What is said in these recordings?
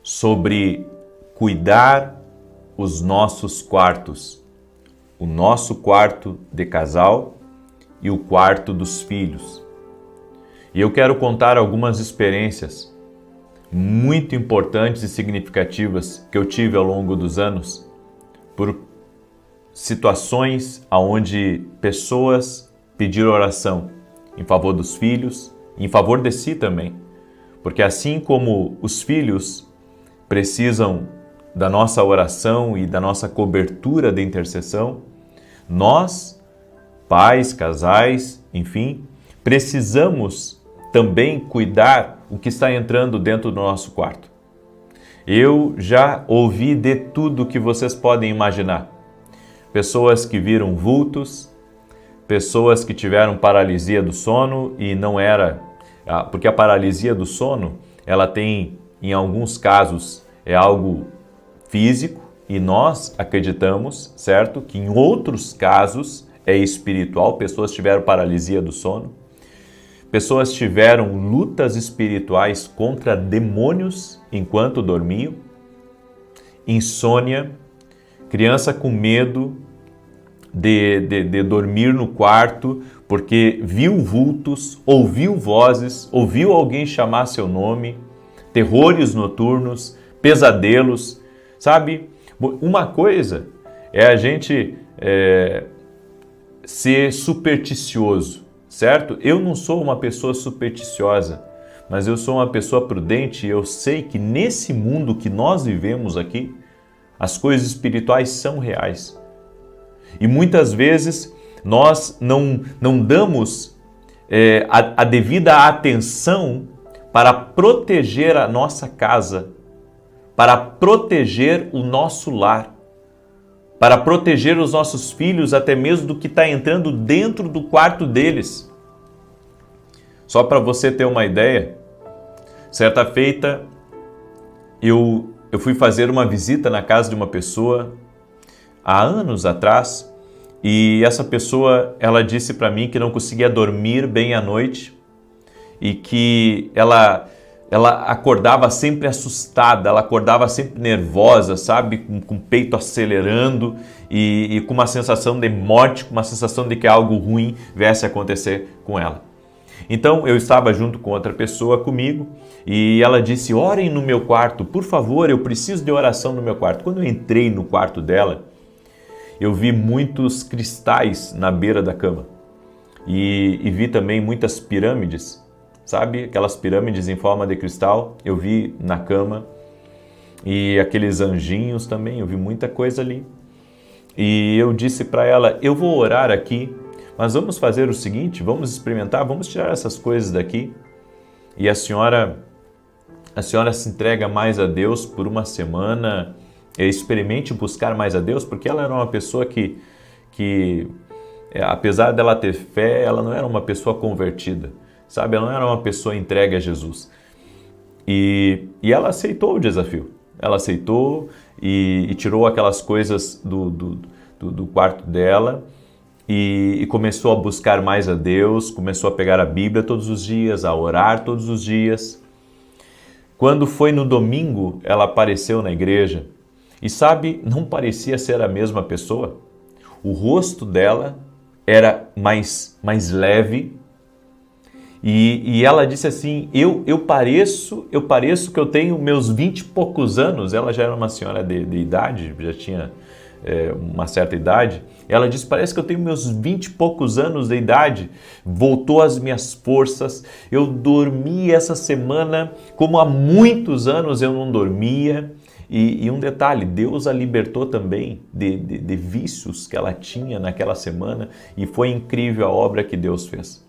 sobre cuidar os nossos quartos, o nosso quarto de casal e o quarto dos filhos. E eu quero contar algumas experiências muito importantes e significativas que eu tive ao longo dos anos por situações onde pessoas pediram oração em favor dos filhos, em favor de si também. Porque assim como os filhos precisam da nossa oração e da nossa cobertura de intercessão, nós, pais, casais, enfim, precisamos também cuidar o que está entrando dentro do nosso quarto. Eu já ouvi de tudo que vocês podem imaginar. Pessoas que viram vultos, pessoas que tiveram paralisia do sono e não era... Porque a paralisia do sono, ela tem, em alguns casos, é algo físico e nós acreditamos, certo? Que em outros casos é espiritual, pessoas tiveram paralisia do sono. Pessoas tiveram lutas espirituais contra demônios enquanto dormiam, insônia, criança com medo de dormir no quarto porque viu vultos, ouviu vozes, ouviu alguém chamar seu nome, terrores noturnos, pesadelos, sabe? Uma coisa é a gente ser supersticioso, certo? Eu não sou uma pessoa supersticiosa, mas eu sou uma pessoa prudente e eu sei que nesse mundo que nós vivemos aqui, as coisas espirituais são reais. E muitas vezes nós não damos a devida atenção para proteger a nossa casa, para proteger o nosso lar, para proteger os nossos filhos até mesmo do que está entrando dentro do quarto deles. Só para você ter uma ideia, certa feita eu fui fazer uma visita na casa de uma pessoa há anos atrás e essa pessoa, ela disse para mim que não conseguia dormir bem à noite e que ela acordava sempre assustada, ela acordava sempre nervosa, sabe? Com o peito acelerando e com uma sensação de morte, com uma sensação de que algo ruim viesse a acontecer com ela. Então eu estava junto com outra pessoa comigo e ela disse: orem no meu quarto, por favor, eu preciso de oração no meu quarto. Quando eu entrei no quarto dela, eu vi muitos cristais na beira da cama e vi também muitas pirâmides, sabe? Aquelas pirâmides em forma de cristal, eu vi na cama e aqueles anjinhos também, eu vi muita coisa ali. E eu disse para ela: eu vou orar aqui, mas vamos fazer o seguinte, vamos experimentar, vamos tirar essas coisas daqui. E a senhora se entrega mais a Deus por uma semana, experimente buscar mais a Deus, porque ela era uma pessoa que apesar dela ter fé, ela não era uma pessoa convertida, sabe? Ela não era uma pessoa entregue a Jesus. E ela aceitou o desafio, ela aceitou e tirou aquelas coisas do quarto dela, e começou a buscar mais a Deus, começou a pegar a Bíblia todos os dias, a orar todos os dias. Quando foi no domingo, ela apareceu na igreja e sabe, não parecia ser a mesma pessoa. O rosto dela era mais leve e ela disse assim: eu pareço que eu tenho meus 20 e poucos anos. Ela já era uma senhora de idade, já tinha uma certa idade. Ela disse: parece que eu tenho meus 20 e poucos anos de idade, voltou as minhas forças, eu dormi essa semana como há muitos anos eu não dormia. E um detalhe, Deus a libertou também de vícios que ela tinha naquela semana e foi incrível a obra que Deus fez.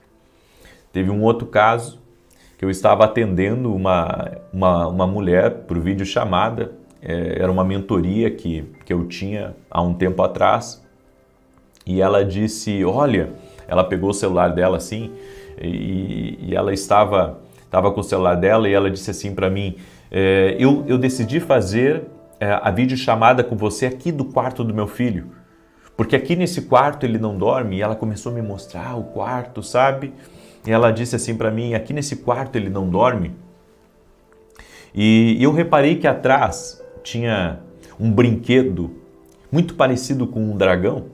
Teve um outro caso que eu estava atendendo uma mulher por videochamada, era uma mentoria que eu tinha há um tempo atrás. E ela disse, olha, ela pegou o celular dela assim, e ela estava com o celular dela e ela disse assim para mim, eu decidi fazer a videochamada com você aqui do quarto do meu filho, porque aqui nesse quarto ele não dorme. E ela começou a me mostrar o quarto, sabe? E ela disse assim para mim, aqui nesse quarto ele não dorme. E eu reparei que atrás tinha um brinquedo muito parecido com um dragão.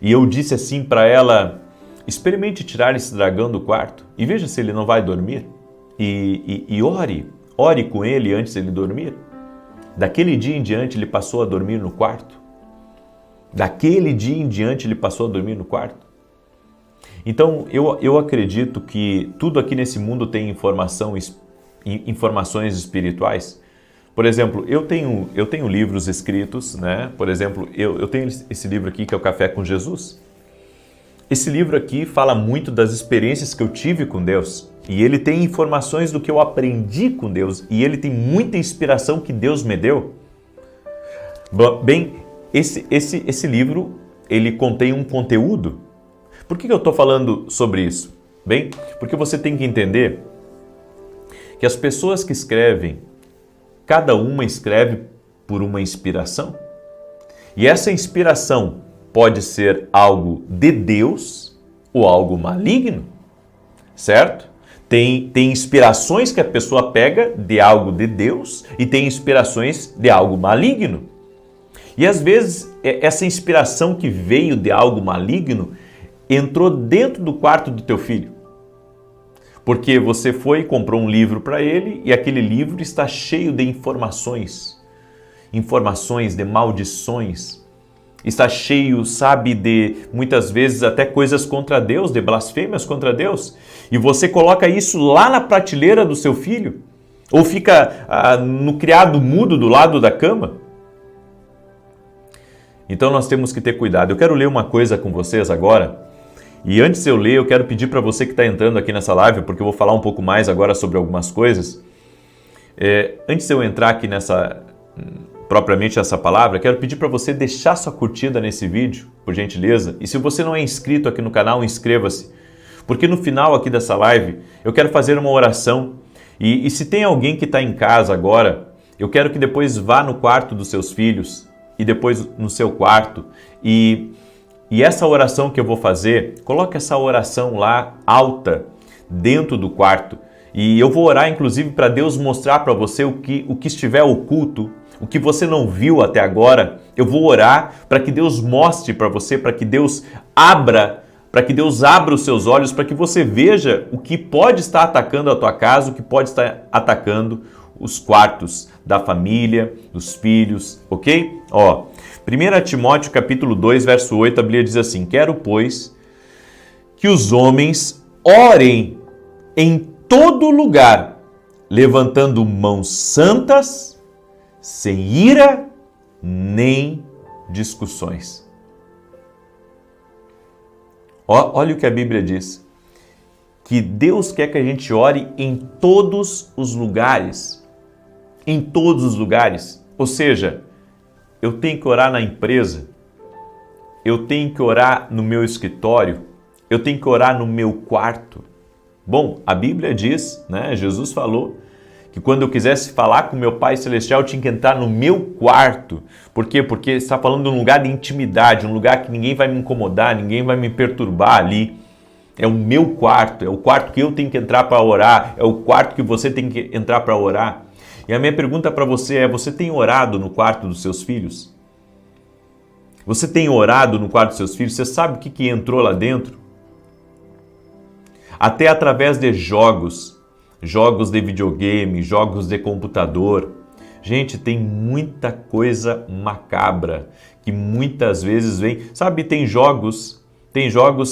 E eu disse assim para ela: experimente tirar esse dragão do quarto e veja se ele não vai dormir. E ore com ele antes de ele dormir. Daquele dia em diante ele passou a dormir no quarto. Daquele dia em diante ele passou a dormir no quarto. Então eu acredito que tudo aqui nesse mundo tem informações espirituais. Por exemplo, eu tenho livros escritos, né? Por exemplo, eu tenho esse livro aqui que é o Café com Jesus. Esse livro aqui fala muito das experiências que eu tive com Deus. E ele tem informações do que eu aprendi com Deus. E ele tem muita inspiração que Deus me deu. Bem, esse livro, ele contém um conteúdo. Por que eu estou falando sobre isso? Bem, porque você tem que entender que as pessoas que escrevem, cada uma escreve por uma inspiração. E essa inspiração pode ser algo de Deus ou algo maligno, certo? Tem inspirações que a pessoa pega de algo de Deus e tem inspirações de algo maligno. E às vezes essa inspiração que veio de algo maligno entrou dentro do quarto do teu filho. Porque você foi e comprou um livro para ele e aquele livro está cheio de informações de maldições. Está cheio, sabe, de muitas vezes até coisas contra Deus, de blasfêmias contra Deus. E você coloca isso lá na prateleira do seu filho? Ou fica no criado mudo do lado da cama? Então nós temos que ter cuidado. Eu quero ler uma coisa com vocês agora. E antes de eu ler, eu quero pedir para você que está entrando aqui nessa live, porque eu vou falar um pouco mais agora sobre algumas coisas. Antes de eu entrar aqui propriamente essa palavra, quero pedir para você deixar sua curtida nesse vídeo, por gentileza. E se você não é inscrito aqui no canal, inscreva-se. Porque no final aqui dessa live, eu quero fazer uma oração. E se tem alguém que está em casa agora, eu quero que depois vá no quarto dos seus filhos e depois no seu quarto. E essa oração que eu vou fazer, coloque essa oração lá alta dentro do quarto. E eu vou orar inclusive para Deus mostrar para você o que estiver oculto, o que você não viu até agora. Eu vou orar para que Deus mostre para você, para que Deus abra os seus olhos, para que você veja o que pode estar atacando a tua casa, o que pode estar atacando os quartos da família, dos filhos, ok? 1 Timóteo capítulo 2, verso 8, a Bíblia diz assim: quero, pois, que os homens orem em todo lugar, levantando mãos santas, sem ira nem discussões. Olha o que a Bíblia diz, que Deus quer que a gente ore em todos os lugares. Em todos os lugares. Ou seja, eu tenho que orar na empresa, eu tenho que orar no meu escritório, eu tenho que orar no meu quarto. Bom, a Bíblia diz, né? Jesus falou que quando eu quisesse falar com meu Pai Celestial, eu tinha que entrar no meu quarto. Por quê? Porque está falando de um lugar de intimidade, um lugar que ninguém vai me incomodar, ninguém vai me perturbar ali. É o meu quarto, é o quarto que eu tenho que entrar para orar, é o quarto que você tem que entrar para orar. E a minha pergunta para você é: você tem orado no quarto dos seus filhos? Você tem orado no quarto dos seus filhos? Você sabe o que entrou lá dentro? Até através de jogos de videogame, jogos de computador. Gente, tem muita coisa macabra que muitas vezes vem. Sabe, tem jogos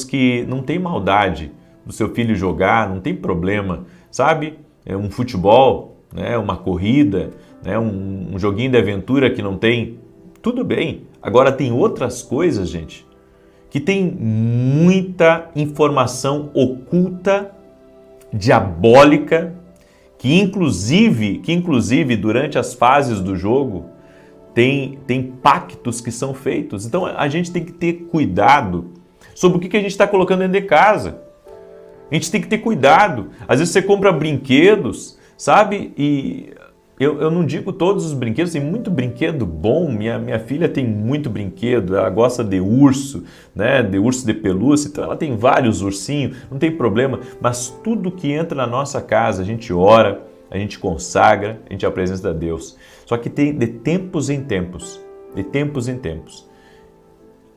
que não tem maldade do seu filho jogar, não tem problema. Sabe, é um futebol, né, uma corrida, né, um joguinho de aventura que não tem. Tudo bem. Agora tem outras coisas, gente, que tem muita informação oculta, diabólica, que inclusive durante as fases do jogo tem pactos que são feitos. Então a gente tem que ter cuidado sobre o que a gente está colocando dentro de casa. A gente tem que ter cuidado. Às vezes você compra brinquedos, sabe? E eu não digo todos os brinquedos, tem muito brinquedo bom. Minha filha tem muito brinquedo, ela gosta de urso, né? De urso de pelúcia, então ela tem vários ursinhos, não tem problema. Mas tudo que entra na nossa casa, a gente ora, a gente consagra, a gente apresenta a Deus. Só que tem de tempos em tempos,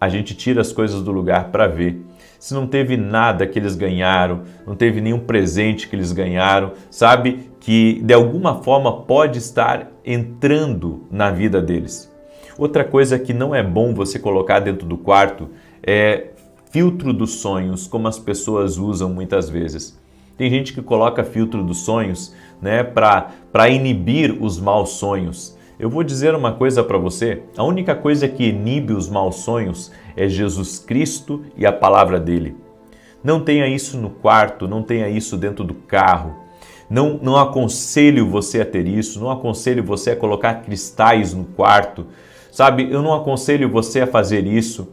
a gente tira as coisas do lugar para ver. Se não teve nada que eles ganharam, não teve nenhum presente que eles ganharam, sabe que de alguma forma pode estar entrando na vida deles. Outra coisa que não é bom você colocar dentro do quarto é filtro dos sonhos, como as pessoas usam muitas vezes. Tem gente que coloca filtro dos sonhos, né, para inibir os maus sonhos. Eu vou dizer uma coisa para você, a única coisa que inibe os maus sonhos é Jesus Cristo e a palavra dele. Não tenha isso no quarto, não tenha isso dentro do carro. Não aconselho você a ter isso, não aconselho você a colocar cristais no quarto. Sabe, eu não aconselho você a fazer isso.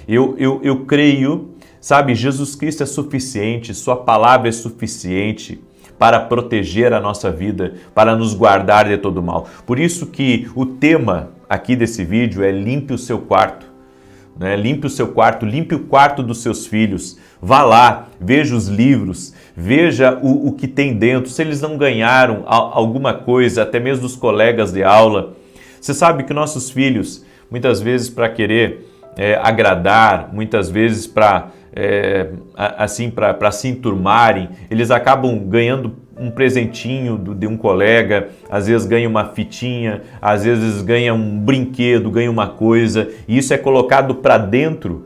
Eu creio, sabe, Jesus Cristo é suficiente, sua palavra é suficiente para proteger a nossa vida, para nos guardar de todo mal. Por isso que o tema aqui desse vídeo é limpe o seu quarto. Né? Limpe o seu quarto, limpe o quarto dos seus filhos. Vá lá, veja os livros, veja o que tem dentro. Se eles não ganharam alguma coisa, até mesmo dos colegas de aula. Você sabe que nossos filhos, muitas vezes para querer agradar, muitas vezes para se enturmarem, eles acabam ganhando um presentinho de um colega, às vezes ganham uma fitinha, às vezes ganham um brinquedo, ganham uma coisa, e isso é colocado para dentro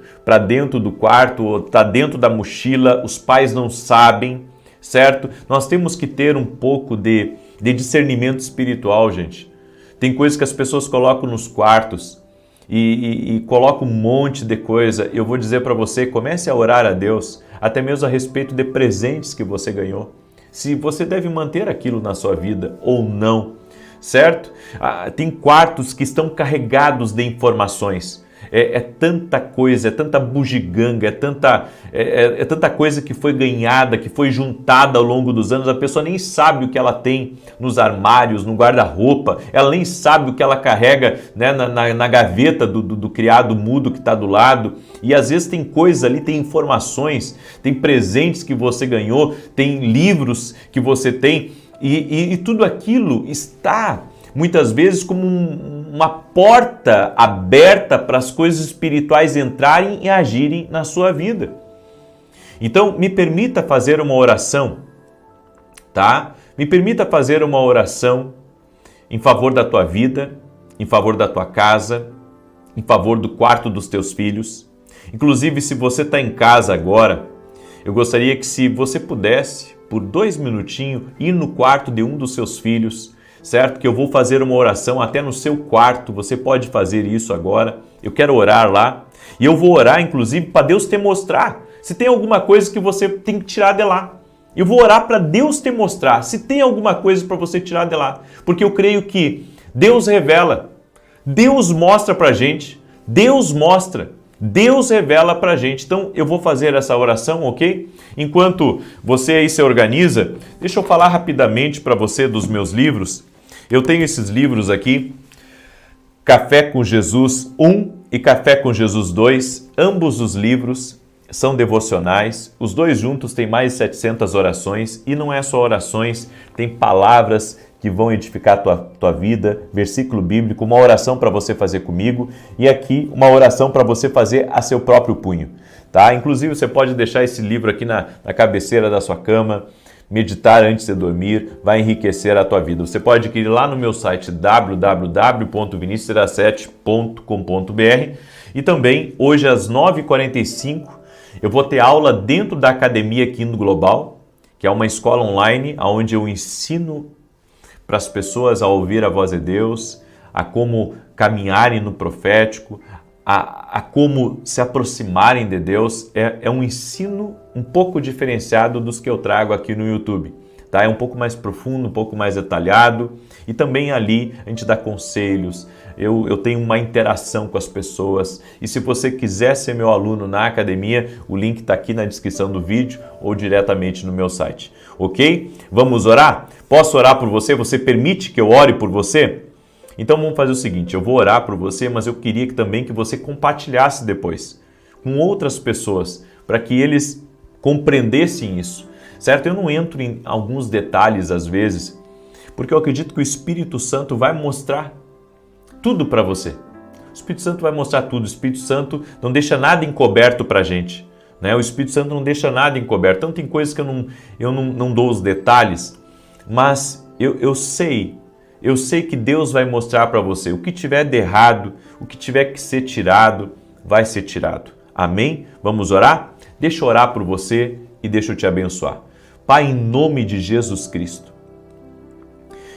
do quarto, ou está dentro da mochila, os pais não sabem, certo? Nós temos que ter um pouco de discernimento espiritual, gente. Tem coisas que as pessoas colocam nos quartos, e coloca um monte de coisa. Eu vou dizer para você, comece a orar a Deus, até mesmo a respeito de presentes que você ganhou. Se você deve manter aquilo na sua vida ou não, certo? Tem quartos que estão carregados de informações. É tanta coisa, é tanta bugiganga, é tanta coisa que foi ganhada, que foi juntada ao longo dos anos. A pessoa nem sabe o que ela tem nos armários, no guarda-roupa, ela nem sabe o que ela carrega, né, na gaveta do criado mudo que está do lado. E às vezes tem coisas ali, tem informações, tem presentes que você ganhou, tem livros que você tem, e tudo aquilo está muitas vezes como uma porta aberta para as coisas espirituais entrarem e agirem na sua vida. Então, me permita fazer uma oração, tá? Me permita fazer uma oração em favor da tua vida, em favor da tua casa, em favor do quarto dos teus filhos. Inclusive, se você está em casa agora, eu gostaria que, se você pudesse, por 2 minutinhos, ir no quarto de um dos seus filhos, certo? Que eu vou fazer uma oração até no seu quarto, você pode fazer isso agora. Eu quero orar lá, e eu vou orar inclusive para Deus te mostrar se tem alguma coisa que você tem que tirar de lá. Eu vou orar para Deus te mostrar se tem alguma coisa para você tirar de lá, porque eu creio que Deus revela, Deus mostra para a gente, Deus mostra, Deus revela para a gente. Então eu vou fazer essa oração, ok? Enquanto você aí se organiza, deixa eu falar rapidamente para você dos meus livros. Eu tenho esses livros aqui, Café com Jesus 1 e Café com Jesus 2, ambos os livros são devocionais, os dois juntos têm mais de 700 orações, e não é só orações, tem palavras que vão edificar a tua vida, versículo bíblico, uma oração para você fazer comigo, e aqui uma oração para você fazer a seu próprio punho, tá? Inclusive você pode deixar esse livro aqui na cabeceira da sua cama, meditar antes de dormir, vai enriquecer a tua vida. Você pode ir lá no meu site www.vinicius17.com.br, e também hoje às 9h45 eu vou ter aula dentro da Academia Quino Global, que é uma escola online onde eu ensino para as pessoas a ouvir a voz de Deus, a como caminharem no profético, a como se aproximarem de Deus. É um ensino um pouco diferenciado dos que eu trago aqui no YouTube. Tá? É um pouco mais profundo, um pouco mais detalhado, e também ali a gente dá conselhos, eu tenho uma interação com as pessoas, e se você quiser ser meu aluno na academia, o link está aqui na descrição do vídeo ou diretamente no meu site, ok? Vamos orar? Posso orar por você? Você permite que eu ore por você? Então vamos fazer o seguinte, eu vou orar por você, mas eu queria também que você compartilhasse depois com outras pessoas, para que eles compreendessem isso, certo? Eu não entro em alguns detalhes às vezes, porque eu acredito que o Espírito Santo vai mostrar tudo para você. O Espírito Santo vai mostrar tudo. O Espírito Santo não deixa nada encoberto para a gente, né? O Espírito Santo não deixa nada encoberto. Então tem coisas que eu não dou os detalhes, mas eu sei que Deus vai mostrar para você. O que tiver de errado, o que tiver que ser tirado, vai ser tirado. Amém? Vamos orar? Deixa eu orar por você e deixa eu te abençoar. Pai, em nome de Jesus Cristo,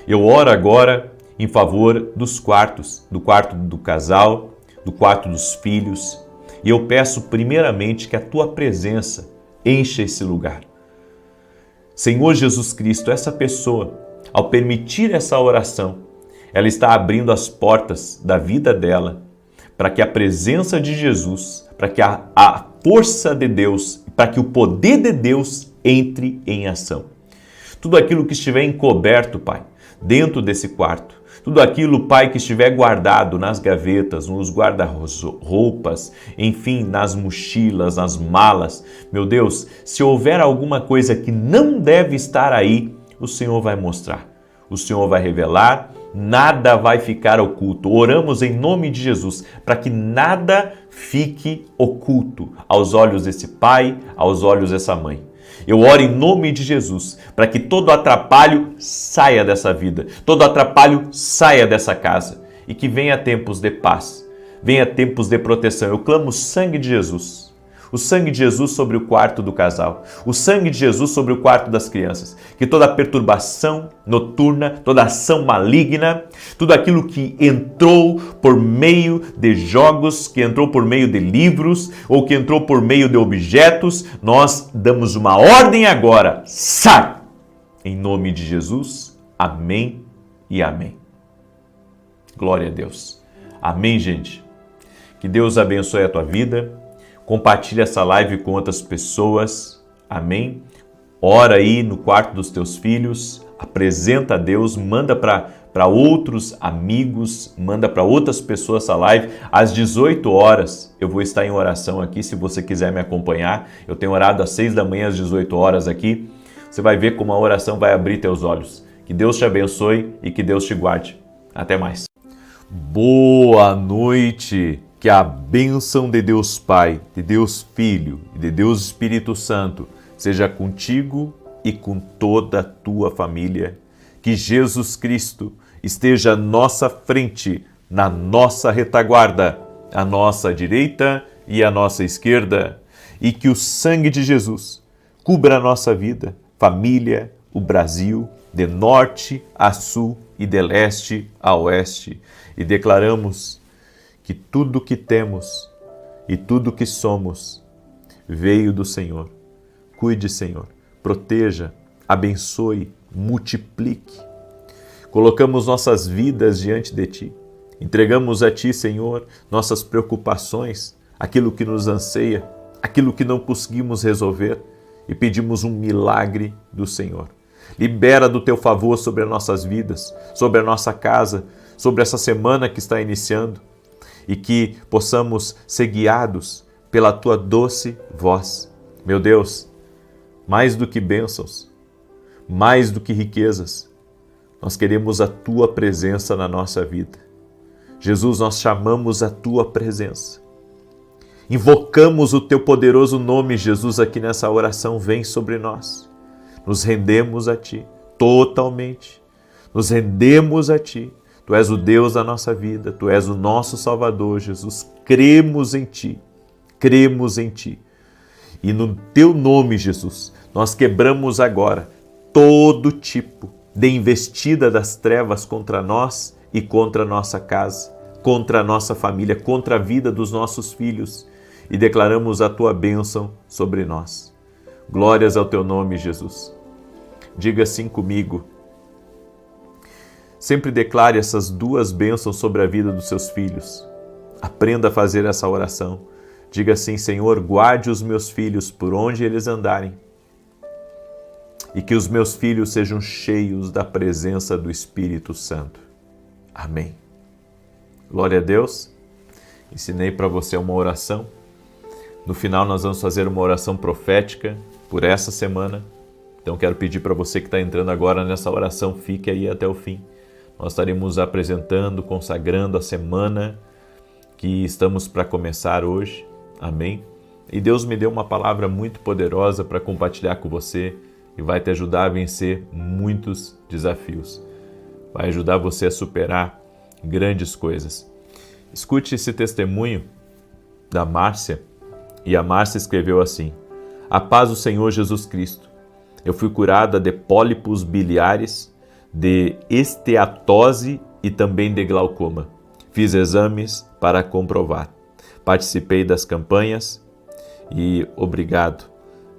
eu oro agora em favor dos quartos, do quarto do casal, do quarto dos filhos, e eu peço primeiramente que a Tua presença encha esse lugar. Senhor Jesus Cristo, essa pessoa, ao permitir essa oração, ela está abrindo as portas da vida dela para que a presença de Jesus, para que a força de Deus, para que o poder de Deus entre em ação. Tudo aquilo que estiver encoberto, Pai, dentro desse quarto, tudo aquilo, Pai, que estiver guardado nas gavetas, nos guarda-roupas, enfim, nas mochilas, nas malas, meu Deus, se houver alguma coisa que não deve estar aí, o Senhor vai mostrar, o Senhor vai revelar, nada vai ficar oculto. Oramos em nome de Jesus para que nada fique oculto aos olhos desse pai, aos olhos dessa mãe. Eu oro em nome de Jesus para que todo atrapalho saia dessa vida, todo atrapalho saia dessa casa e que venha tempos de paz, venha tempos de proteção. Eu clamo o sangue de Jesus. O sangue de Jesus sobre o quarto do casal, o sangue de Jesus sobre o quarto das crianças, que toda perturbação noturna, toda ação maligna, tudo aquilo que entrou por meio de jogos, que entrou por meio de livros ou que entrou por meio de objetos, nós damos uma ordem agora, sai! Em nome de Jesus, amém e amém. Glória a Deus. Amém, gente. Que Deus abençoe a tua vida. Compartilha essa live com outras pessoas, amém? Ora aí no quarto dos teus filhos, apresenta a Deus, manda para outros amigos, manda para outras pessoas essa live. Às 18 horas eu vou estar em oração aqui, se você quiser me acompanhar. Eu tenho orado às 6 da manhã, às 18 horas aqui. Você vai ver como a oração vai abrir teus olhos. Que Deus te abençoe e que Deus te guarde. Até mais. Boa noite! Que a bênção de Deus Pai, de Deus Filho e de Deus Espírito Santo seja contigo e com toda a tua família. Que Jesus Cristo esteja à nossa frente, na nossa retaguarda, à nossa direita e à nossa esquerda. E que o sangue de Jesus cubra a nossa vida, família, o Brasil, de norte a sul e de leste a oeste. E declaramos que tudo que temos e tudo que somos veio do Senhor. Cuide, Senhor, proteja, abençoe, multiplique. Colocamos nossas vidas diante de Ti. Entregamos a Ti, Senhor, nossas preocupações, aquilo que nos anseia, aquilo que não conseguimos resolver e pedimos um milagre do Senhor. Libera do Teu favor sobre as nossas vidas, sobre a nossa casa, sobre essa semana que está iniciando. E que possamos ser guiados pela Tua doce voz. Meu Deus, mais do que bênçãos, mais do que riquezas, nós queremos a Tua presença na nossa vida. Jesus, nós chamamos a Tua presença. Invocamos o Teu poderoso nome, Jesus, aqui nessa oração, vem sobre nós. Nos rendemos a Ti, totalmente. Nos rendemos a Ti. Tu és o Deus da nossa vida, Tu és o nosso Salvador, Jesus. Cremos em Ti, cremos em Ti. E no Teu nome, Jesus, nós quebramos agora todo tipo de investida das trevas contra nós e contra a nossa casa, contra a nossa família, contra a vida dos nossos filhos e declaramos a Tua bênção sobre nós. Glórias ao Teu nome, Jesus. Diga assim comigo. Sempre declare essas duas bênçãos sobre a vida dos seus filhos. Aprenda a fazer essa oração. Diga assim, Senhor, guarde os meus filhos por onde eles andarem. E que os meus filhos sejam cheios da presença do Espírito Santo. Amém. Glória a Deus. Ensinei para você uma oração. No final nós vamos fazer uma oração profética por essa semana. Então quero pedir para você que está entrando agora nessa oração, fique aí até o fim. Nós estaremos apresentando, consagrando a semana que estamos para começar hoje. Amém? E Deus me deu uma palavra muito poderosa para compartilhar com você e vai te ajudar a vencer muitos desafios. Vai ajudar você a superar grandes coisas. Escute esse testemunho da Márcia, e a Márcia escreveu assim: A paz do Senhor Jesus Cristo. Eu fui curada de pólipos biliares, de esteatose e também de glaucoma. Fiz exames para comprovar. Participei das campanhas e obrigado.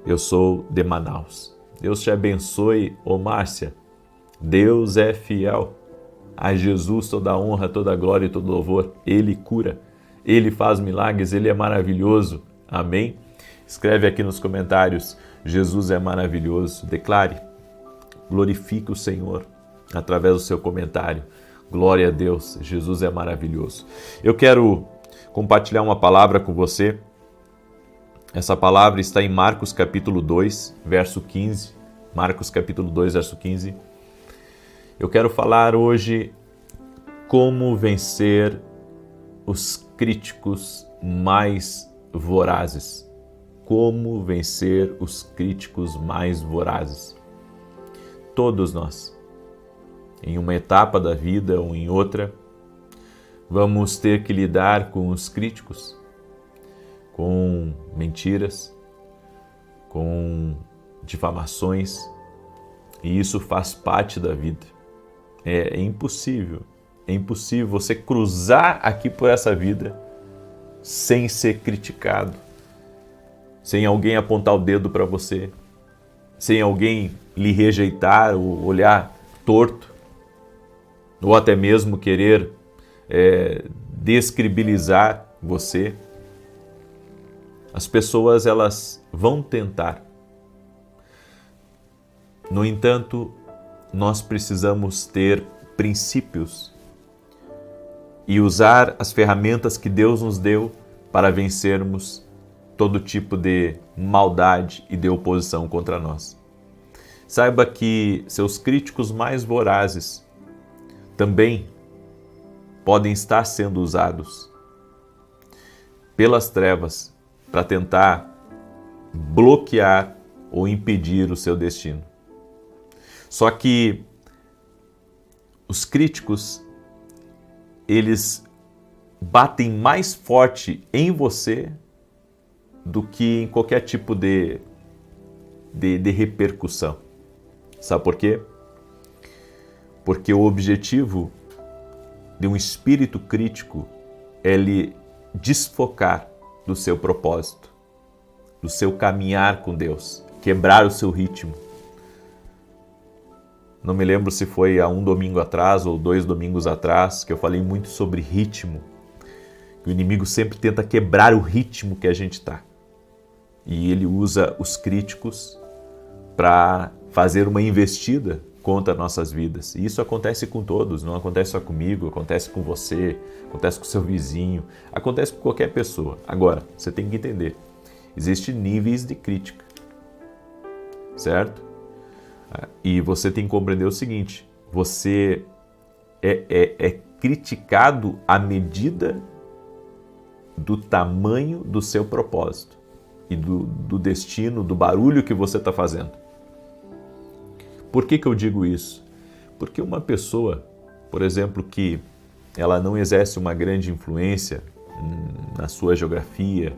Eu sou de Manaus. Deus te abençoe, ô Márcia. Deus é fiel. A Jesus toda a honra, toda a glória e todo louvor. Ele cura, Ele faz milagres, Ele é maravilhoso. Amém? Escreve aqui nos comentários: Jesus é maravilhoso. Declare, glorifique o Senhor através do seu comentário. Glória a Deus, Jesus é maravilhoso. Eu quero compartilhar uma palavra com você. Essa palavra está em Marcos capítulo 2, verso 15. Marcos capítulo 2, verso 15. Eu quero falar hoje como vencer os críticos mais vorazes. Como vencer os críticos mais vorazes. Todos nós, em uma etapa da vida ou em outra, vamos ter que lidar com os críticos, com mentiras, com difamações, e isso faz parte da vida. É impossível você cruzar aqui por essa vida sem ser criticado, sem alguém apontar o dedo para você, sem alguém lhe rejeitar ou olhar torto, ou até mesmo querer descredibilizar você. As pessoas, elas vão tentar. No entanto, nós precisamos ter princípios e usar as ferramentas que Deus nos deu para vencermos todo tipo de maldade e de oposição contra nós. Saiba que seus críticos mais vorazes também podem estar sendo usados pelas trevas para tentar bloquear ou impedir o seu destino. Só que os críticos, eles batem mais forte em você do que em qualquer tipo de repercussão. Sabe por quê? Porque o objetivo de um espírito crítico é lhe desfocar do seu propósito, do seu caminhar com Deus, quebrar o seu ritmo. Não me lembro se foi há um domingo atrás ou 2 domingos atrás que eu falei muito sobre ritmo. O inimigo sempre tenta quebrar o ritmo que a gente está. E ele usa os críticos para fazer uma investida contra nossas vidas. E isso acontece com todos, não acontece só comigo, acontece com você, acontece com seu vizinho, acontece com qualquer pessoa. Agora, você tem que entender, existem níveis de crítica, certo? E você tem que compreender o seguinte: você é criticado à medida do tamanho do seu propósito e do destino, do barulho que você está fazendo. Por que eu digo isso? Porque uma pessoa, por exemplo, que ela não exerce uma grande influência na sua geografia,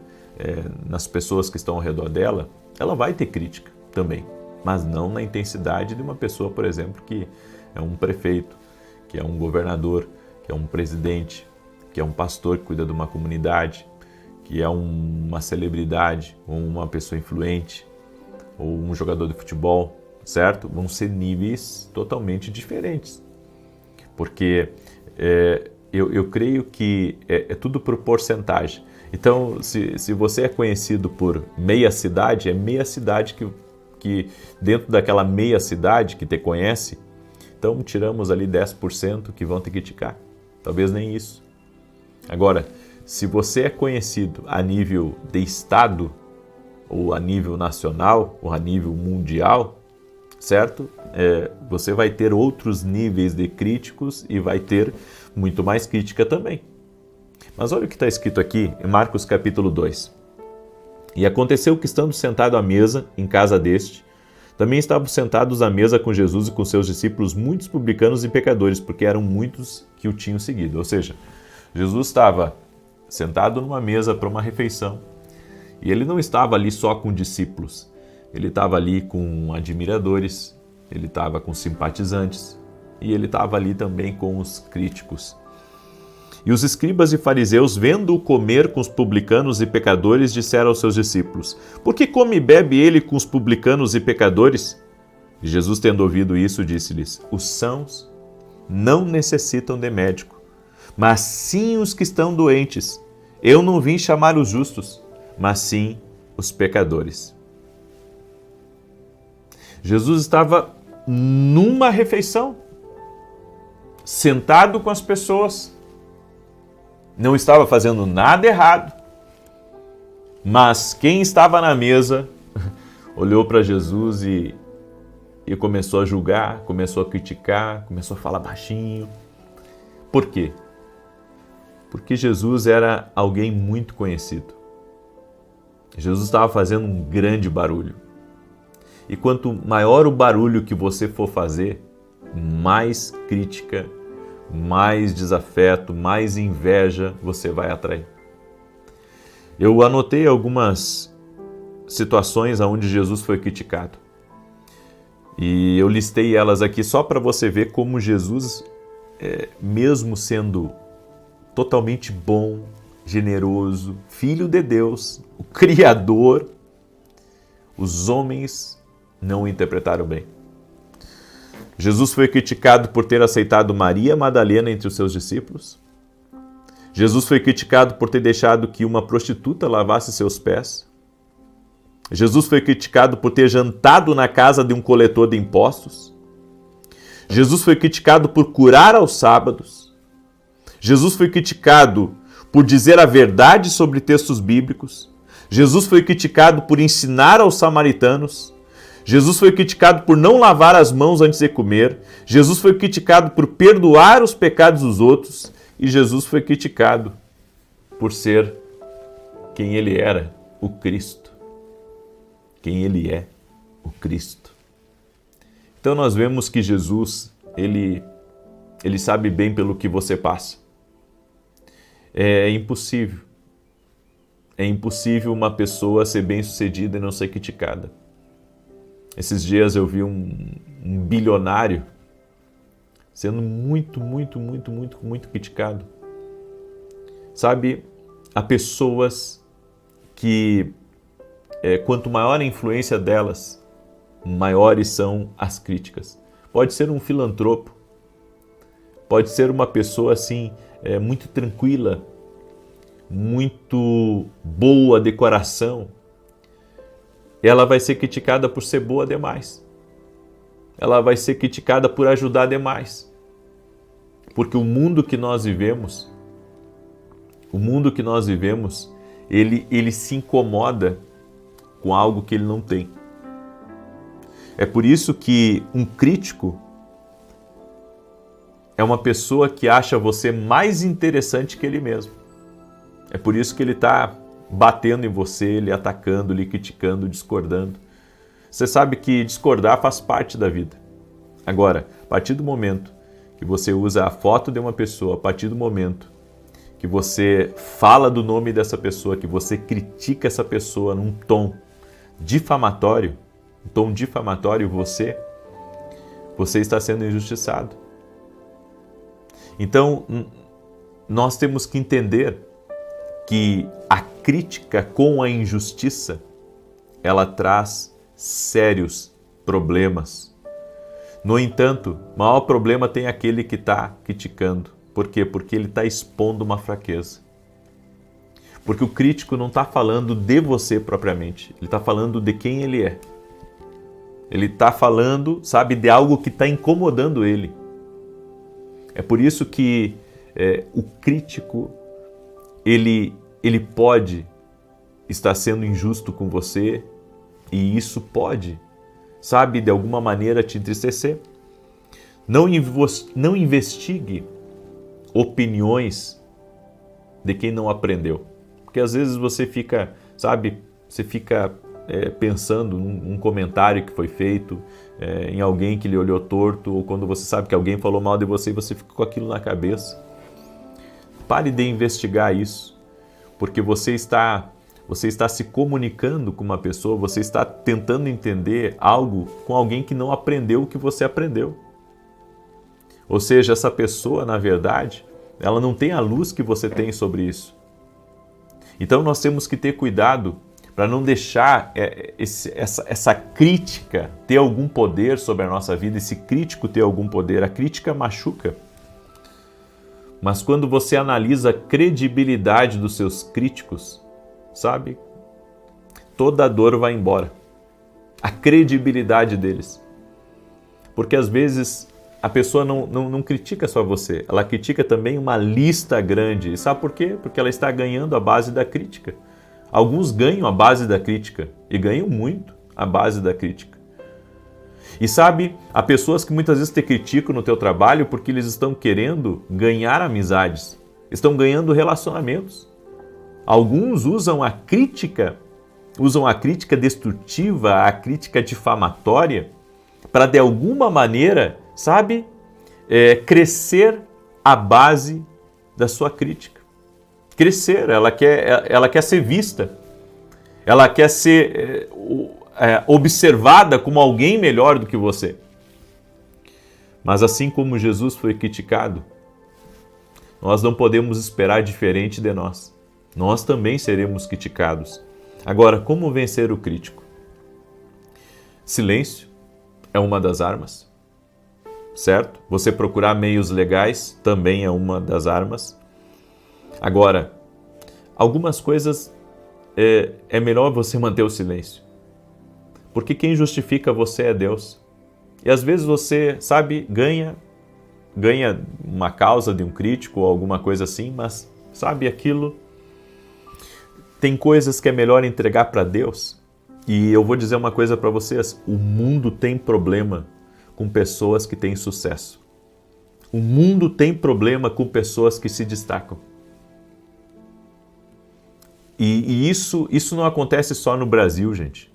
nas pessoas que estão ao redor dela, ela vai ter crítica também, mas não na intensidade de uma pessoa, por exemplo, que é um prefeito, que é um governador, que é um presidente, que é um pastor que cuida de uma comunidade, que é uma celebridade, ou uma pessoa influente, ou um jogador de futebol, certo? Vão ser níveis totalmente diferentes, porque eu creio que é tudo por porcentagem. Então, se você é conhecido por meia cidade, é meia cidade que dentro daquela meia cidade que te conhece, então tiramos ali 10% que vão te criticar. Talvez nem isso. Agora, se você é conhecido a nível de estado, ou a nível nacional, ou a nível mundial, certo? Você vai ter outros níveis de críticos e vai ter muito mais crítica também. Mas olha o que está escrito aqui em Marcos capítulo 2. E aconteceu que, estando sentado à mesa em casa deste, também estavam sentados à mesa com Jesus e com seus discípulos muitos publicanos e pecadores, porque eram muitos que o tinham seguido. Ou seja, Jesus estava sentado numa mesa para uma refeição e ele não estava ali só com discípulos, ele estava ali com admiradores, ele estava com simpatizantes e ele estava ali também com os críticos. E os escribas e fariseus, vendo-o comer com os publicanos e pecadores, disseram aos seus discípulos: por que come e bebe ele com os publicanos e pecadores? E Jesus, tendo ouvido isso, disse-lhes: os sãos não necessitam de médico, mas sim os que estão doentes. Eu não vim chamar os justos, mas sim os pecadores. Jesus estava numa refeição, sentado com as pessoas, não estava fazendo nada errado, mas quem estava na mesa olhou para Jesus e começou a julgar, começou a criticar, começou a falar baixinho. Por quê? Porque Jesus era alguém muito conhecido. Jesus estava fazendo um grande barulho. E quanto maior o barulho que você for fazer, mais crítica, mais desafeto, mais inveja você vai atrair. Eu anotei algumas situações onde Jesus foi criticado. E eu listei elas aqui só para você ver como Jesus, mesmo sendo totalmente bom, generoso, filho de Deus, o Criador, os homens não o interpretaram bem. Jesus foi criticado por ter aceitado Maria Madalena entre os seus discípulos. Jesus foi criticado por ter deixado que uma prostituta lavasse seus pés. Jesus foi criticado por ter jantado na casa de um coletor de impostos. Jesus foi criticado por curar aos sábados. Jesus foi criticado por dizer a verdade sobre textos bíblicos. Jesus foi criticado por ensinar aos samaritanos. Jesus foi criticado por não lavar as mãos antes de comer. Jesus foi criticado por perdoar os pecados dos outros. E Jesus foi criticado por ser quem ele era, o Cristo. Quem ele é, o Cristo. Então nós vemos que Jesus, ele sabe bem pelo que você passa. É impossível uma pessoa ser bem-sucedida e não ser criticada. Esses dias eu vi um bilionário sendo muito criticado. Sabe, há pessoas que, quanto maior a influência delas, maiores são as críticas. Pode ser um filantropo, pode ser uma pessoa assim, muito tranquila, muito boa de coração. Ela vai ser criticada por ser boa demais. Ela vai ser criticada por ajudar demais. Porque o mundo que nós vivemos, ele se incomoda com algo que ele não tem. É por isso que um crítico é uma pessoa que acha você mais interessante que ele mesmo. É por isso que ele está batendo em você, lhe atacando, lhe criticando, discordando. Você sabe que discordar faz parte da vida. Agora, a partir do momento que você usa a foto de uma pessoa, a partir do momento que você fala do nome dessa pessoa, que você critica essa pessoa num tom difamatório, você está sendo injustiçado. Então, nós temos que entender que a crítica com a injustiça, ela traz sérios problemas. No entanto, o maior problema tem aquele que está criticando. Por quê? Porque ele está expondo uma fraqueza. Porque o crítico não está falando de você propriamente, ele está falando de quem ele é. Ele está falando, sabe, de algo que está incomodando ele. É por isso que o crítico, ele pode estar sendo injusto com você e isso pode sabe, de alguma maneira te entristecer. Não investigue opiniões de quem não aprendeu. Porque às vezes você fica, sabe, pensando num comentário que foi feito, em alguém que lhe olhou torto, ou quando você sabe que alguém falou mal de você e você fica com aquilo na cabeça. Pare de investigar isso, porque você está se comunicando com uma pessoa, você está tentando entender algo com alguém que não aprendeu o que você aprendeu. Ou seja, essa pessoa, na verdade, ela não tem a luz que você tem sobre isso. Então nós temos que ter cuidado para não deixar essa crítica ter algum poder sobre a nossa vida, esse crítico ter algum poder. A crítica machuca. Mas quando você analisa a credibilidade dos seus críticos, sabe? Toda a dor vai embora. A credibilidade deles. Porque às vezes a pessoa não critica só você, ela critica também uma lista grande. E sabe por quê? Porque ela está ganhando a base da crítica. Alguns ganham a base da crítica e ganham muito a base da crítica. E sabe, há pessoas que muitas vezes te criticam no teu trabalho porque eles estão querendo ganhar amizades, estão ganhando relacionamentos. Alguns usam a crítica destrutiva, a crítica difamatória, para de alguma maneira, sabe, crescer a base da sua crítica. Crescer, ela quer ser vista, ela quer ser observada como alguém melhor do que você. Mas assim como Jesus foi criticado, nós não podemos esperar diferente de nós. Nós também seremos criticados. Agora, como vencer o crítico? Silêncio é uma das armas, certo? Você procurar meios legais também é uma das armas. Agora, algumas coisas é melhor você manter o silêncio. Porque quem justifica você é Deus. E às vezes você, sabe, ganha uma causa de um crítico ou alguma coisa assim, mas, sabe, aquilo... Tem coisas que é melhor entregar para Deus. E eu vou dizer uma coisa para vocês. O mundo tem problema com pessoas que têm sucesso. O mundo tem problema com pessoas que se destacam. E isso não acontece só no Brasil, gente.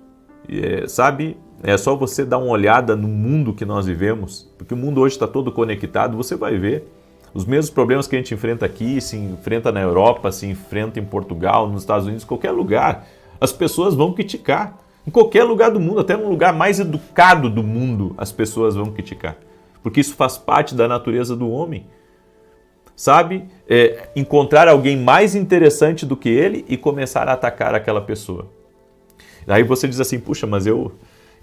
Sabe, é só você dar uma olhada no mundo que nós vivemos, porque o mundo hoje está todo conectado, você vai ver os mesmos problemas que a gente enfrenta aqui, se enfrenta na Europa, se enfrenta em Portugal, nos Estados Unidos, qualquer lugar. As pessoas vão criticar. Em qualquer lugar do mundo, até no lugar mais educado do mundo, as pessoas vão criticar. Porque isso faz parte da natureza do homem. Sabe? Encontrar alguém mais interessante do que ele e começar a atacar aquela pessoa. Aí você diz assim, puxa, mas eu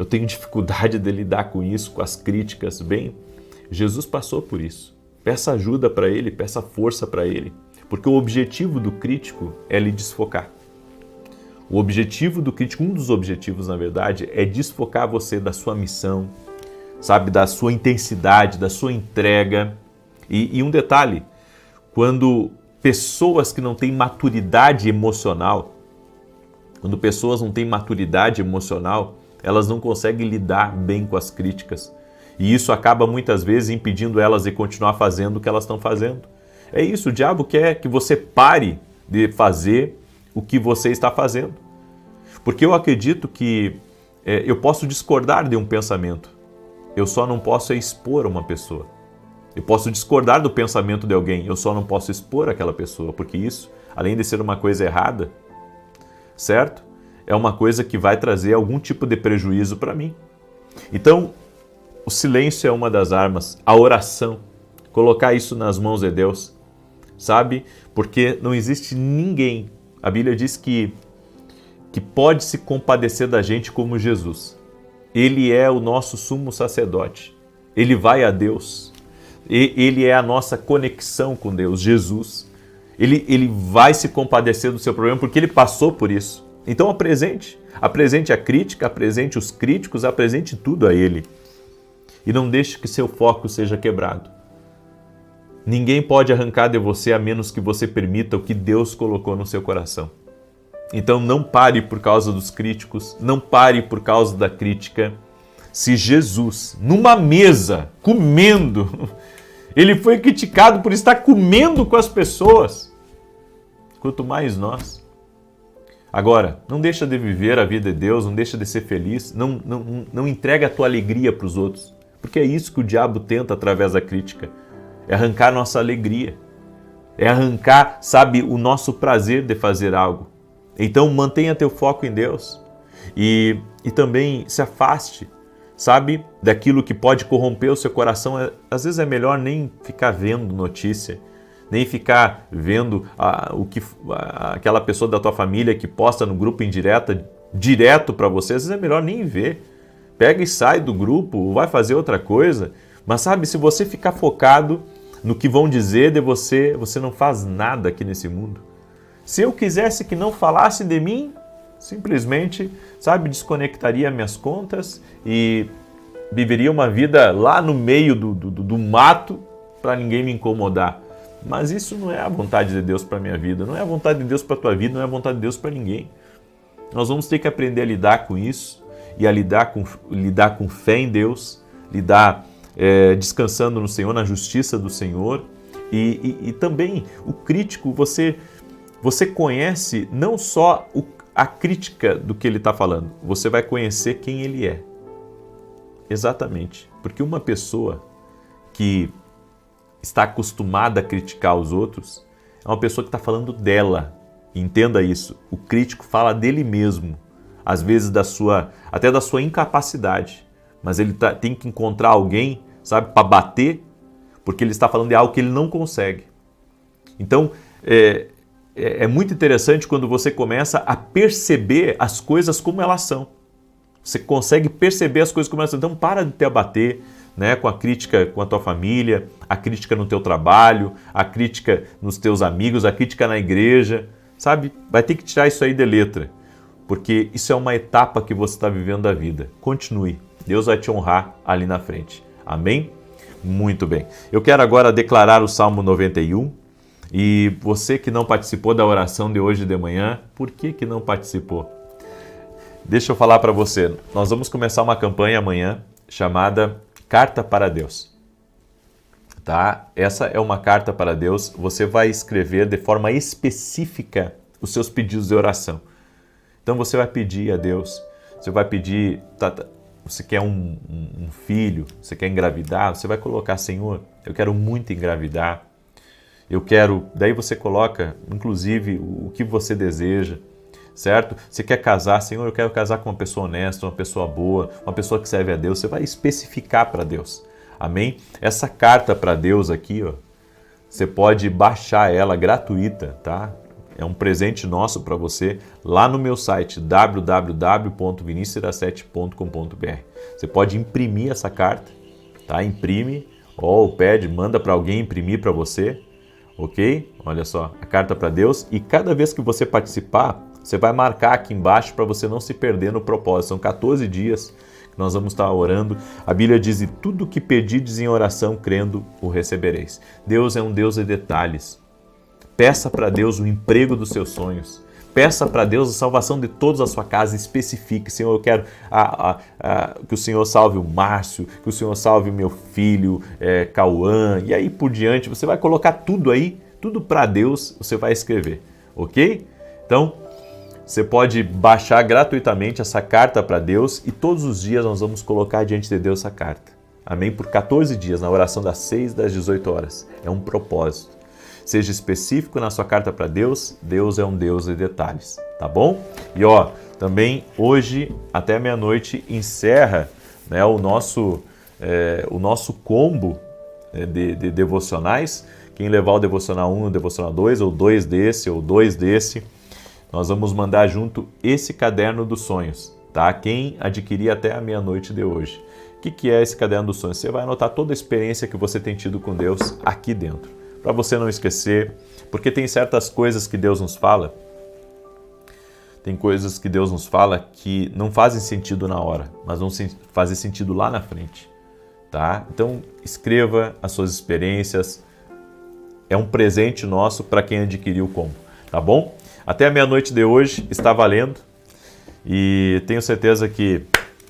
tenho dificuldade de lidar com isso, com as críticas. Bem, Jesus passou por isso. Peça ajuda para ele, peça força para ele. Porque o objetivo do crítico é lhe desfocar. O objetivo do crítico, um dos objetivos, na verdade, é desfocar você da sua missão, sabe, da sua intensidade, da sua entrega. E um detalhe, quando pessoas que não têm maturidade emocional, elas não conseguem lidar bem com as críticas. E isso acaba muitas vezes impedindo elas de continuar fazendo o que elas estão fazendo. É isso, o diabo quer que você pare de fazer o que você está fazendo. Porque eu acredito que eu posso discordar de um pensamento, eu só não posso expor uma pessoa. Eu posso discordar do pensamento de alguém, eu só não posso expor aquela pessoa, porque isso, além de ser uma coisa errada, certo? É uma coisa que vai trazer algum tipo de prejuízo para mim. Então, o silêncio é uma das armas, a oração, colocar isso nas mãos de Deus, sabe? Porque não existe ninguém, a Bíblia diz que pode se compadecer da gente como Jesus. Ele é o nosso sumo sacerdote, ele vai a Deus, ele é a nossa conexão com Deus, Jesus. Ele vai se compadecer do seu problema porque ele passou por isso. Então apresente a crítica, apresente os críticos, apresente tudo a ele. E não deixe que seu foco seja quebrado. Ninguém pode arrancar de você a menos que você permita o que Deus colocou no seu coração. Então não pare por causa dos críticos, não pare por causa da crítica. se Jesus, numa mesa, comendo, ele foi criticado por estar comendo com as pessoas, quanto mais nós. Agora, não deixa de viver a vida de Deus, não deixa de ser feliz, não entrega a tua alegria para os outros, porque é isso que o diabo tenta através da crítica, é arrancar nossa alegria, é arrancar, sabe, o nosso prazer de fazer algo. Então mantenha teu foco em Deus e também se afaste, sabe, daquilo que pode corromper o seu coração. Às vezes é melhor nem ficar vendo notícia, nem ficar vendo aquela pessoa da tua família que posta no grupo indireta, direto para você. Às vezes é melhor nem ver. Pega e sai do grupo, ou vai fazer outra coisa. Mas sabe, se você ficar focado no que vão dizer de você, você não faz nada aqui nesse mundo. Se eu quisesse que não falasse de mim, simplesmente, sabe, desconectaria minhas contas e viveria uma vida lá no meio do mato para ninguém me incomodar. Mas isso não é a vontade de Deus para a minha vida, não é a vontade de Deus para a tua vida, não é a vontade de Deus para ninguém. Nós vamos ter que aprender a lidar com isso e a lidar com fé em Deus, lidar descansando no Senhor, na justiça do Senhor. E também o crítico, você conhece não só a crítica do que ele está falando, você vai conhecer quem ele é. Exatamente, porque uma pessoa que está acostumada a criticar os outros é uma pessoa que está falando dela. Entenda isso. O crítico fala dele mesmo, às vezes até da sua incapacidade, mas ele tem que encontrar alguém, sabe, para bater, porque ele está falando de algo que ele não consegue. Então, é muito interessante quando você começa a perceber as coisas como elas são. Você consegue perceber as coisas como elas são. Então, para de te abater, né, com a crítica com a tua família, a crítica no teu trabalho, a crítica nos teus amigos, a crítica na igreja, sabe? Vai ter que tirar isso aí de letra, porque isso é uma etapa que você está vivendo da vida. Continue, Deus vai te honrar ali na frente. Amém? Muito bem. Eu quero agora declarar o Salmo 91 e você que não participou da oração de hoje de manhã, por que não participou? Deixa eu falar para você, nós vamos começar uma campanha amanhã chamada Carta para Deus, tá? Essa é uma carta para Deus. Você vai escrever de forma específica os seus pedidos de oração. Então você vai pedir a Deus, você vai pedir, você quer um filho, você quer engravidar, você vai colocar, Senhor, eu quero muito engravidar, eu quero, daí você coloca, inclusive, o que você deseja, certo? Você quer casar, Senhor, eu quero casar com uma pessoa honesta, uma pessoa boa, uma pessoa que serve a Deus. Você vai especificar para Deus. Amém? Essa carta para Deus aqui, ó, você pode baixar ela gratuita, tá? É um presente nosso para você lá no meu site www.vinicius17.com.br. Você pode imprimir essa carta, tá? Imprime, ou pede, manda para alguém imprimir para você, ok? Olha só, a carta para Deus. E cada vez que você participar, você vai marcar aqui embaixo para você não se perder no propósito. São 14 dias que nós vamos estar orando. A Bíblia diz, e tudo que pedides em oração, crendo, o recebereis. Deus é um Deus de detalhes. Peça para Deus o emprego dos seus sonhos. Peça para Deus a salvação de todos a sua casa. Especifique, Senhor, eu quero que o Senhor salve o Márcio, que o Senhor salve o meu filho, Cauã, e aí por diante. Você vai colocar tudo aí, tudo para Deus, você vai escrever, ok? Então, você pode baixar gratuitamente essa carta para Deus e todos os dias nós vamos colocar diante de Deus essa carta. Amém? Por 14 dias, na oração das 6 das 18 horas. É um propósito. Seja específico na sua carta para Deus. Deus é um Deus de detalhes, tá bom? E também hoje, até meia-noite, encerra, né, o nosso combo de devocionais. Quem levar o devocional 1, o devocional 2, ou 2 desse, ou 2 desse, nós vamos mandar junto esse caderno dos sonhos, tá? Quem adquirir até a meia-noite de hoje. O que é esse caderno dos sonhos? Você vai anotar toda a experiência que você tem tido com Deus aqui dentro, para você não esquecer, porque tem certas coisas que Deus nos fala, que não fazem sentido na hora, mas vão fazer sentido lá na frente, tá? Então, escreva as suas experiências, é um presente nosso para quem adquiriu o combo, tá bom? Até a meia-noite de hoje, está valendo e tenho certeza que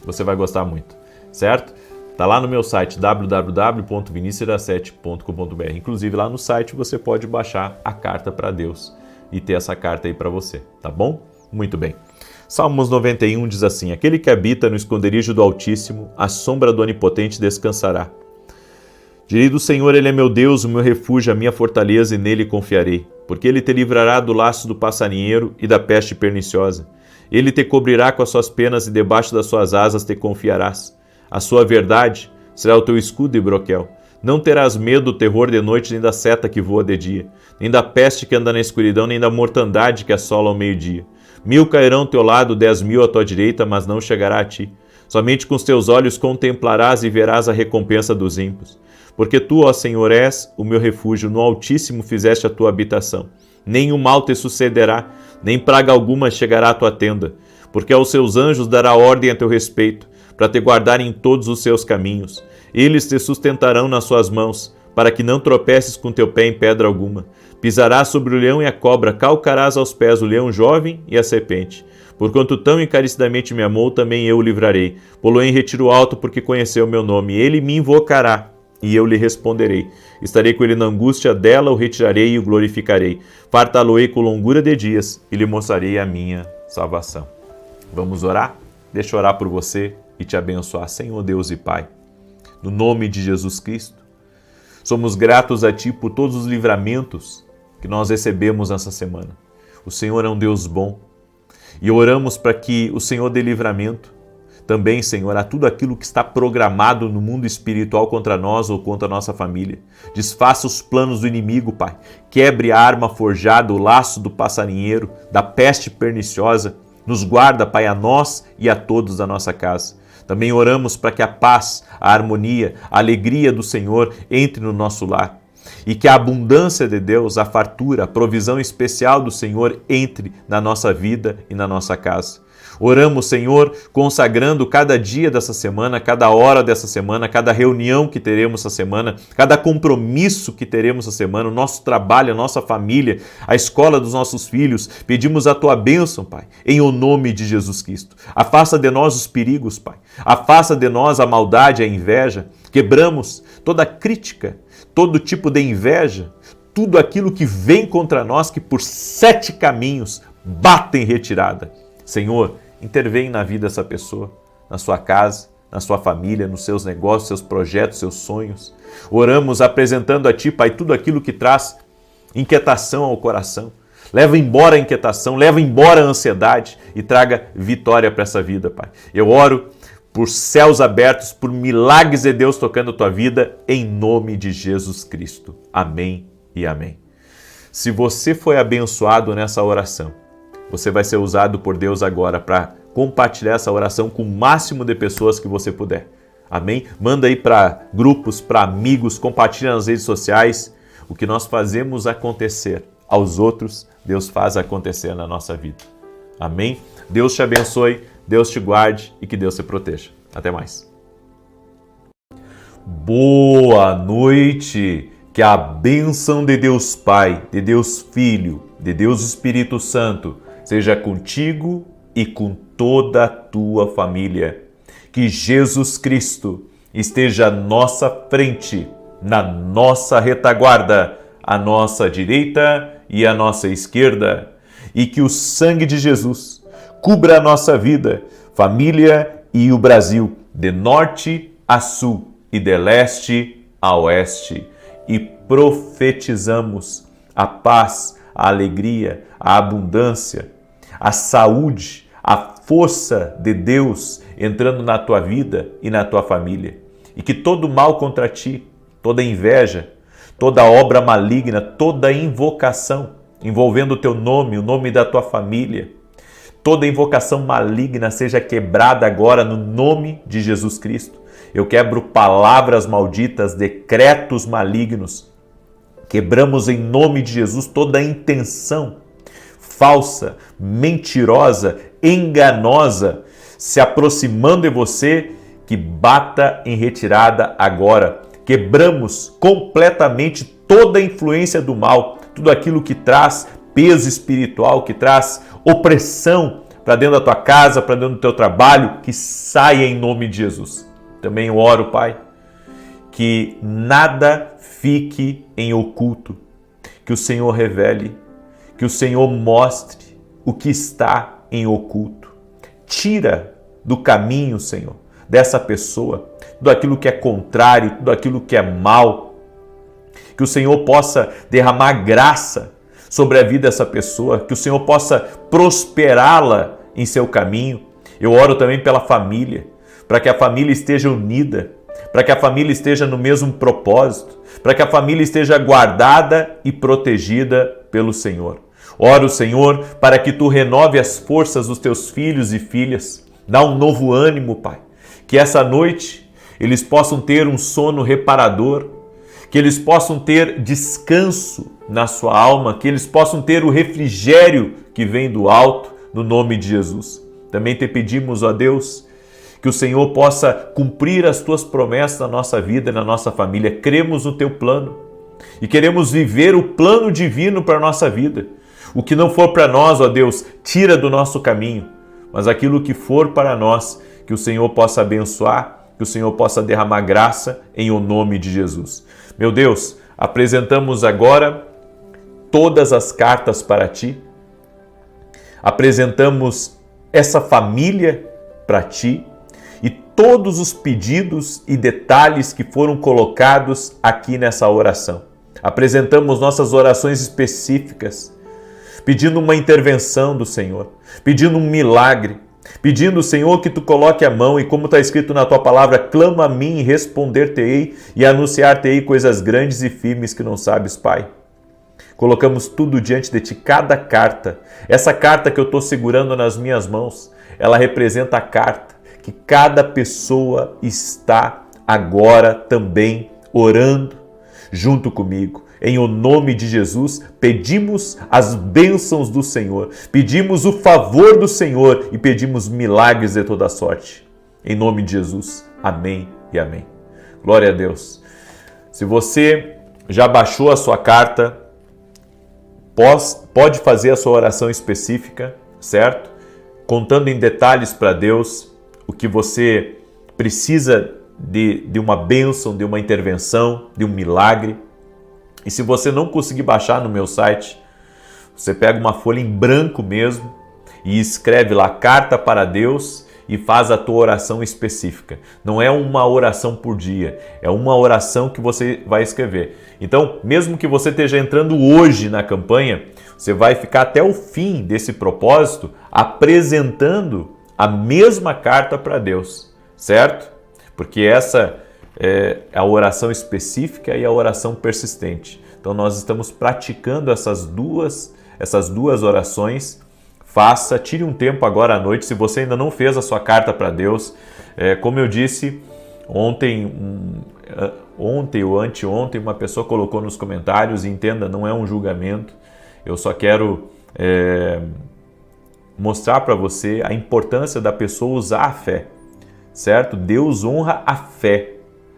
você vai gostar muito. certo? Está lá no meu site, www.vinicius17.com.br. Inclusive lá no site você pode baixar a carta para Deus e ter essa carta aí para você, tá bom? Muito bem. Salmos 91 diz assim: aquele que habita no esconderijo do Altíssimo, à sombra do Onipotente descansará. Direi do Senhor, Ele é meu Deus, o meu refúgio, a minha fortaleza, e nele confiarei. Porque Ele te livrará do laço do passarinheiro e da peste perniciosa. Ele te cobrirá com as suas penas e debaixo das suas asas te confiarás. A sua verdade será o teu escudo e broquel. Não terás medo do terror de noite, nem da seta que voa de dia, nem da peste que anda na escuridão, nem da mortandade que assola ao meio-dia. 1000 cairão ao teu lado, 10.000 à tua direita, mas não chegará a ti. Somente com os teus olhos contemplarás e verás a recompensa dos ímpios. Porque tu, ó Senhor, és o meu refúgio, no Altíssimo fizeste a tua habitação. Nenhum mal te sucederá, nem praga alguma chegará à tua tenda. Porque aos seus anjos dará ordem a teu respeito, para te guardarem em todos os seus caminhos. Eles te sustentarão nas suas mãos, para que não tropeces com teu pé em pedra alguma. Pisarás sobre o leão e a cobra, calcarás aos pés o leão jovem e a serpente. Porquanto tão encarecidamente me amou, também eu o livrarei. Pô-lo-ei em retiro alto, porque conheceu o meu nome. Ele me invocará, e eu lhe responderei. Estarei com ele na angústia, dela o retirarei e o glorificarei. Fartá-lo-ei com longura de dias, e lhe mostrarei a minha salvação. Vamos orar? Deixa eu orar por você e te abençoar. Senhor Deus e Pai, no nome de Jesus Cristo, somos gratos a Ti por todos os livramentos que nós recebemos nessa semana. O Senhor é um Deus bom e oramos para que o Senhor dê livramento também, Senhor, a tudo aquilo que está programado no mundo espiritual contra nós ou contra a nossa família. Desfaça os planos do inimigo, Pai. Quebre a arma forjada, o laço do passarinheiro, da peste perniciosa. Nos guarda, Pai, a nós e a todos da nossa casa. Também oramos para que a paz, a harmonia, a alegria do Senhor entre no nosso lar. E que a abundância de Deus, a fartura, a provisão especial do Senhor entre na nossa vida e na nossa casa. Oramos, Senhor, consagrando cada dia dessa semana, cada hora dessa semana, cada reunião que teremos essa semana, cada compromisso que teremos essa semana, o nosso trabalho, a nossa família, a escola dos nossos filhos. Pedimos a Tua bênção, Pai, em o nome de Jesus Cristo. Afasta de nós os perigos, Pai. Afasta de nós a maldade, a inveja. Quebramos toda crítica, todo tipo de inveja, tudo aquilo que vem contra nós, que por 7 caminhos bate em retirada. Senhor, intervém na vida dessa pessoa, na sua casa, na sua família, nos seus negócios, seus projetos, seus sonhos. Oramos apresentando a Ti, Pai, tudo aquilo que traz inquietação ao coração. Leva embora a inquietação, leva embora a ansiedade e traga vitória para essa vida, Pai. Eu oro por céus abertos, por milagres de Deus tocando a tua vida, em nome de Jesus Cristo. Amém e amém. Se você foi abençoado nessa oração, você vai ser usado por Deus agora para compartilhar essa oração com o máximo de pessoas que você puder. Amém? Manda aí para grupos, para amigos, compartilha nas redes sociais. O que nós fazemos acontecer aos outros, Deus faz acontecer na nossa vida. Amém? Deus te abençoe, Deus te guarde e que Deus te proteja. Até mais. Boa noite! Que a bênção de Deus Pai, de Deus Filho, de Deus Espírito Santo seja contigo e com toda a tua família. Que Jesus Cristo esteja à nossa frente, na nossa retaguarda, à nossa direita e à nossa esquerda. E que o sangue de Jesus cubra a nossa vida, família e o Brasil, de norte a sul e de leste a oeste. E profetizamos a paz, a alegria, a abundância, a saúde, a força de Deus entrando na tua vida e na tua família. E que todo mal contra ti, toda inveja, toda obra maligna, toda invocação envolvendo o teu nome, o nome da tua família, toda invocação maligna seja quebrada agora no nome de Jesus Cristo. Eu quebro palavras malditas, decretos malignos. Quebramos em nome de Jesus toda intenção falsa, mentirosa, enganosa, se aproximando de você, que bata em retirada agora. Quebramos completamente toda a influência do mal, tudo aquilo que traz peso espiritual, que traz opressão para dentro da tua casa, para dentro do teu trabalho, que saia em nome de Jesus. Também eu oro, Pai, que nada fique em oculto, que o Senhor revele, que o Senhor mostre o que está em oculto. Tira do caminho, Senhor, dessa pessoa, tudo aquilo que é contrário, tudo aquilo que é mal, que o Senhor possa derramar graça sobre a vida dessa pessoa, que o Senhor possa prosperá-la em seu caminho. Eu oro também pela família, para que a família esteja unida, para que a família esteja no mesmo propósito, para que a família esteja guardada e protegida pelo Senhor. Oro, Senhor, para que Tu renove as forças dos Teus filhos e filhas. Dá um novo ânimo, Pai. Que essa noite eles possam ter um sono reparador, que eles possam ter descanso na sua alma, que eles possam ter o refrigério que vem do alto, no nome de Jesus. Também te pedimos, ó Deus, que o Senhor possa cumprir as Tuas promessas na nossa vida e na nossa família. Cremos no Teu plano e queremos viver o plano divino para a nossa vida. O que não for para nós, ó Deus, tira do nosso caminho, mas aquilo que for para nós, que o Senhor possa abençoar, que o Senhor possa derramar graça em o nome de Jesus. Meu Deus, apresentamos agora todas as cartas para Ti, apresentamos essa família para Ti e todos os pedidos e detalhes que foram colocados aqui nessa oração. Apresentamos nossas orações específicas, pedindo uma intervenção do Senhor, pedindo um milagre, pedindo, Senhor, que Tu coloque a mão e, como está escrito na Tua palavra, clama a mim e responder-te-ei e anunciar-te-ei coisas grandes e firmes que não sabes, Pai. Colocamos tudo diante de Ti, cada carta. Essa carta que eu estou segurando nas minhas mãos, ela representa a carta que cada pessoa está agora também orando junto comigo. Em o nome de Jesus, pedimos as bênçãos do Senhor, pedimos o favor do Senhor e pedimos milagres de toda sorte. Em nome de Jesus, amém e amém. Glória a Deus. Se você já baixou a sua carta, pode fazer a sua oração específica, certo? Contando em detalhes para Deus o que você precisa de uma bênção, de uma intervenção, de um milagre. E se você não conseguir baixar no meu site, você pega uma folha em branco mesmo e escreve lá carta para Deus e faz a tua oração específica. Não é uma oração por dia, é uma oração que você vai escrever. Então, mesmo que você esteja entrando hoje na campanha, você vai ficar até o fim desse propósito apresentando a mesma carta para Deus, certo? Porque essa é a oração específica e a oração persistente. Então nós estamos praticando essas duas orações. Tire um tempo agora à noite, se você ainda não fez a sua carta para Deus. Como eu disse, ontem ou anteontem, uma pessoa colocou nos comentários, e entenda, não é um julgamento, eu só quero mostrar para você a importância da pessoa usar a fé, certo? Deus honra a fé.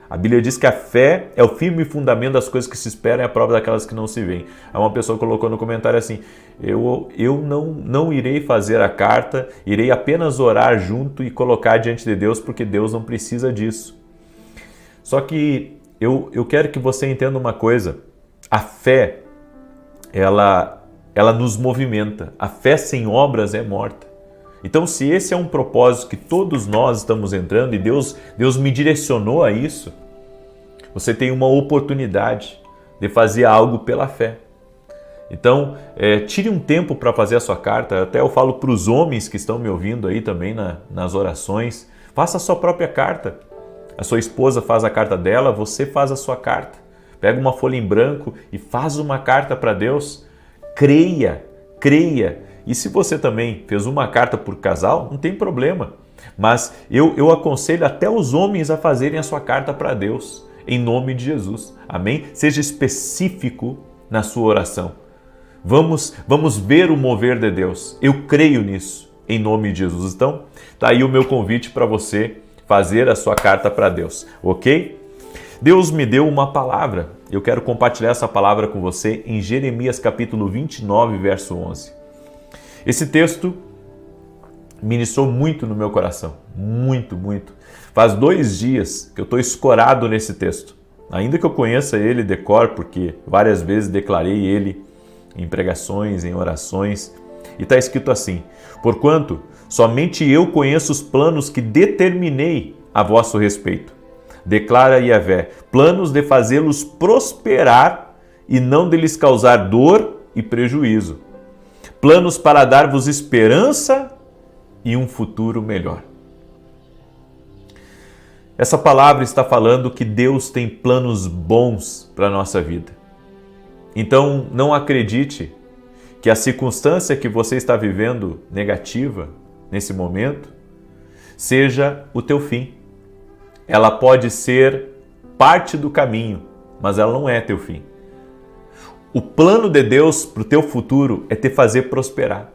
A Bíblia diz que a fé é o firme fundamento das coisas que se esperam e a prova daquelas que não se veem. Aí uma pessoa colocou no comentário assim, eu não irei fazer a carta, irei apenas orar junto e colocar diante de Deus, porque Deus não precisa disso. Só que eu quero que você entenda uma coisa, a fé, ela nos movimenta, a fé sem obras é morta. Então, se esse é um propósito que todos nós estamos entrando e Deus me direcionou a isso, você tem uma oportunidade de fazer algo pela fé. Então, tire um tempo para fazer a sua carta. Até eu falo para os homens que estão me ouvindo aí também nas orações, faça a sua própria carta. A sua esposa faz a carta dela, você faz a sua carta. Pega uma folha em branco e faz uma carta para Deus. Creia. E se você também fez uma carta por casal, não tem problema. Mas eu aconselho até os homens a fazerem a sua carta para Deus, em nome de Jesus. Amém? Seja específico na sua oração. Vamos ver o mover de Deus. Eu creio nisso, em nome de Jesus. Então, tá aí o meu convite para você fazer a sua carta para Deus, ok? Deus me deu uma palavra. Eu quero compartilhar essa palavra com você em Jeremias capítulo 29, verso 11. Esse texto ministrou muito no meu coração, muito, muito. Faz 2 dias que eu estou escorado nesse texto. Ainda que eu conheça ele de cor, porque várias vezes declarei ele em pregações, em orações, e está escrito assim: porquanto somente eu conheço os planos que determinei a vosso respeito, declara Yahvé, planos de fazê-los prosperar e não de lhes causar dor e prejuízo, planos para dar-vos esperança e um futuro melhor. Essa palavra está falando que Deus tem planos bons para a nossa vida. Então, não acredite que a circunstância que você está vivendo negativa nesse momento seja o teu fim. Ela pode ser parte do caminho, mas ela não é teu fim. O plano de Deus para o teu futuro é te fazer prosperar.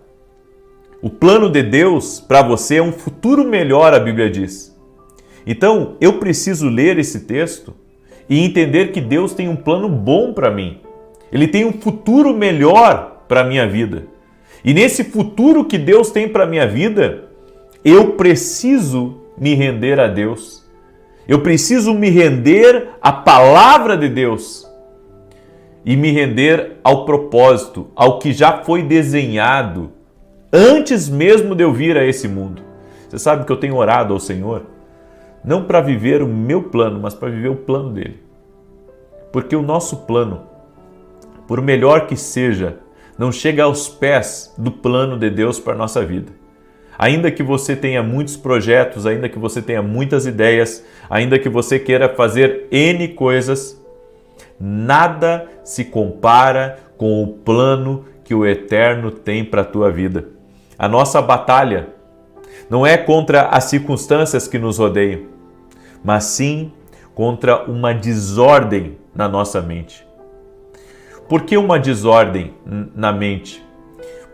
O plano de Deus para você é um futuro melhor, a Bíblia diz. Então, eu preciso ler esse texto e entender que Deus tem um plano bom para mim. Ele tem um futuro melhor para a minha vida. E nesse futuro que Deus tem para a minha vida, eu preciso me render a Deus. Eu preciso me render à palavra de Deus e me render ao propósito, ao que já foi desenhado antes mesmo de eu vir a esse mundo. Você sabe que eu tenho orado ao Senhor, não para viver o meu plano, mas para viver o plano dele. Porque o nosso plano, por melhor que seja, não chega aos pés do plano de Deus para a nossa vida. Ainda que você tenha muitos projetos, ainda que você tenha muitas ideias, ainda que você queira fazer N coisas, nada se compara com o plano que o Eterno tem para a tua vida. A nossa batalha não é contra as circunstâncias que nos rodeiam, mas sim contra uma desordem na nossa mente. Por que uma desordem na mente?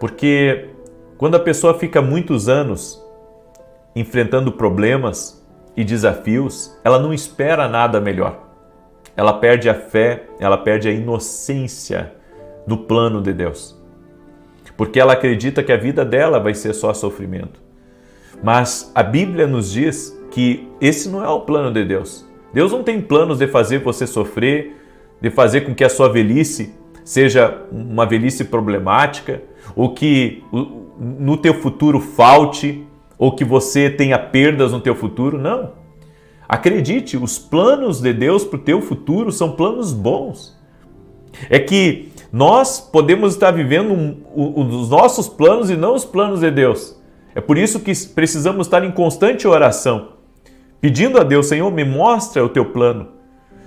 Porque quando a pessoa fica muitos anos enfrentando problemas e desafios, ela não espera nada melhor. Ela perde a fé, ela perde a inocência do plano de Deus. Porque ela acredita que a vida dela vai ser só sofrimento. Mas a Bíblia nos diz que esse não é o plano de Deus. Deus não tem planos de fazer você sofrer, de fazer com que a sua velhice seja uma velhice problemática, ou que no teu futuro falte, ou que você tenha perdas no teu futuro. Não. Acredite, os planos de Deus para o teu futuro são planos bons. É que nós podemos estar vivendo os nossos planos e não os planos de Deus. É por isso que precisamos estar em constante oração, pedindo a Deus: Senhor, me mostra o teu plano.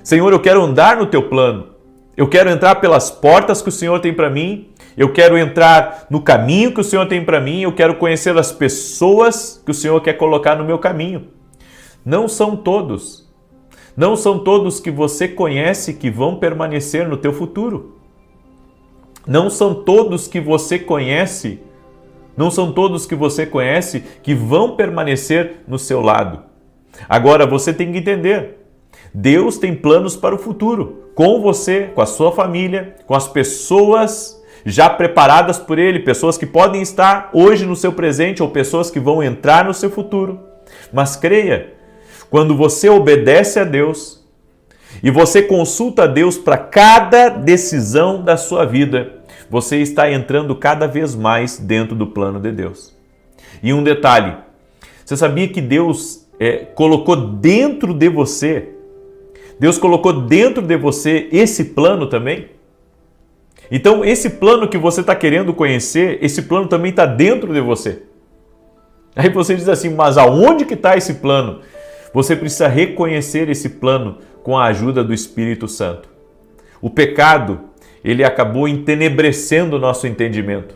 Senhor, eu quero andar no teu plano. Eu quero entrar pelas portas que o Senhor tem para mim. Eu quero entrar no caminho que o Senhor tem para mim. Eu quero conhecer as pessoas que o Senhor quer colocar no meu caminho. Não são todos que você conhece que vão permanecer no teu futuro. Não são todos que você conhece que vão permanecer no seu lado. Agora você tem que entender, Deus tem planos para o futuro, com você, com a sua família, com as pessoas já preparadas por Ele, pessoas que podem estar hoje no seu presente ou pessoas que vão entrar no seu futuro. Mas creia, quando você obedece a Deus e você consulta a Deus para cada decisão da sua vida, você está entrando cada vez mais dentro do plano de Deus. E um detalhe, você sabia que Deus colocou dentro de você, esse plano também? Então esse plano que você está querendo conhecer, esse plano também está dentro de você. Aí você diz assim, mas aonde que está esse plano? Você precisa reconhecer esse plano com a ajuda do Espírito Santo. O pecado, ele acabou entenebrecendo o nosso entendimento.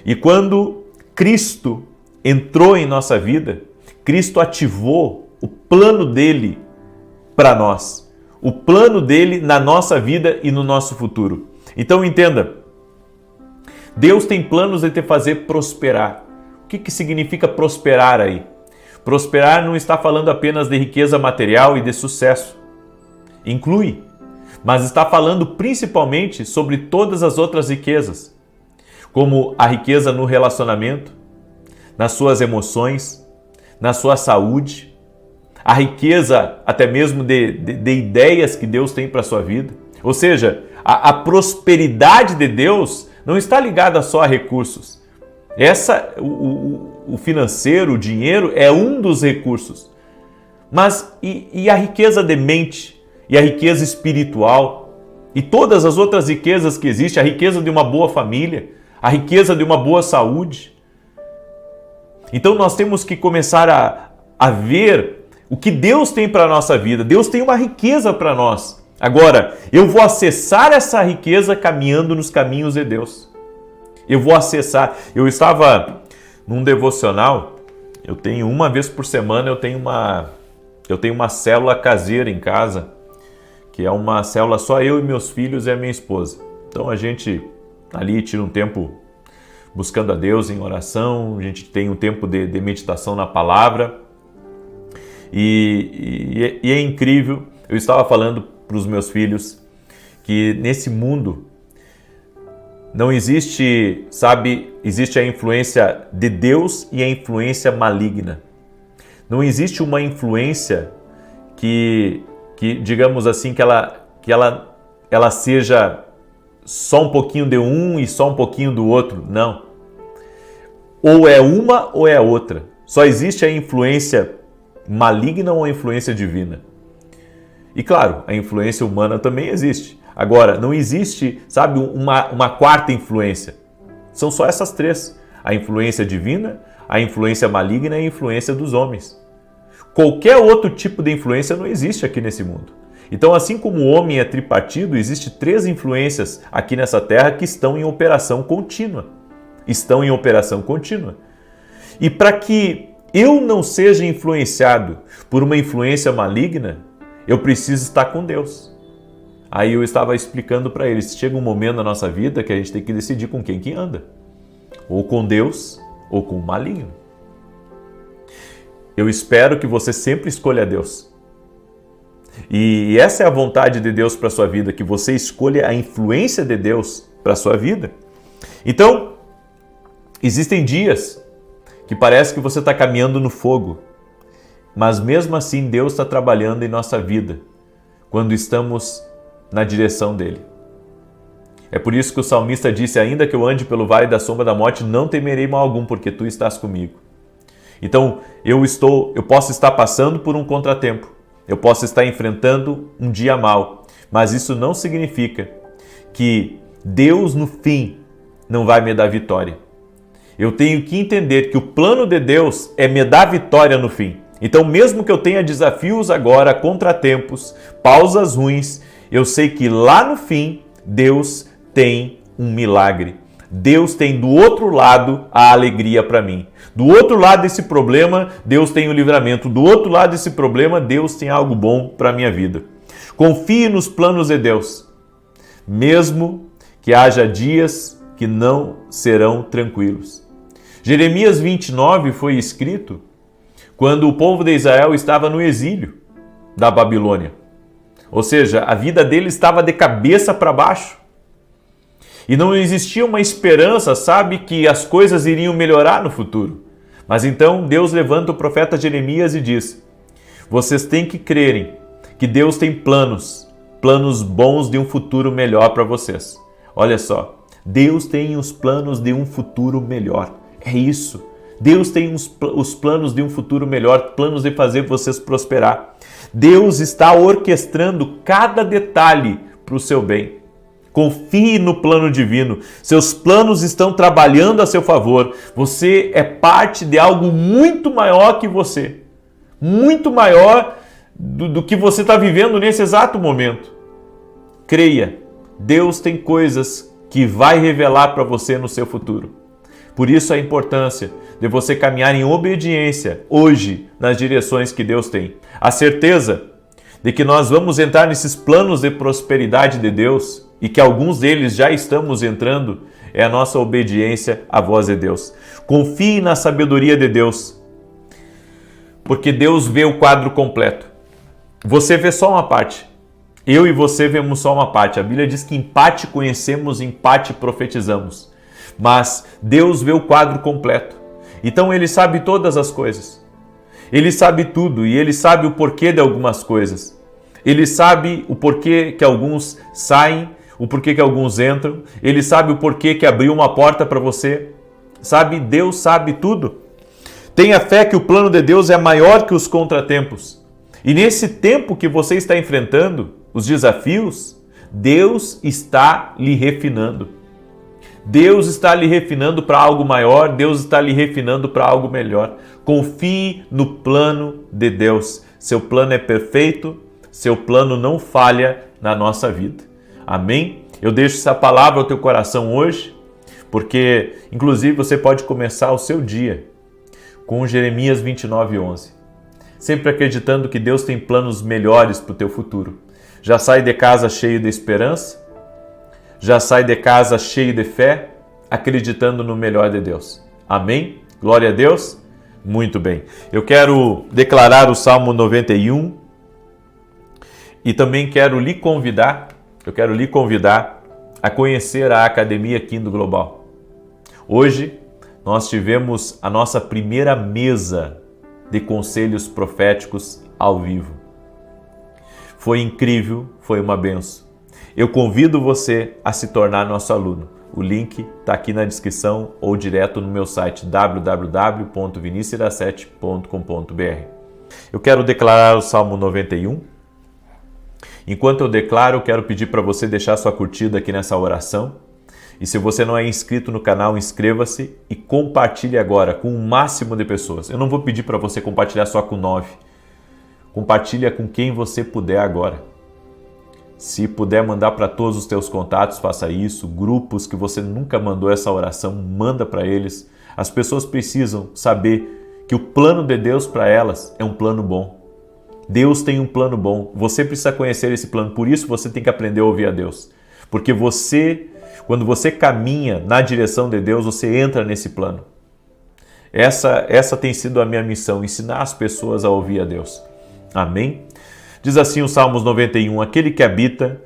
E quando Cristo entrou em nossa vida, Cristo ativou o plano dele para nós. O plano dele na nossa vida e no nosso futuro. Então entenda, Deus tem planos de te fazer prosperar. O que significa prosperar aí? Prosperar não está falando apenas de riqueza material e de sucesso. Inclui, mas está falando principalmente sobre todas as outras riquezas, como a riqueza no relacionamento, nas suas emoções, na sua saúde, a riqueza até mesmo de ideias que Deus tem para a sua vida. Ou seja, a prosperidade de Deus não está ligada só a recursos. O financeiro, o dinheiro é um dos recursos. Mas e a riqueza de mente, e a riqueza espiritual, e todas as outras riquezas que existem, a riqueza de uma boa família, a riqueza de uma boa saúde. Então nós temos que começar a ver o que Deus tem para a nossa vida. Deus tem uma riqueza para nós. Agora, eu vou acessar essa riqueza caminhando nos caminhos de Deus. Eu vou acessar. Eu estava num devocional, eu tenho uma vez por semana, eu tenho uma célula caseira em casa, que é uma célula só eu e meus filhos e a minha esposa. Então a gente ali tira um tempo buscando a Deus em oração, a gente tem um tempo de meditação na palavra e é incrível. Eu estava falando para os meus filhos que nesse mundo não existe, existe a influência de Deus e a influência maligna. Não existe uma influência que digamos assim, que ela seja só um pouquinho de um e só um pouquinho do outro. Não. Ou é uma ou é outra. Só existe a influência maligna ou a influência divina. E claro, a influência humana também existe. Agora, não existe, uma quarta influência. São só essas três. A influência divina, a influência maligna e a influência dos homens. Qualquer outro tipo de influência não existe aqui nesse mundo. Então, assim como o homem é tripartido, existem três influências aqui nessa terra que estão em operação contínua. E para que eu não seja influenciado por uma influência maligna, eu preciso estar com Deus. Aí eu estava explicando para eles, chega um momento na nossa vida que a gente tem que decidir com quem que anda. Ou com Deus, ou com o maligno. Eu espero que você sempre escolha Deus. E essa é a vontade de Deus para a sua vida, que você escolha a influência de Deus para a sua vida. Então, existem dias que parece que você está caminhando no fogo, mas mesmo assim Deus está trabalhando em nossa vida, quando estamos na direção dele. É por isso que o salmista disse, ainda que eu ande pelo vale da sombra da morte, não temerei mal algum, porque tu estás comigo. Então, eu posso estar passando por um contratempo, eu posso estar enfrentando um dia mau, mas isso não significa que Deus, no fim, não vai me dar vitória. Eu tenho que entender que o plano de Deus é me dar vitória no fim. Então, mesmo que eu tenha desafios agora, contratempos, pausas ruins, eu sei que lá no fim, Deus tem um milagre. Deus tem do outro lado a alegria para mim. Do outro lado desse problema, Deus tem o livramento. Do outro lado desse problema, Deus tem algo bom para a minha vida. Confie nos planos de Deus, mesmo que haja dias que não serão tranquilos. Jeremias 29 foi escrito quando o povo de Israel estava no exílio da Babilônia. Ou seja, a vida dele estava de cabeça para baixo. E não existia uma esperança, que as coisas iriam melhorar no futuro. Mas então Deus levanta o profeta Jeremias e diz, vocês têm que crerem que Deus tem planos bons de um futuro melhor para vocês. Olha só, Deus tem os planos de um futuro melhor. É isso. Deus tem os planos de um futuro melhor, planos de fazer vocês prosperar. Deus está orquestrando cada detalhe para o seu bem. Confie no plano divino. Seus planos estão trabalhando a seu favor. Você é parte de algo muito maior que você. Muito maior do que você está vivendo nesse exato momento. Creia, Deus tem coisas que vai revelar para você no seu futuro. Por isso a importância de você caminhar em obediência hoje nas direções que Deus tem. A certeza de que nós vamos entrar nesses planos de prosperidade de Deus e que alguns deles já estamos entrando é a nossa obediência à voz de Deus. Confie na sabedoria de Deus, porque Deus vê o quadro completo. Você vê só uma parte. Eu e você vemos só uma parte. A Bíblia diz que em parte conhecemos, em parte profetizamos. Mas Deus vê o quadro completo. Então Ele sabe todas as coisas. Ele sabe tudo e Ele sabe o porquê de algumas coisas. Ele sabe o porquê que alguns saem, o porquê que alguns entram. Ele sabe o porquê que abriu uma porta para você. Sabe, Deus sabe tudo. Tenha fé que o plano de Deus é maior que os contratempos. E nesse tempo que você está enfrentando, os desafios, Deus está lhe refinando. Deus está lhe refinando para algo maior, Deus está lhe refinando para algo melhor. Confie no plano de Deus. Seu plano é perfeito, seu plano não falha na nossa vida. Amém? Eu deixo essa palavra ao teu coração hoje, porque inclusive você pode começar o seu dia com Jeremias 29:11. Sempre acreditando que Deus tem planos melhores para o teu futuro. Já sai de casa cheio de esperança, já sai de casa cheio de fé, acreditando no melhor de Deus. Amém? Glória a Deus? Muito bem. Eu quero declarar o Salmo 91 e também quero lhe convidar a conhecer a Academia Quindo Global. Hoje nós tivemos a nossa primeira mesa de conselhos proféticos ao vivo. Foi incrível, foi uma benção. Eu convido você a se tornar nosso aluno. O link está aqui na descrição ou direto no meu site www.vinicius17.com.br. Eu quero declarar o Salmo 91. Enquanto eu declaro, eu quero pedir para você deixar sua curtida aqui nessa oração. E se você não é inscrito no canal, inscreva-se e compartilhe agora com o máximo de pessoas. Eu não vou pedir para você compartilhar só com 9. Compartilha com quem você puder agora. Se puder mandar para todos os teus contatos, faça isso. Grupos que você nunca mandou essa oração, manda para eles. As pessoas precisam saber que o plano de Deus para elas é um plano bom. Deus tem um plano bom. Você precisa conhecer esse plano. Por isso você tem que aprender a ouvir a Deus. Porque quando você caminha na direção de Deus, você entra nesse plano. Essa tem sido a minha missão, ensinar as pessoas a ouvir a Deus. Amém? Diz assim o Salmos 91, aquele que habita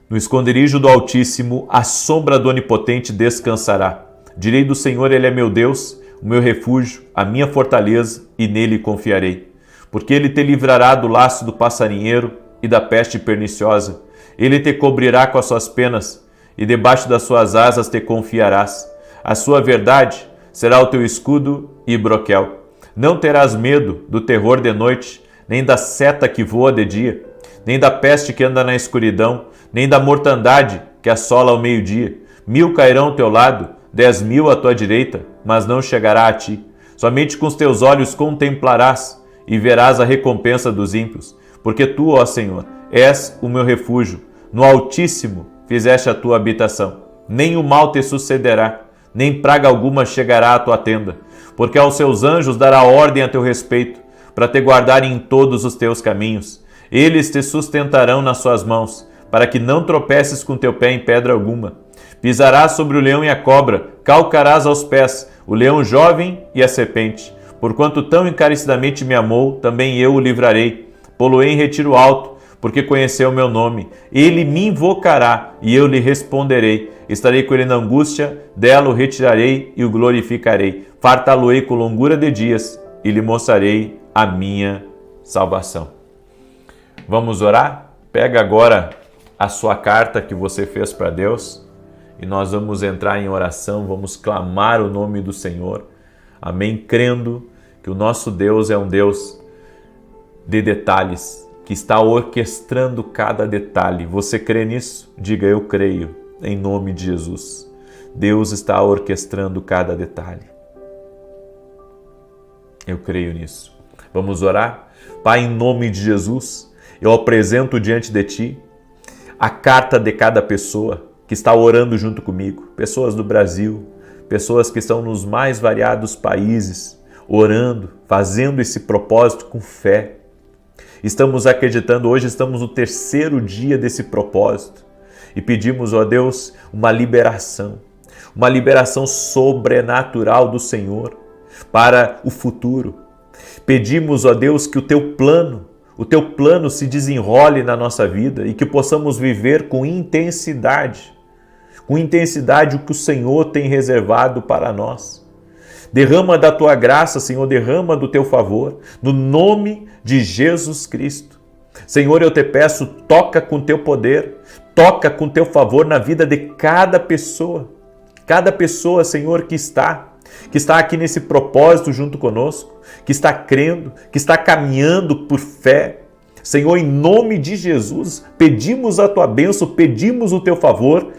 no esconderijo do Altíssimo, à sombra do Onipotente descansará. Direi do Senhor, Ele é meu Deus, o meu refúgio, a minha fortaleza, e nele confiarei. Porque Ele te livrará do laço do passarinheiro e da peste perniciosa. Ele te cobrirá com as suas penas, e debaixo das suas asas te confiarás. A sua verdade será o teu escudo e broquel. Não terás medo do terror de noite, nem da seta que voa de dia, nem da peste que anda na escuridão, nem da mortandade que assola ao meio-dia. 1000 cairão ao teu lado, 10.000 à tua direita, mas não chegará a ti. Somente com os teus olhos contemplarás e verás a recompensa dos ímpios. Porque tu, ó Senhor, és o meu refúgio. No Altíssimo fizeste a tua habitação. Nem o mal te sucederá, nem praga alguma chegará à tua tenda. Porque aos seus anjos dará ordem a teu respeito, para te guardarem em todos os teus caminhos. Eles te sustentarão nas suas mãos, para que não tropeces com teu pé em pedra alguma. Pisarás sobre o leão e a cobra, calcarás aos pés o leão jovem e a serpente. Porquanto tão encarecidamente me amou, também eu o livrarei. Pô-lo-ei em retiro alto, porque conheceu o meu nome. Ele me invocará, e eu lhe responderei. Estarei com ele na angústia, dela o retirarei e o glorificarei. Fartá-lo-ei com longura de dias, e lhe mostrarei a minha salvação. Vamos orar? Pega agora a sua carta que você fez para Deus e nós vamos entrar em oração, vamos clamar o nome do Senhor. Amém? Crendo que o nosso Deus é um Deus de detalhes, que está orquestrando cada detalhe. Você crê nisso? Diga, eu creio, em nome de Jesus. Deus está orquestrando cada detalhe. Eu creio nisso. Vamos orar? Pai, em nome de Jesus, eu apresento diante de Ti a carta de cada pessoa que está orando junto comigo. Pessoas do Brasil, pessoas que estão nos mais variados países, orando, fazendo esse propósito com fé. Estamos acreditando, hoje estamos no 3º dia desse propósito e pedimos, ó Deus, uma liberação sobrenatural do Senhor para o futuro. Pedimos, ó Deus, que o Teu plano se desenrole na nossa vida e que possamos viver com intensidade o que o Senhor tem reservado para nós. Derrama da tua graça, Senhor, derrama do teu favor, no nome de Jesus Cristo. Senhor, eu te peço, toca com teu poder, toca com teu favor na vida de cada pessoa, Senhor, que está aqui nesse propósito junto conosco, que está crendo, que está caminhando por fé. Senhor, em nome de Jesus, pedimos a tua bênção, pedimos o teu favor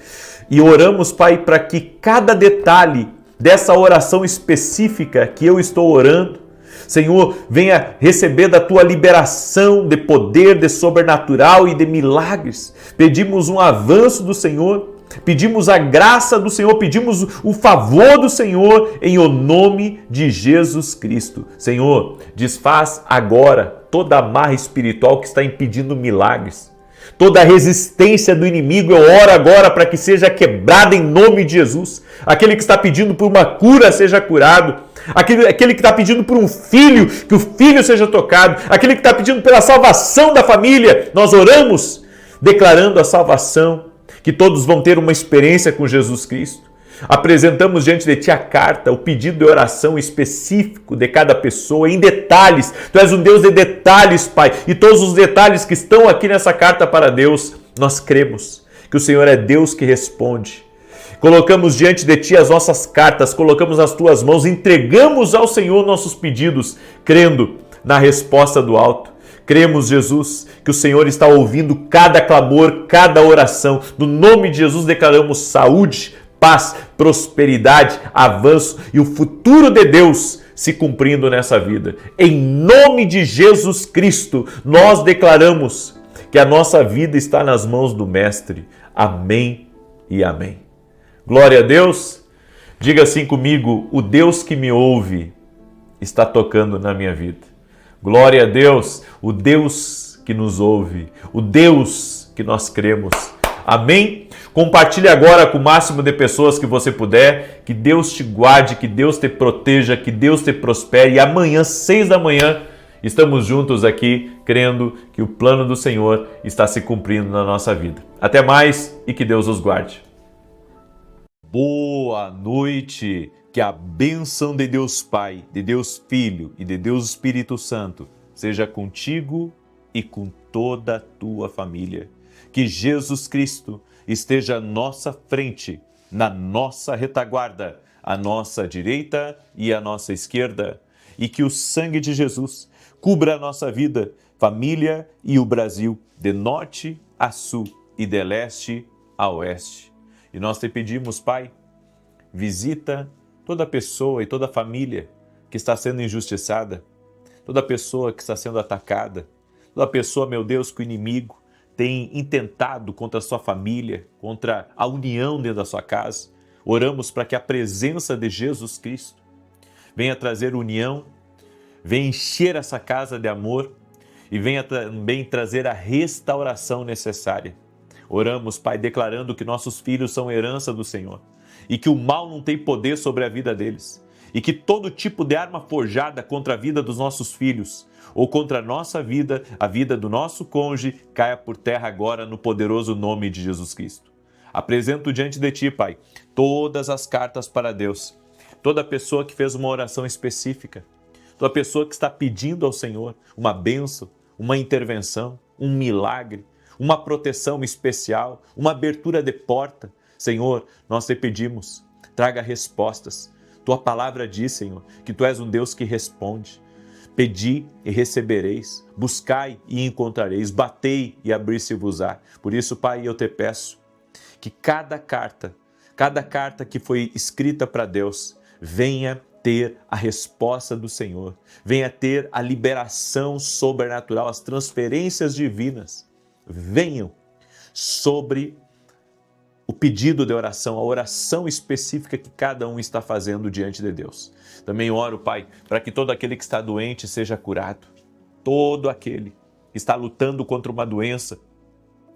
e oramos, Pai, para que cada detalhe dessa oração específica que eu estou orando, Senhor, venha receber da tua liberação de poder, de sobrenatural e de milagres. Pedimos um avanço do Senhor, pedimos a graça do Senhor, pedimos o favor do Senhor em o nome de Jesus Cristo. Senhor, desfaz agora toda a amarra espiritual que está impedindo milagres. Toda a resistência do inimigo, eu oro agora para que seja quebrada em nome de Jesus. Aquele que está pedindo por uma cura seja curado. Aquele que está pedindo por um filho, que o filho seja tocado. Aquele que está pedindo pela salvação da família, nós oramos declarando a salvação, que todos vão ter uma experiência com Jesus Cristo. Apresentamos diante de Ti a carta, o pedido de oração específico de cada pessoa, em detalhes. Tu és um Deus de detalhes, Pai. E todos os detalhes que estão aqui nessa carta para Deus, nós cremos que o Senhor é Deus que responde. Colocamos diante de Ti as nossas cartas, colocamos nas Tuas mãos, entregamos ao Senhor nossos pedidos, crendo na resposta do alto. Cremos, Jesus, que o Senhor está ouvindo cada clamor, cada oração. No nome de Jesus declaramos saúde, paz, prosperidade, avanço e o futuro de Deus se cumprindo nessa vida. Em nome de Jesus Cristo, nós declaramos que a nossa vida está nas mãos do Mestre. Amém e amém. Glória a Deus. Diga assim comigo: o Deus que me ouve está tocando na minha vida. Glória a Deus, o Deus que nos ouve, o Deus que nós cremos. Amém? Compartilhe agora com o máximo de pessoas que você puder. Que Deus te guarde, que Deus te proteja, que Deus te prospere. E amanhã, 6 da manhã, estamos juntos aqui, crendo que o plano do Senhor está se cumprindo na nossa vida. Até mais e que Deus os guarde. Boa noite! Que a bênção de Deus Pai, de Deus Filho e de Deus Espírito Santo seja contigo e com toda a tua família. Que Jesus Cristo esteja à nossa frente, na nossa retaguarda, à nossa direita e à nossa esquerda. E que o sangue de Jesus cubra a nossa vida, família e o Brasil, de norte a sul e de leste a oeste. E nós te pedimos, Pai, visita toda pessoa e toda família que está sendo injustiçada, toda pessoa que está sendo atacada, toda pessoa, meu Deus, que o inimigo tem intentado contra a sua família, contra a união dentro da sua casa. Oramos para que a presença de Jesus Cristo venha trazer união, venha encher essa casa de amor e venha também trazer a restauração necessária. Oramos, Pai, declarando que nossos filhos são herança do Senhor e que o mal não tem poder sobre a vida deles e que todo tipo de arma forjada contra a vida dos nossos filhos ou contra a nossa vida, a vida do nosso cônjuge, caia por terra agora no poderoso nome de Jesus Cristo. Apresento diante de Ti, Pai, todas as cartas para Deus, toda pessoa que fez uma oração específica, toda pessoa que está pedindo ao Senhor uma bênção, uma intervenção, um milagre, uma proteção especial, uma abertura de porta. Senhor, nós te pedimos, traga respostas. Tua palavra diz, Senhor, que Tu és um Deus que responde. Pedi e recebereis, buscai e encontrareis, batei e abrir-se-vos-á. Por isso, Pai, eu te peço que cada carta que foi escrita para Deus, venha ter a resposta do Senhor, venha ter a liberação sobrenatural, as transferências divinas, venham sobre o pedido de oração, a oração específica que cada um está fazendo diante de Deus. Também oro, Pai, para que todo aquele que está doente seja curado, todo aquele que está lutando contra uma doença,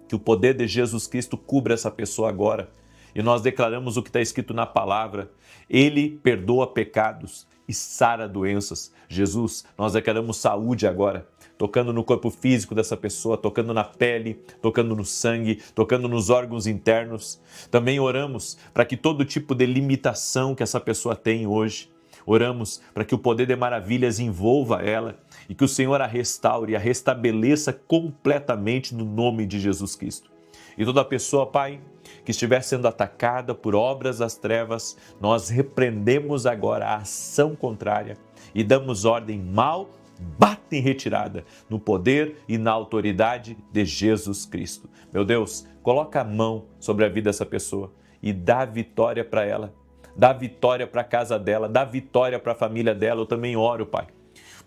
que o poder de Jesus Cristo cubra essa pessoa agora. E nós declaramos o que está escrito na palavra: Ele perdoa pecados e sara doenças. Jesus, nós declaramos saúde agora, tocando no corpo físico dessa pessoa, tocando na pele, tocando no sangue, tocando nos órgãos internos. Também oramos para que todo tipo de limitação que essa pessoa tem hoje, Oramos para que o poder de maravilhas envolva ela e que o Senhor a restaure e a restabeleça completamente no nome de Jesus Cristo. E toda pessoa, Pai, que estiver sendo atacada por obras das trevas, nós repreendemos agora a ação contrária e damos ordem: mal, bate em retirada no poder e na autoridade de Jesus Cristo. Meu Deus, coloca a mão sobre a vida dessa pessoa e dá vitória para ela, dá vitória para a casa dela, dá vitória para a família dela. Eu também oro, Pai,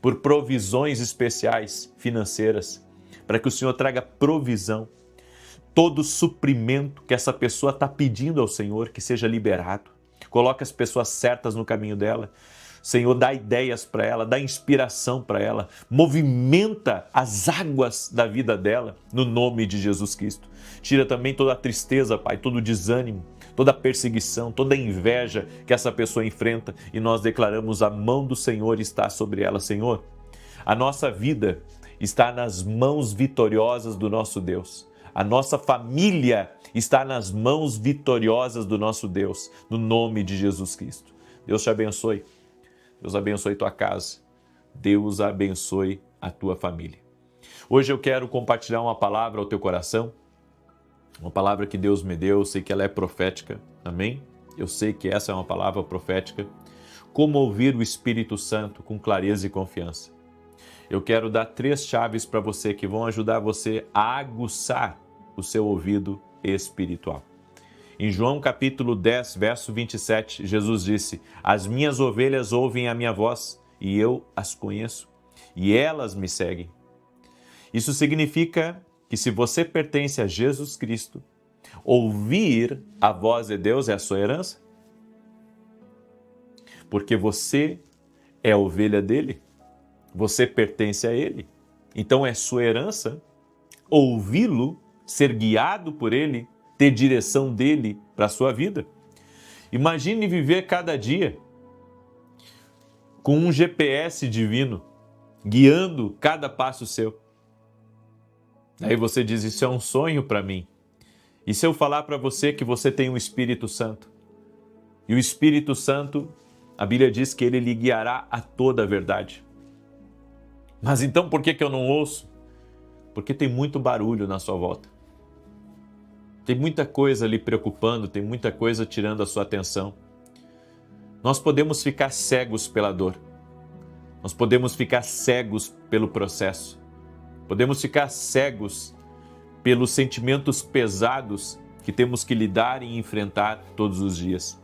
por provisões especiais financeiras, para que o Senhor traga provisão. Todo suprimento que essa pessoa está pedindo ao Senhor, que seja liberado. Coloca as pessoas certas no caminho dela. Senhor, dá ideias para ela, dá inspiração para ela. Movimenta as águas da vida dela, no nome de Jesus Cristo. Tira também toda a tristeza, Pai, todo o desânimo, toda a perseguição, toda a inveja que essa pessoa enfrenta. E nós declaramos: a mão do Senhor está sobre ela. Senhor, a nossa vida está nas mãos vitoriosas do nosso Deus. A nossa família está nas mãos vitoriosas do nosso Deus, no nome de Jesus Cristo. Deus te abençoe. Deus abençoe tua casa. Deus abençoe a tua família. Hoje eu quero compartilhar uma palavra ao teu coração, uma palavra que Deus me deu. Eu sei que ela é profética, amém? Eu sei que essa é uma palavra profética. Como ouvir o Espírito Santo com clareza e confiança. Eu quero dar 3 chaves para você que vão ajudar você a aguçar o seu ouvido espiritual. Em João capítulo 10, verso 27, Jesus disse: as minhas ovelhas ouvem a minha voz e eu as conheço e elas me seguem. Isso significa que se você pertence a Jesus Cristo, ouvir a voz de Deus é a sua herança. Porque você é a ovelha dele. Você pertence a Ele. Então é sua herança ouvi-lo, ser guiado por Ele, ter direção dele para a sua vida. Imagine viver cada dia com um GPS divino, guiando cada passo seu. Aí você diz: isso é um sonho para mim. E se eu falar para você que você tem um Espírito Santo? E o Espírito Santo, a Bíblia diz que ele lhe guiará a toda a verdade. Mas então por que eu não ouço? Porque tem muito barulho na sua volta. Tem muita coisa lhe preocupando, tem muita coisa tirando a sua atenção. Nós podemos ficar cegos pela dor. Nós podemos ficar cegos pelo processo. Podemos ficar cegos pelos sentimentos pesados que temos que lidar e enfrentar todos os dias.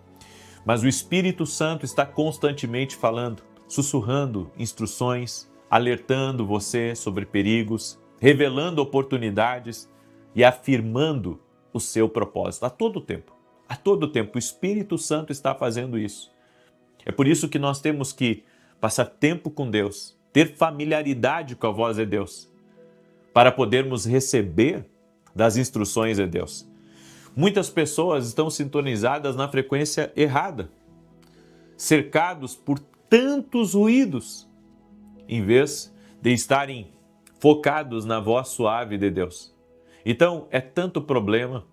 Mas o Espírito Santo está constantemente falando, sussurrando instruções, alertando você sobre perigos, revelando oportunidades e afirmando o seu propósito a todo tempo. A todo tempo o Espírito Santo está fazendo isso. É por isso que nós temos que passar tempo com Deus, ter familiaridade com a voz de Deus, para podermos receber das instruções de Deus. Muitas pessoas estão sintonizadas na frequência errada, cercados por tantos ruídos, em vez de estarem focados na voz suave de Deus. Então, é tanto problema,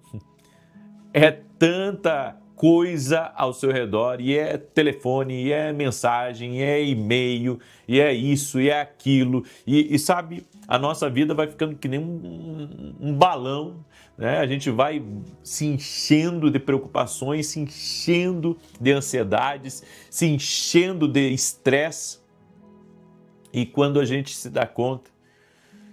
é tanta coisa ao seu redor, e é telefone, e é mensagem, e é e-mail, e é isso, e é aquilo, e sabe, a nossa vida vai ficando que nem um balão, né? A gente vai se enchendo de preocupações, se enchendo de ansiedades, se enchendo de estresse, e quando a gente se dá conta,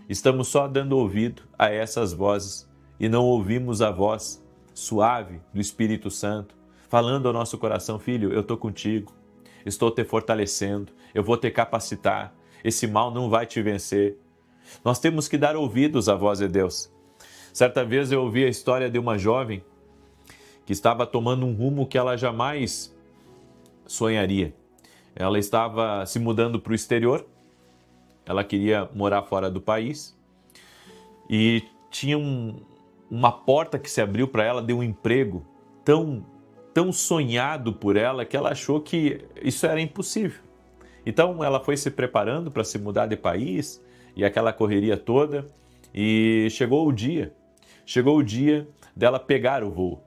estamos só dando ouvido a essas vozes e não ouvimos a voz suave do Espírito Santo, falando ao nosso coração: filho, eu estou contigo, estou te fortalecendo, eu vou te capacitar, esse mal não vai te vencer. Nós temos que dar ouvidos à voz de Deus. Certa vez eu ouvi a história de uma jovem que estava tomando um rumo que ela jamais sonharia. Ela estava se mudando para o exterior, ela queria morar fora do país e tinha uma porta que se abriu para ela de um emprego tão sonhado por ela que ela achou que isso era impossível. Então ela foi se preparando para se mudar de país e aquela correria toda, e chegou o dia dela pegar o voo.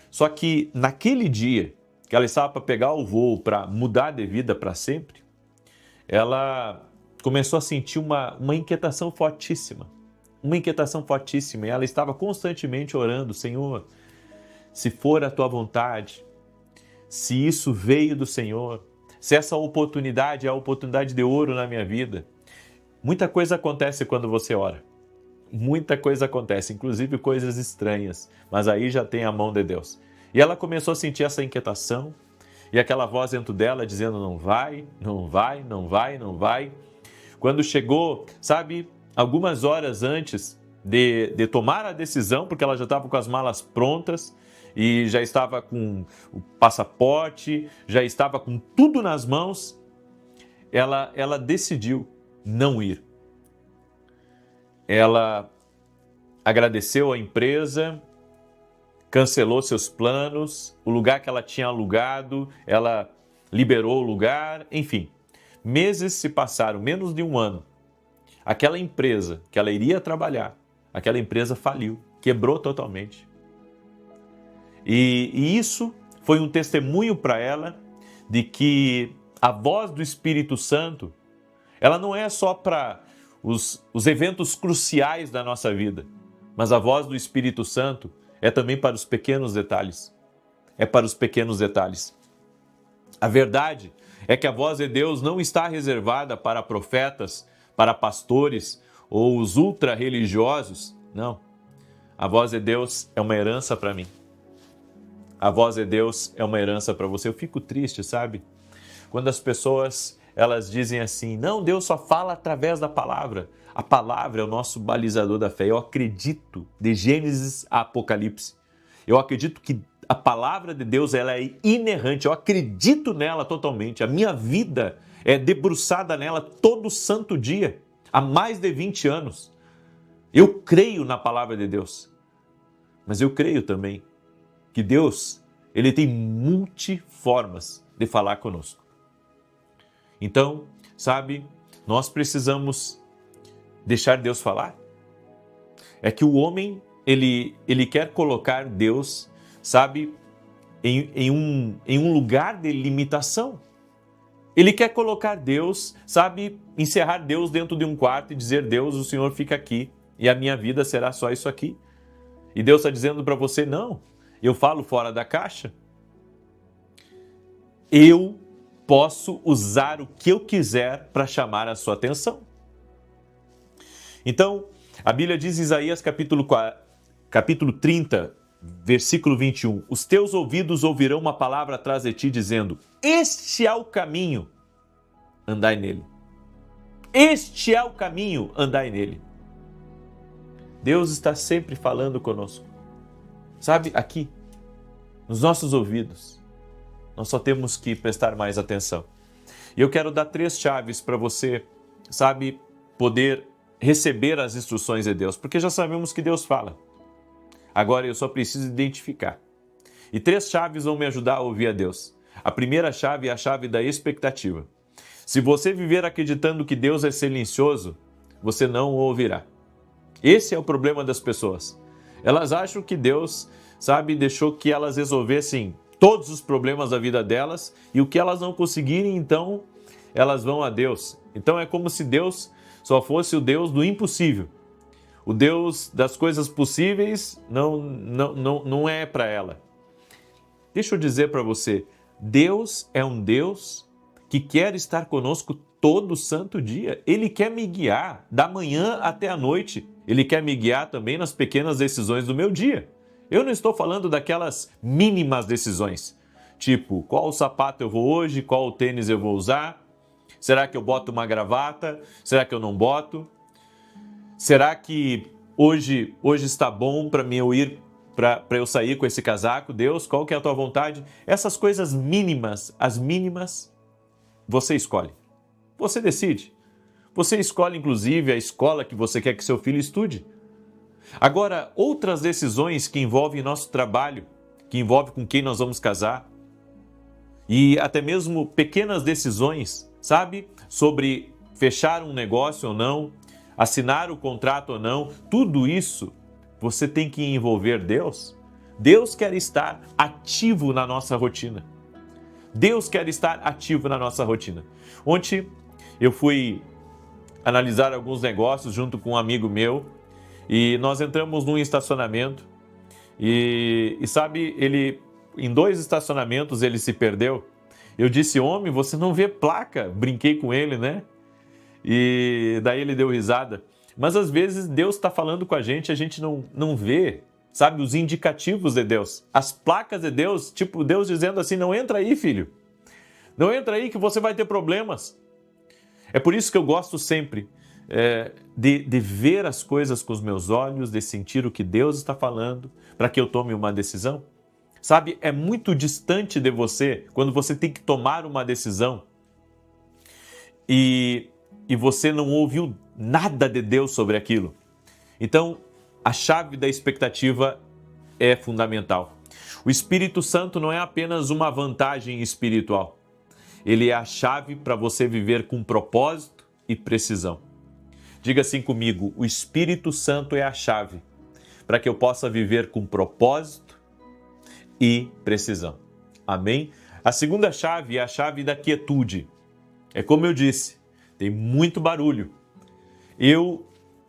Só que naquele dia que que ela estava para pegar o voo para mudar de vida para sempre, ela começou a sentir uma inquietação fortíssima. Uma inquietação fortíssima. E ela estava constantemente orando: Senhor, se for a tua vontade, se isso veio do Senhor, se essa oportunidade é a oportunidade de ouro na minha vida. Muita coisa acontece quando você ora. Muita coisa acontece, inclusive coisas estranhas, mas aí já tem a mão de Deus. E ela começou a sentir essa inquietação, e aquela voz dentro dela dizendo: não vai, não vai, não vai, não vai. Quando chegou, sabe, algumas horas antes de tomar a decisão, porque ela já estava com as malas prontas, e já estava com o passaporte, já estava com tudo nas mãos, ela decidiu não ir. Ela agradeceu à empresa, cancelou seus planos, o lugar que ela tinha alugado, ela liberou o lugar, enfim. Meses se passaram, menos de um ano. Aquela empresa que ela iria trabalhar, aquela empresa faliu, quebrou totalmente. E isso foi um testemunho para ela de que a voz do Espírito Santo, ela não é só para os eventos cruciais da nossa vida, mas a voz do Espírito Santo é também para os pequenos detalhes. É para os pequenos detalhes. A verdade é que a voz de Deus não está reservada para profetas, para pastores ou os ultra-religiosos. Não. A voz de Deus é uma herança para mim. A voz de Deus é uma herança para você. Eu fico triste, sabe? Quando as pessoas, elas dizem assim: não, Deus só fala através da palavra. A palavra é o nosso balizador da fé. Eu acredito, de Gênesis a Apocalipse, eu acredito que a palavra de Deus, ela é inerrante. Eu acredito nela totalmente. A minha vida é debruçada nela todo santo dia, há mais de 20 anos. Eu creio na palavra de Deus. Mas eu creio também que Deus, ele tem multiformas de falar conosco. Então, sabe, nós precisamos deixar Deus falar. É que o homem, ele quer colocar Deus, sabe, em um lugar de limitação. Ele quer colocar Deus, sabe, encerrar Deus dentro de um quarto e dizer: Deus, o Senhor fica aqui e a minha vida será só isso aqui. E Deus está dizendo para você: não, eu falo fora da caixa. Eu posso usar o que eu quiser para chamar a sua atenção. Então, a Bíblia diz em Isaías capítulo 30, versículo 21, os teus ouvidos ouvirão uma palavra atrás de ti dizendo: este é o caminho, andai nele. Este é o caminho, andai nele. Deus está sempre falando conosco. Sabe, aqui, nos nossos ouvidos, nós só temos que prestar mais atenção. E eu quero dar 3 chaves para você, sabe, poder receber as instruções de Deus, porque já sabemos que Deus fala. Agora eu só preciso identificar. E 3 chaves vão me ajudar a ouvir a Deus. A primeira chave é a chave da expectativa. Se você viver acreditando que Deus é silencioso, você não o ouvirá. Esse é o problema das pessoas. Elas acham que Deus, sabe, deixou que elas resolvessem todos os problemas da vida delas, e o que elas não conseguirem, então, elas vão a Deus. Então é como se Deus só fosse o Deus do impossível. O Deus das coisas possíveis não é para ela. Deixa eu dizer para você, Deus é um Deus que quer estar conosco todo santo dia. Ele quer me guiar da manhã até a noite. Ele quer me guiar também nas pequenas decisões do meu dia. Eu não estou falando daquelas mínimas decisões, tipo, qual sapato eu vou hoje, qual tênis eu vou usar, será que eu boto uma gravata, será que eu não boto, será que hoje está bom para mim eu ir, para eu sair com esse casaco, Deus, qual que é a tua vontade? Essas coisas mínimas, as mínimas, você escolhe, você decide, você escolhe inclusive a escola que você quer que seu filho estude. Agora, outras decisões que envolvem nosso trabalho, que envolvem com quem nós vamos casar, e até mesmo pequenas decisões, sabe? Sobre fechar um negócio ou não, assinar o contrato ou não, tudo isso você tem que envolver Deus. Deus quer estar ativo na nossa rotina. Deus quer estar ativo na nossa rotina. Ontem eu fui analisar alguns negócios junto com um amigo meu e nós entramos num estacionamento e sabe, ele em 2 estacionamentos ele se perdeu. Eu disse: homem, você não vê placa? Brinquei com ele, né? E daí ele deu risada. Mas às vezes Deus está falando com a gente não vê, sabe, os indicativos de Deus, as placas de Deus, tipo Deus dizendo assim: não entra aí, filho, não entra aí que você vai ter problemas. É por isso que eu gosto sempre de ver as coisas com os meus olhos, de sentir o que Deus está falando, para que eu tome uma decisão. Sabe, é muito distante de você quando você tem que tomar uma decisão e você não ouviu nada de Deus sobre aquilo. Então, a chave da expectativa é fundamental. O Espírito Santo não é apenas uma vantagem espiritual. Ele é a chave para você viver com propósito e precisão. Diga assim comigo: o Espírito Santo é a chave para que eu possa viver com propósito e precisão. Amém? A segunda chave é a chave da quietude. É como eu disse, tem muito barulho. Eu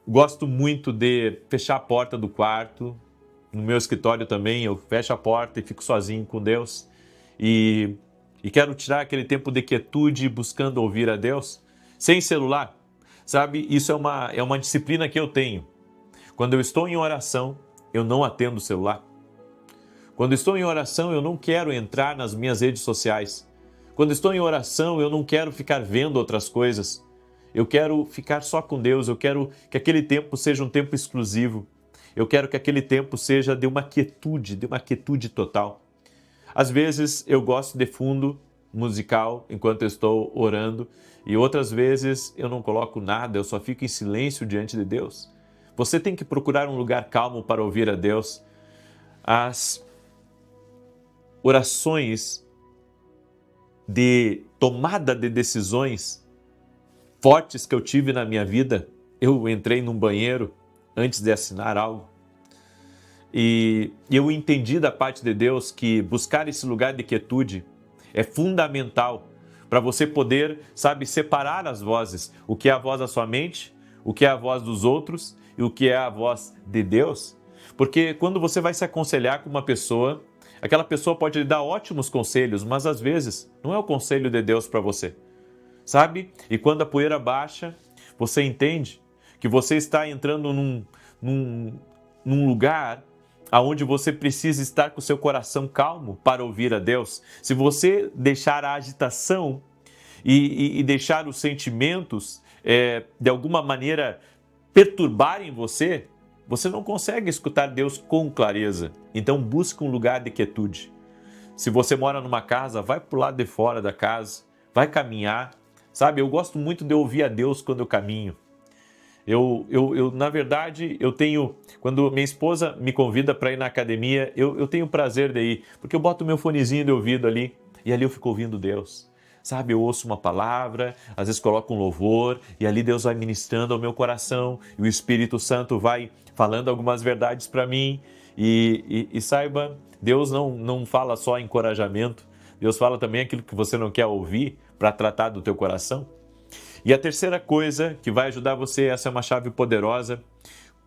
gosto muito de fechar a porta do quarto. No meu escritório também eu fecho a porta e fico sozinho com Deus. E quero tirar aquele tempo de quietude buscando ouvir a Deus, sem celular. Sabe, isso é uma disciplina que eu tenho. Quando eu estou em oração, eu não atendo o celular. Quando estou em oração, eu não quero entrar nas minhas redes sociais. Quando estou em oração, eu não quero ficar vendo outras coisas. Eu quero ficar só com Deus, eu quero que aquele tempo seja um tempo exclusivo. Eu quero que aquele tempo seja de uma quietude total. Às vezes eu gosto de fundo musical enquanto eu estou orando e outras vezes eu não coloco nada, eu só fico em silêncio diante de Deus. Você tem que procurar um lugar calmo para ouvir a Deus. As orações de tomada de decisões fortes que eu tive na minha vida, eu entrei num banheiro antes de assinar algo. E eu entendi da parte de Deus que buscar esse lugar de quietude é fundamental para você poder, sabe, separar as vozes. O que é a voz da sua mente, o que é a voz dos outros e o que é a voz de Deus. Porque quando você vai se aconselhar com uma pessoa, aquela pessoa pode lhe dar ótimos conselhos, mas às vezes não é o conselho de Deus para você. Sabe? E quando a poeira baixa, você entende que você está entrando num lugar onde você precisa estar com o seu coração calmo para ouvir a Deus. Se você deixar a agitação e deixar os sentimentos de alguma maneira perturbarem você, você não consegue escutar Deus com clareza. Então busque um lugar de quietude. Se você mora numa casa, vai para o lado de fora da casa, vai caminhar. Sabe, eu gosto muito de ouvir a Deus quando eu caminho. Na verdade, quando minha esposa me convida para ir na academia, eu tenho prazer de ir, porque eu boto meu fonezinho de ouvido ali, e ali eu fico ouvindo Deus. Sabe, eu ouço uma palavra, às vezes coloco um louvor, e ali Deus vai ministrando ao meu coração, e o Espírito Santo vai falando algumas verdades para mim, e saiba, Deus não fala só encorajamento, Deus fala também aquilo que você não quer ouvir, para tratar do teu coração. E a terceira coisa que vai ajudar você, essa é uma chave poderosa,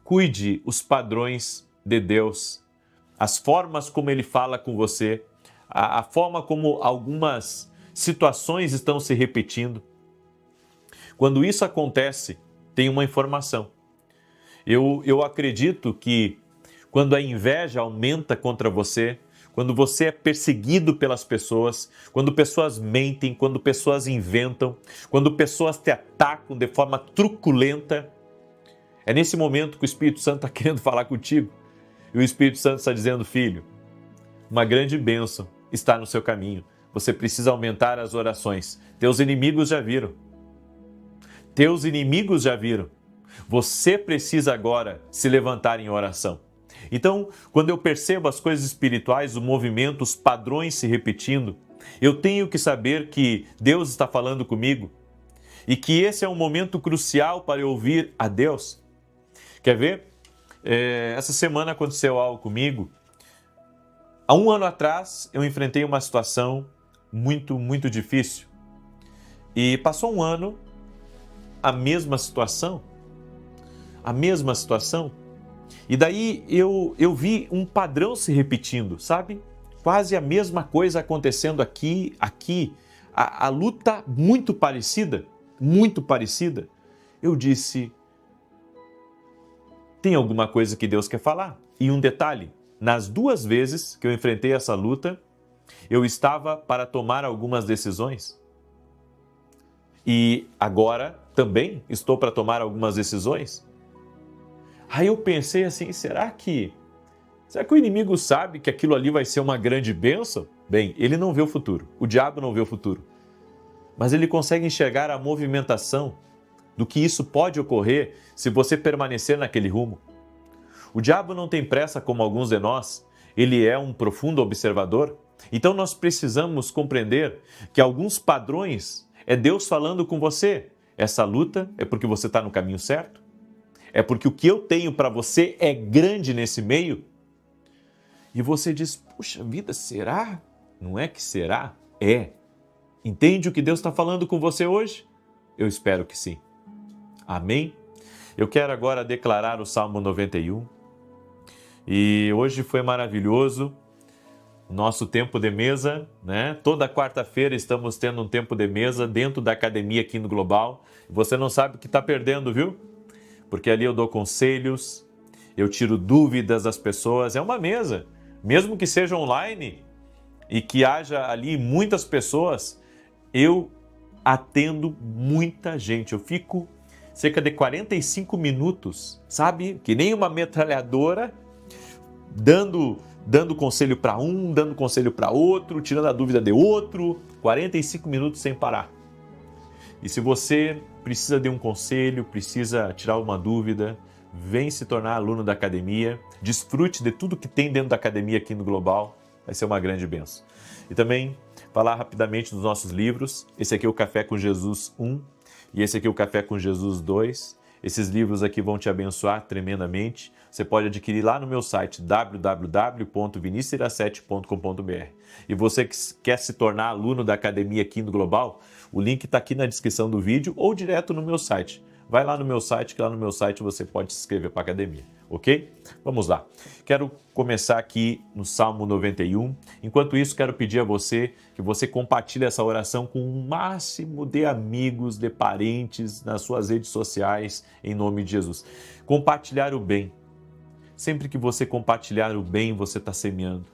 cuide os padrões de Deus, as formas como Ele fala com você, a forma como algumas situações estão se repetindo. Quando isso acontece, tem uma informação. Eu acredito que quando a inveja aumenta contra você, quando você é perseguido pelas pessoas, quando pessoas mentem, quando pessoas inventam, quando pessoas te atacam de forma truculenta, é nesse momento que o Espírito Santo está querendo falar contigo. E o Espírito Santo está dizendo: filho, uma grande bênção está no seu caminho. Você precisa aumentar as orações. Teus inimigos já viram. Teus inimigos já viram. Você precisa agora se levantar em oração. Então, quando eu percebo as coisas espirituais, o movimento, os padrões se repetindo, eu tenho que saber que Deus está falando comigo e que esse é um momento crucial para eu ouvir a Deus. Quer ver? Essa semana aconteceu algo comigo. Há um ano atrás, eu enfrentei uma situação muito difícil. E passou um ano, a mesma situação, e daí eu vi um padrão se repetindo, sabe? Quase a mesma coisa acontecendo aqui, a luta muito parecida. Eu disse, tem alguma coisa que Deus quer falar? E um detalhe, nas 2 vezes que eu enfrentei essa luta, eu estava para tomar algumas decisões. E agora também estou para tomar algumas decisões. Aí eu pensei assim, será que o inimigo sabe que aquilo ali vai ser uma grande bênção? Bem, ele não vê o futuro, o diabo não vê o futuro. Mas ele consegue enxergar a movimentação do que isso pode ocorrer se você permanecer naquele rumo. O diabo não tem pressa como alguns de nós, ele é um profundo observador. Então nós precisamos compreender que alguns padrões é Deus falando com você. Essa luta é porque você está no caminho certo? É porque o que eu tenho para você é grande nesse meio? E você diz, puxa vida, será? Não é que será? É. Entende o que Deus está falando com você hoje? Eu espero que sim. Amém? Eu quero agora declarar o Salmo 91. E hoje foi maravilhoso o nosso tempo de mesa, né? Toda quarta-feira estamos tendo um tempo de mesa dentro da academia aqui no Global. Você não sabe o que está perdendo, viu? Porque ali eu dou conselhos, eu tiro dúvidas das pessoas. É uma mesa, mesmo que seja online e que haja ali muitas pessoas, eu atendo muita gente. Eu fico cerca de 45 minutos, sabe? Que nem uma metralhadora, dando conselho para um, dando conselho para outro, tirando a dúvida de outro, 45 minutos sem parar. E se você precisa de um conselho, precisa tirar uma dúvida, vem se tornar aluno da academia, desfrute de tudo que tem dentro da academia aqui no Global, vai ser uma grande bênção. E também falar rapidamente dos nossos livros, esse aqui é o Café com Jesus 1 e esse aqui é o Café com Jesus 2. Esses livros aqui vão te abençoar tremendamente. Você pode adquirir lá no meu site www.vinicius17.com.br. E você que quer se tornar aluno da academia aqui no Global, o link está aqui na descrição do vídeo ou direto no meu site. Vai lá no meu site, que lá no meu site você pode se inscrever para a academia, ok? Vamos lá. Quero começar aqui no Salmo 91. Enquanto isso, quero pedir a você que você compartilhe essa oração com o máximo de amigos, de parentes, nas suas redes sociais, em nome de Jesus. Compartilhar o bem. Sempre que você compartilhar o bem, você está semeando.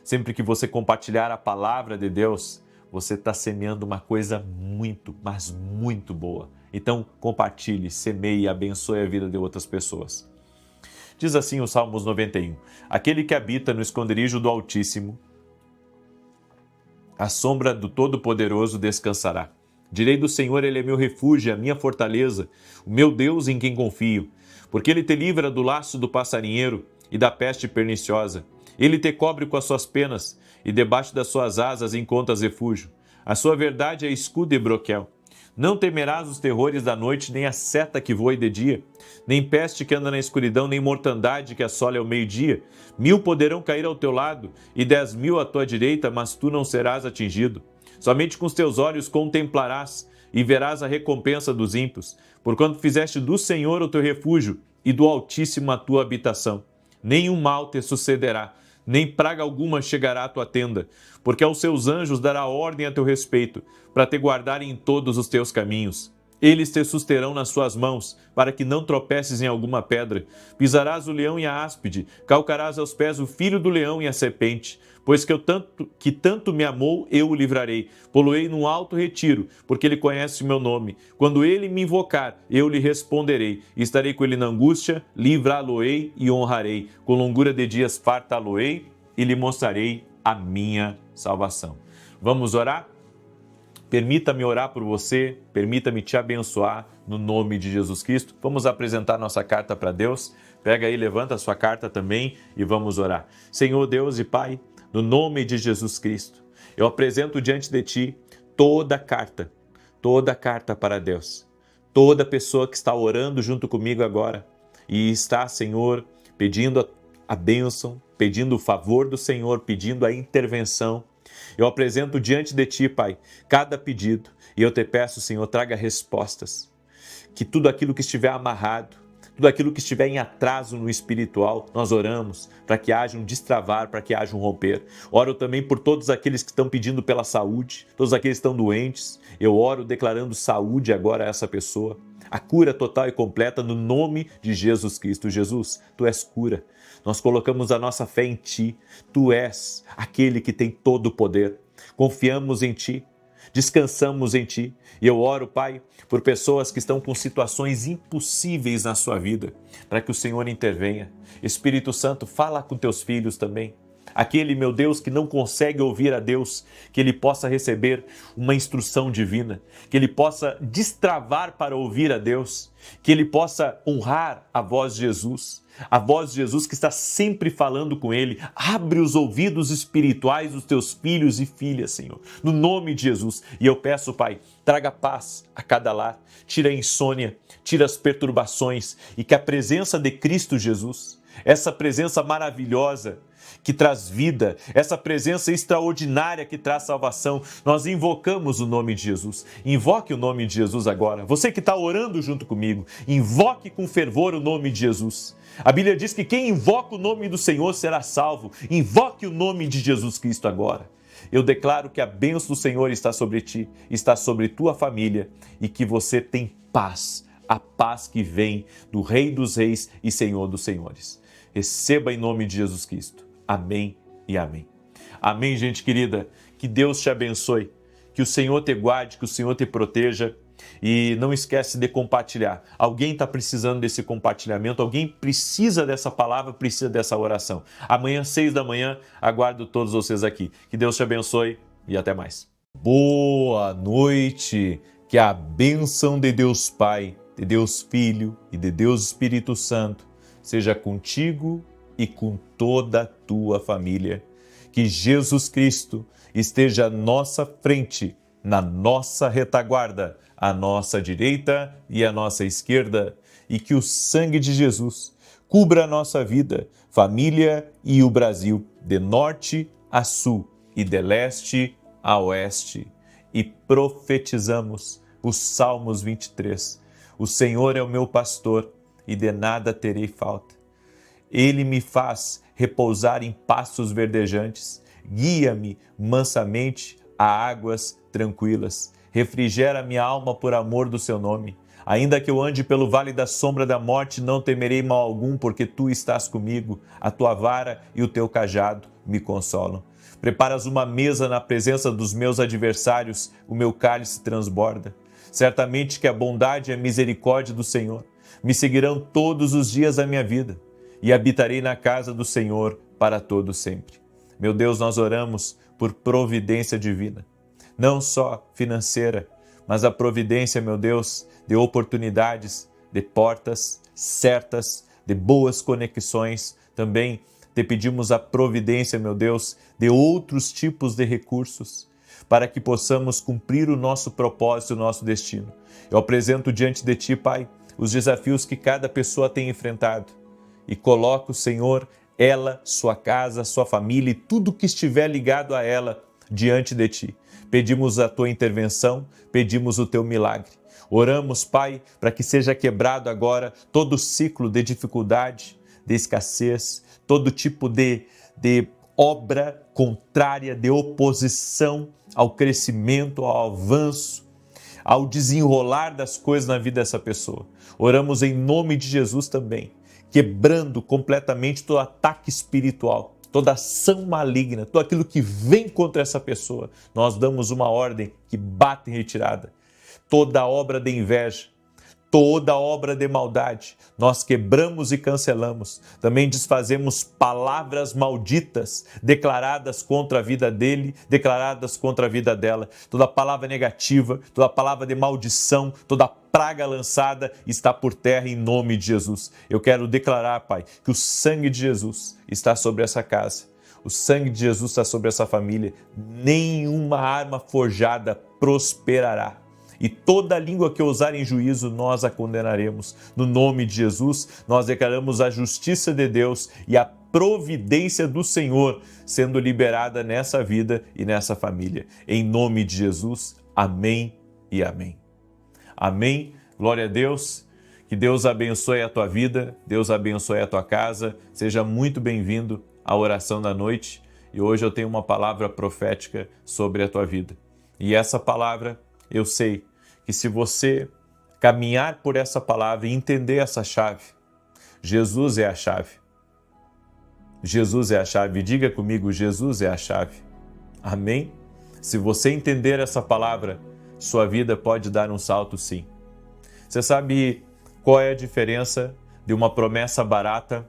Sempre que você compartilhar a palavra de Deus, você está semeando uma coisa muito, mas muito boa. Então, compartilhe, semeie e abençoe a vida de outras pessoas. Diz assim o Salmos 91. Aquele que habita no esconderijo do Altíssimo, à sombra do Todo-Poderoso descansará. Direi do Senhor, Ele é meu refúgio, a minha fortaleza, o meu Deus em quem confio. Porque Ele te livra do laço do passarinheiro e da peste perniciosa. Ele te cobre com as suas penas, e debaixo das suas asas encontras refúgio. A sua verdade é escudo e broquel. Não temerás os terrores da noite, nem a seta que voe de dia, nem peste que anda na escuridão, nem mortandade que assole ao meio-dia. 1000 poderão cair ao teu lado, e 10.000 à tua direita, mas tu não serás atingido. Somente com os teus olhos contemplarás, e verás a recompensa dos ímpios, porquanto fizeste do Senhor o teu refúgio, e do Altíssimo a tua habitação. Nenhum mal te sucederá, nem praga alguma chegará à tua tenda, porque aos seus anjos dará ordem a teu respeito, para te guardarem em todos os teus caminhos. Eles te susterão nas suas mãos, para que não tropeces em alguma pedra. Pisarás o leão e a áspide, calcarás aos pés o filho do leão e a serpente. Pois que tanto me amou, eu o livrarei. Poloei num alto retiro, porque ele conhece o meu nome. Quando ele me invocar, eu lhe responderei. Estarei com ele na angústia, livrá-lo-ei e honrarei. Com longura de dias fartá-lo-ei e lhe mostrarei a minha salvação. Vamos orar? Permita-me orar por você, permita-me te abençoar no nome de Jesus Cristo. Vamos apresentar nossa carta para Deus. Pega aí, levanta a sua carta também e vamos orar. Senhor Deus e Pai, no nome de Jesus Cristo, eu apresento diante de Ti toda carta para Deus. Toda pessoa que está orando junto comigo agora e está, Senhor, pedindo a bênção, pedindo o favor do Senhor, pedindo a intervenção. Eu apresento diante de Ti, Pai, cada pedido e eu te peço, Senhor, traga respostas. Que tudo aquilo que estiver amarrado, tudo aquilo que estiver em atraso no espiritual, nós oramos para que haja um destravar, para que haja um romper. Oro também por todos aqueles que estão pedindo pela saúde, todos aqueles que estão doentes. Eu oro declarando saúde agora a essa pessoa. A cura total e completa no nome de Jesus Cristo. Jesus, Tu és cura. Nós colocamos a nossa fé em Ti. Tu és aquele que tem todo o poder. Confiamos em Ti. Descansamos em Ti. E eu oro, Pai, por pessoas que estão com situações impossíveis na sua vida, para que o Senhor intervenha. Espírito Santo, fala com Teus filhos também. Aquele, meu Deus, que não consegue ouvir a Deus, que ele possa receber uma instrução divina, que ele possa destravar para ouvir a Deus, que ele possa honrar a voz de Jesus, a voz de Jesus que está sempre falando com ele. Abre os ouvidos espirituais dos teus filhos e filhas, Senhor, no nome de Jesus. E eu peço, Pai, traga paz a cada lar, tira a insônia, tira as perturbações e que a presença de Cristo Jesus, essa presença maravilhosa que traz vida, essa presença extraordinária que traz salvação, nós invocamos o nome de Jesus. Invoque o nome de Jesus agora. Você que está orando junto comigo, invoque com fervor o nome de Jesus. A Bíblia diz que quem invoca o nome do Senhor será salvo. Invoque o nome de Jesus Cristo agora. Eu declaro que a bênção do Senhor está sobre ti, está sobre tua família e que você tem paz, a paz que vem do Rei dos Reis e Senhor dos Senhores. Receba em nome de Jesus Cristo. Amém e amém. Amém, gente querida. Que Deus te abençoe, que o Senhor te guarde, que o Senhor te proteja. E não esquece de compartilhar. Alguém está precisando desse compartilhamento, alguém precisa dessa palavra, precisa dessa oração. Amanhã, 6 da manhã, aguardo todos vocês aqui. Que Deus te abençoe e até mais. Boa noite. Que a bênção de Deus Pai, de Deus Filho e de Deus Espírito Santo seja contigo e com toda a tua família. Que Jesus Cristo esteja à nossa frente, na nossa retaguarda, à nossa direita e à nossa esquerda, e que o sangue de Jesus cubra a nossa vida, família e o Brasil, de norte a sul e de leste a oeste. E profetizamos os Salmos 23. O Senhor é o meu pastor e de nada terei falta. Ele me faz repousar em pastos verdejantes, guia-me mansamente a águas tranquilas, refrigera minha alma por amor do seu nome. Ainda que eu ande pelo vale da sombra da morte, não temerei mal algum, porque tu estás comigo, a tua vara e o teu cajado me consolam. Preparas uma mesa na presença dos meus adversários, o meu cálice transborda. Certamente que a bondade e a misericórdia do Senhor me seguirão todos os dias da minha vida, e habitarei na casa do Senhor para todo sempre. Meu Deus, nós oramos por providência divina, não só financeira, mas a providência, meu Deus, de oportunidades, de portas certas, de boas conexões. Também te pedimos a providência, meu Deus, de outros tipos de recursos, para que possamos cumprir o nosso propósito, o nosso destino. Eu apresento diante de Ti, Pai, os desafios que cada pessoa tem enfrentado, e coloco, Senhor, ela, sua casa, sua família e tudo que estiver ligado a ela diante de Ti. Pedimos a Tua intervenção, pedimos o Teu milagre. Oramos, Pai, para que seja quebrado agora todo o ciclo de dificuldade, de escassez, todo tipo de obra contrária, de oposição ao crescimento, ao avanço, ao desenrolar das coisas na vida dessa pessoa. Oramos em nome de Jesus também, quebrando completamente todo ataque espiritual, toda ação maligna, tudo aquilo que vem contra essa pessoa. Nós damos uma ordem que bate em retirada. Toda obra de inveja, toda obra de maldade, nós quebramos e cancelamos. Também desfazemos palavras malditas declaradas contra a vida dele, declaradas contra a vida dela. Toda palavra negativa, toda palavra de maldição, toda praga lançada está por terra em nome de Jesus. Eu quero declarar, Pai, que o sangue de Jesus está sobre essa casa. O sangue de Jesus está sobre essa família. Nenhuma arma forjada prosperará. E toda língua que ousar em juízo, nós a condenaremos. No nome de Jesus, nós declaramos a justiça de Deus e a providência do Senhor sendo liberada nessa vida e nessa família. Em nome de Jesus, amém e amém. Amém, glória a Deus, que Deus abençoe a tua vida, Deus abençoe a tua casa, seja muito bem-vindo à oração da noite e hoje eu tenho uma palavra profética sobre a tua vida. E essa palavra, eu sei que se você caminhar por essa palavra e entender essa chave, Jesus é a chave. Jesus é a chave. Diga comigo, Jesus é a chave. Amém? Se você entender essa palavra, sua vida pode dar um salto sim. Você sabe qual é a diferença de uma promessa barata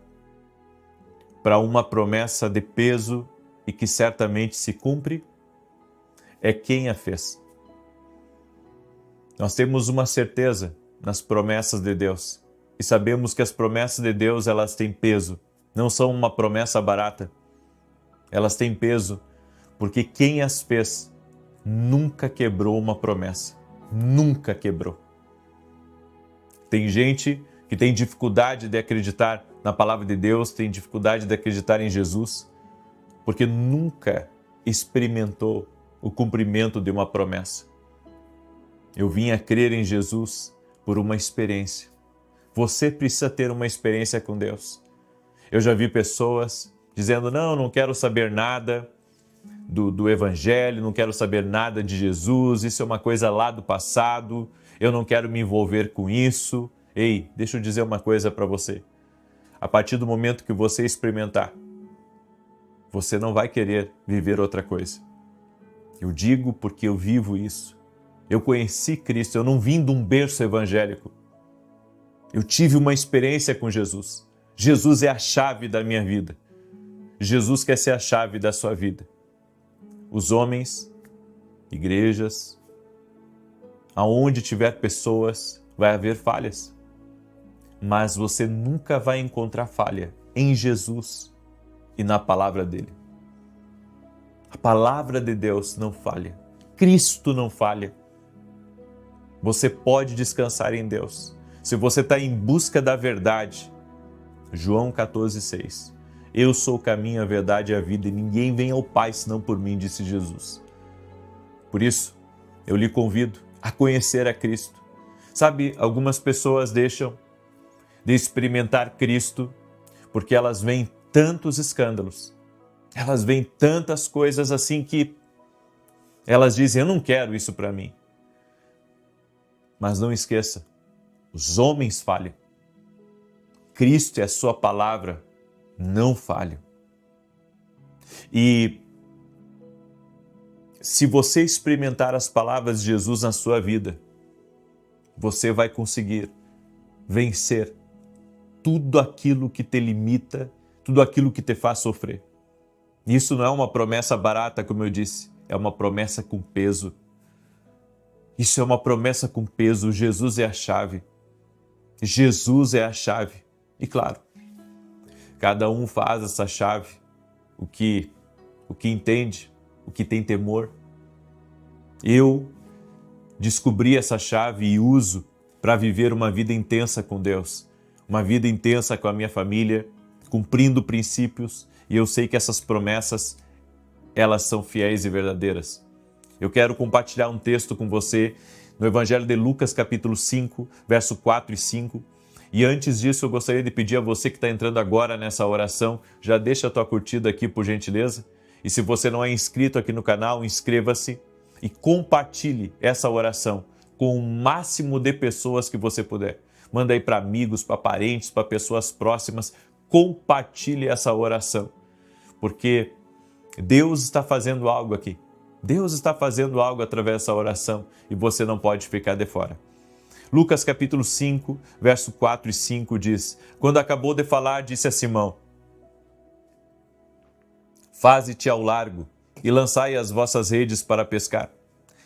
para uma promessa de peso e que certamente se cumpre? É quem a fez. Nós temos uma certeza nas promessas de Deus e sabemos que as promessas de Deus elas têm peso, não são uma promessa barata, elas têm peso porque quem as fez nunca quebrou uma promessa, nunca quebrou. Tem gente que tem dificuldade de acreditar na palavra de Deus, tem dificuldade de acreditar em Jesus, porque nunca experimentou o cumprimento de uma promessa. Eu vim a crer em Jesus por uma experiência. Você precisa ter uma experiência com Deus. Eu já vi pessoas dizendo, não quero saber nada do Evangelho, não quero saber nada de Jesus, isso é uma coisa lá do passado, eu não quero me envolver com isso. Ei, deixa eu dizer uma coisa para você. A partir do momento que você experimentar, você não vai querer viver outra coisa. Eu digo porque eu vivo isso. Eu conheci Cristo, eu não vim de um berço evangélico. Eu tive uma experiência com Jesus. Jesus é a chave da minha vida. Jesus quer ser a chave da sua vida. Os homens, igrejas, aonde tiver pessoas, vai haver falhas. Mas você nunca vai encontrar falha em Jesus e na palavra dele. A palavra de Deus não falha. Cristo não falha. Você pode descansar em Deus. Se você está em busca da verdade, João 14,6. Eu sou o caminho, a verdade e a vida, e ninguém vem ao Pai senão por mim, disse Jesus. Por isso, eu lhe convido a conhecer a Cristo. Sabe, algumas pessoas deixam de experimentar Cristo porque elas veem tantos escândalos, elas veem tantas coisas assim que elas dizem, eu não quero isso para mim. Mas não esqueça, os homens falham. Cristo e a sua palavra não falham. E se você experimentar as palavras de Jesus na sua vida, você vai conseguir vencer tudo aquilo que te limita, tudo aquilo que te faz sofrer. Isso não é uma promessa barata, como eu disse, é uma promessa com peso. Isso é uma promessa com peso. Jesus é a chave. Jesus é a chave. E claro, cada um faz essa chave, o que entende, o que tem temor. Eu descobri essa chave e uso para viver uma vida intensa com Deus, uma vida intensa com a minha família, cumprindo princípios, e eu sei que essas promessas, elas são fiéis e verdadeiras. Eu quero compartilhar um texto com você no Evangelho de Lucas, capítulo 5, verso 4 e 5. E antes disso, eu gostaria de pedir a você que está entrando agora nessa oração, já deixa a tua curtida aqui, por gentileza. E se você não é inscrito aqui no canal, inscreva-se e compartilhe essa oração com o máximo de pessoas que você puder. Manda aí para amigos, para parentes, para pessoas próximas. Compartilhe essa oração, porque Deus está fazendo algo aqui. Deus está fazendo algo através dessa oração e você não pode ficar de fora. Lucas capítulo 5, verso 4 e 5 diz, quando acabou de falar, disse a Simão, faze-te ao largo e lançai as vossas redes para pescar.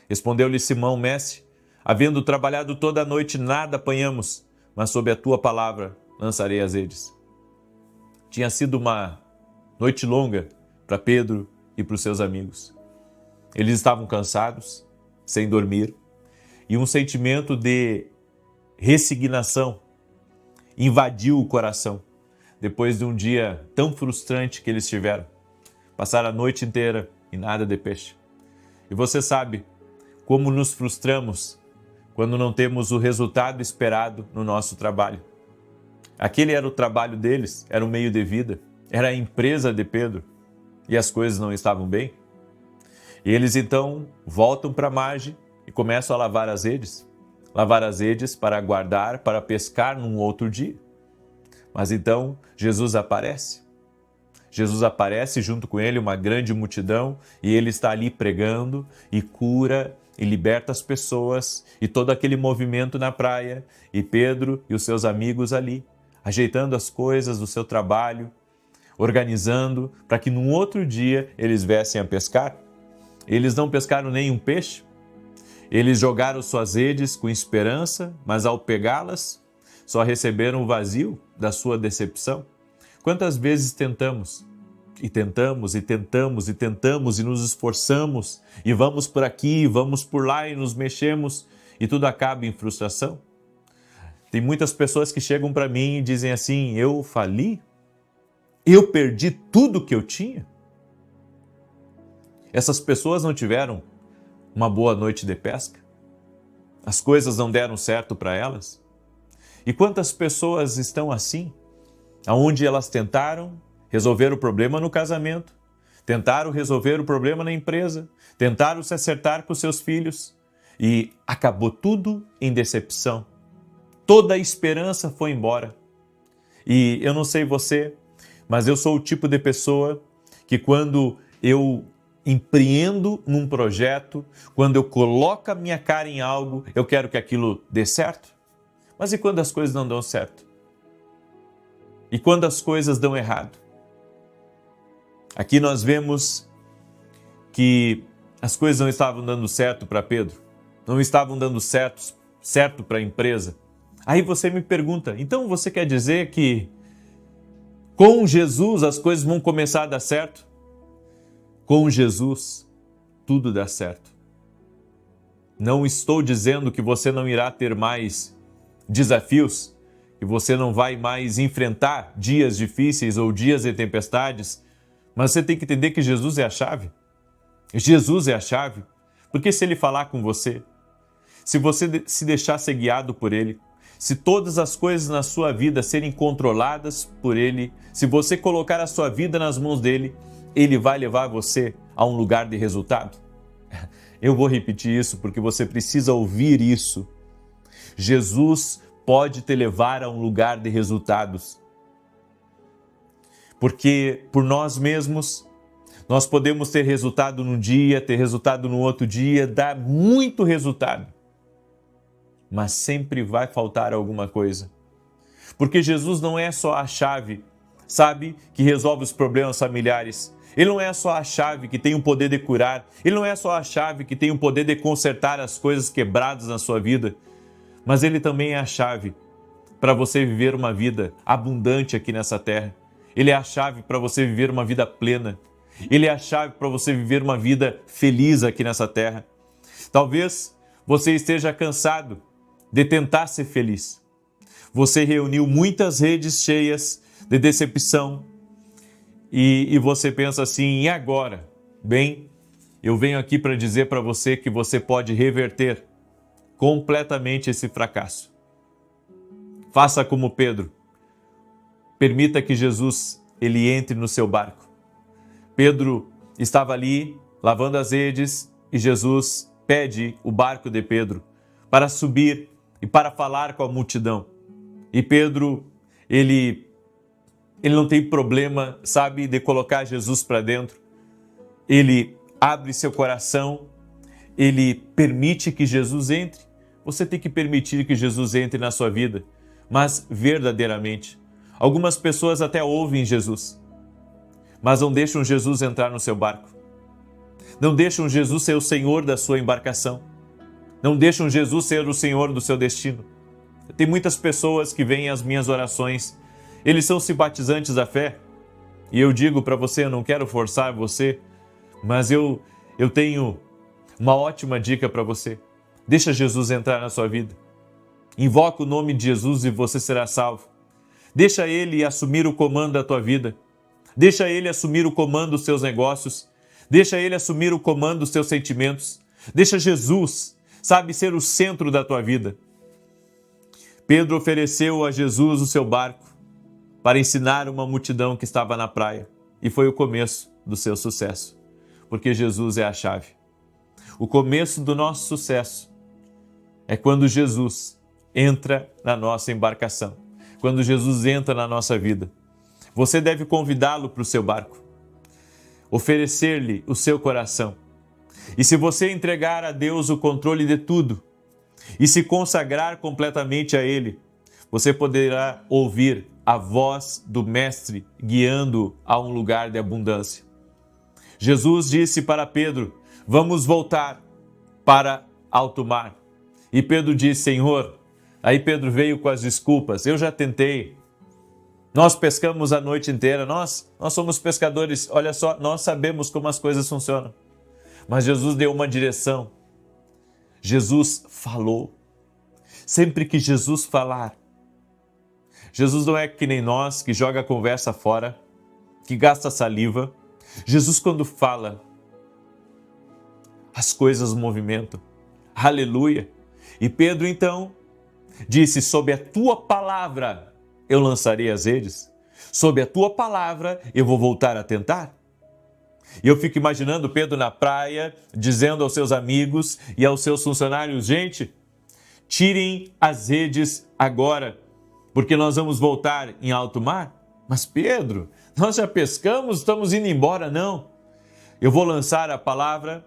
Respondeu-lhe Simão, mestre, havendo trabalhado toda a noite, nada apanhamos, mas sob a tua palavra lançarei as redes. Tinha sido uma noite longa para Pedro e para os seus amigos. Eles estavam cansados, sem dormir, e um sentimento de resignação invadiu o coração depois de um dia tão frustrante que eles tiveram. Passaram a noite inteira e nada de peixe. E você sabe como nos frustramos quando não temos o resultado esperado no nosso trabalho. Aquele era o trabalho deles, era o meio de vida, era a empresa de Pedro, e as coisas não estavam bem. E eles então voltam para a margem e começam a lavar as redes para guardar, para pescar num outro dia. Mas então Jesus aparece junto com ele uma grande multidão, e ele está ali pregando e cura e liberta as pessoas, e todo aquele movimento na praia, e Pedro e os seus amigos ali, ajeitando as coisas do seu trabalho, organizando para que num outro dia eles viessem a pescar. Eles não pescaram nenhum peixe, eles jogaram suas redes com esperança, mas ao pegá-las, só receberam o vazio da sua decepção. Quantas vezes tentamos e nos esforçamos, e vamos por aqui, vamos por lá e nos mexemos, e tudo acaba em frustração? Tem muitas pessoas que chegam para mim e dizem assim: eu fali? Eu perdi tudo que eu tinha? Essas pessoas não tiveram uma boa noite de pesca? As coisas não deram certo para elas? E quantas pessoas estão assim, aonde elas tentaram resolver o problema no casamento, tentaram resolver o problema na empresa, tentaram se acertar com seus filhos e acabou tudo em decepção. Toda a esperança foi embora. E eu não sei você, mas eu sou o tipo de pessoa que quando eu empreendo num projeto, quando eu coloco a minha cara em algo, eu quero que aquilo dê certo. Mas e quando as coisas não dão certo? E quando as coisas dão errado? Aqui nós vemos que as coisas não estavam dando certo para Pedro, não estavam dando certo para a empresa. Aí você me pergunta, então você quer dizer que com Jesus as coisas vão começar a dar certo? Com Jesus tudo dá certo. Não estou dizendo que você não irá ter mais desafios, que você não vai mais enfrentar dias difíceis ou dias de tempestades, mas você tem que entender que Jesus é a chave. Jesus é a chave, porque se Ele falar com você, se você se deixar ser guiado por Ele, se todas as coisas na sua vida serem controladas por Ele, se você colocar a sua vida nas mãos dEle, Ele vai levar você a um lugar de resultado. Eu vou repetir isso porque você precisa ouvir isso. Jesus pode te levar a um lugar de resultados. Porque por nós mesmos, nós podemos ter resultado num dia, ter resultado no outro dia, dar muito resultado. Mas sempre vai faltar alguma coisa. Porque Jesus não é só a chave, sabe, que resolve os problemas familiares. Ele não é só a chave que tem o poder de curar. Ele não é só a chave que tem o poder de consertar as coisas quebradas na sua vida. Mas Ele também é a chave para você viver uma vida abundante aqui nessa terra. Ele é a chave para você viver uma vida plena. Ele é a chave para você viver uma vida feliz aqui nessa terra. Talvez você esteja cansado de tentar ser feliz. Você reuniu muitas redes cheias de decepção e você pensa assim, e agora? Bem, eu venho aqui para dizer para você que você pode reverter completamente esse fracasso. Faça como Pedro. Permita que Jesus ele entre no seu barco. Pedro estava ali lavando as redes e Jesus pede o barco de Pedro para subir e para falar com a multidão. E Pedro, ele não tem problema, sabe, de colocar Jesus para dentro. Ele abre seu coração, ele permite que Jesus entre. Você tem que permitir que Jesus entre na sua vida, mas verdadeiramente. Algumas pessoas até ouvem Jesus, mas não deixam Jesus entrar no seu barco. Não deixam Jesus ser o Senhor da sua embarcação. Não deixam Jesus ser o Senhor do seu destino. Tem muitas pessoas que vêm às minhas orações. Eles são simpatizantes da fé. E eu digo para você, eu não quero forçar você, mas eu tenho uma ótima dica para você. Deixa Jesus entrar na sua vida. Invoca o nome de Jesus e você será salvo. Deixa Ele assumir o comando da tua vida. Deixa Ele assumir o comando dos teus negócios. Deixa Ele assumir o comando dos teus sentimentos. Deixa Jesus, ser o centro da tua vida. Pedro ofereceu a Jesus o seu barco para ensinar uma multidão que estava na praia. E foi o começo do seu sucesso, porque Jesus é a chave. O começo do nosso sucesso é quando Jesus entra na nossa embarcação, quando Jesus entra na nossa vida. Você deve convidá-lo para o seu barco, oferecer-lhe o seu coração. E se você entregar a Deus o controle de tudo e se consagrar completamente a Ele, você poderá ouvir a voz do Mestre guiando a um lugar de abundância. Jesus disse para Pedro: vamos voltar para alto mar. E Pedro disse: Senhor. Aí Pedro veio com as desculpas: eu já tentei. Nós pescamos a noite inteira, nós somos pescadores, olha só, nós sabemos como as coisas funcionam. Mas Jesus deu uma direção. Jesus falou. Sempre que Jesus falar, Jesus não é que nem nós, que joga a conversa fora, que gasta saliva. Jesus, quando fala, as coisas movimentam. Aleluia! E Pedro, então, disse: sob a tua palavra eu lançarei as redes. Sob a tua palavra eu vou voltar a tentar. E eu fico imaginando Pedro na praia, dizendo aos seus amigos e aos seus funcionários: gente, tirem as redes agora, porque nós vamos voltar em alto mar. Mas Pedro, nós já pescamos, estamos indo embora. Não, eu vou lançar a palavra,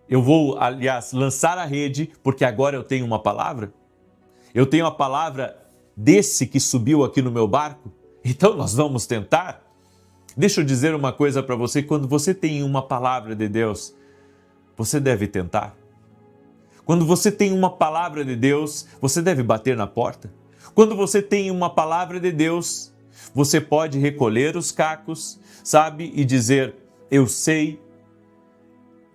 eu vou, aliás, lançar a rede, porque agora eu tenho uma palavra. Eu tenho a palavra desse que subiu aqui no meu barco, então nós vamos tentar. Deixa eu dizer uma coisa para você: quando você tem uma palavra de Deus, você deve tentar. Quando você tem uma palavra de Deus, você deve bater na porta. Quando você tem uma palavra de Deus, você pode recolher os cacos, e dizer: eu sei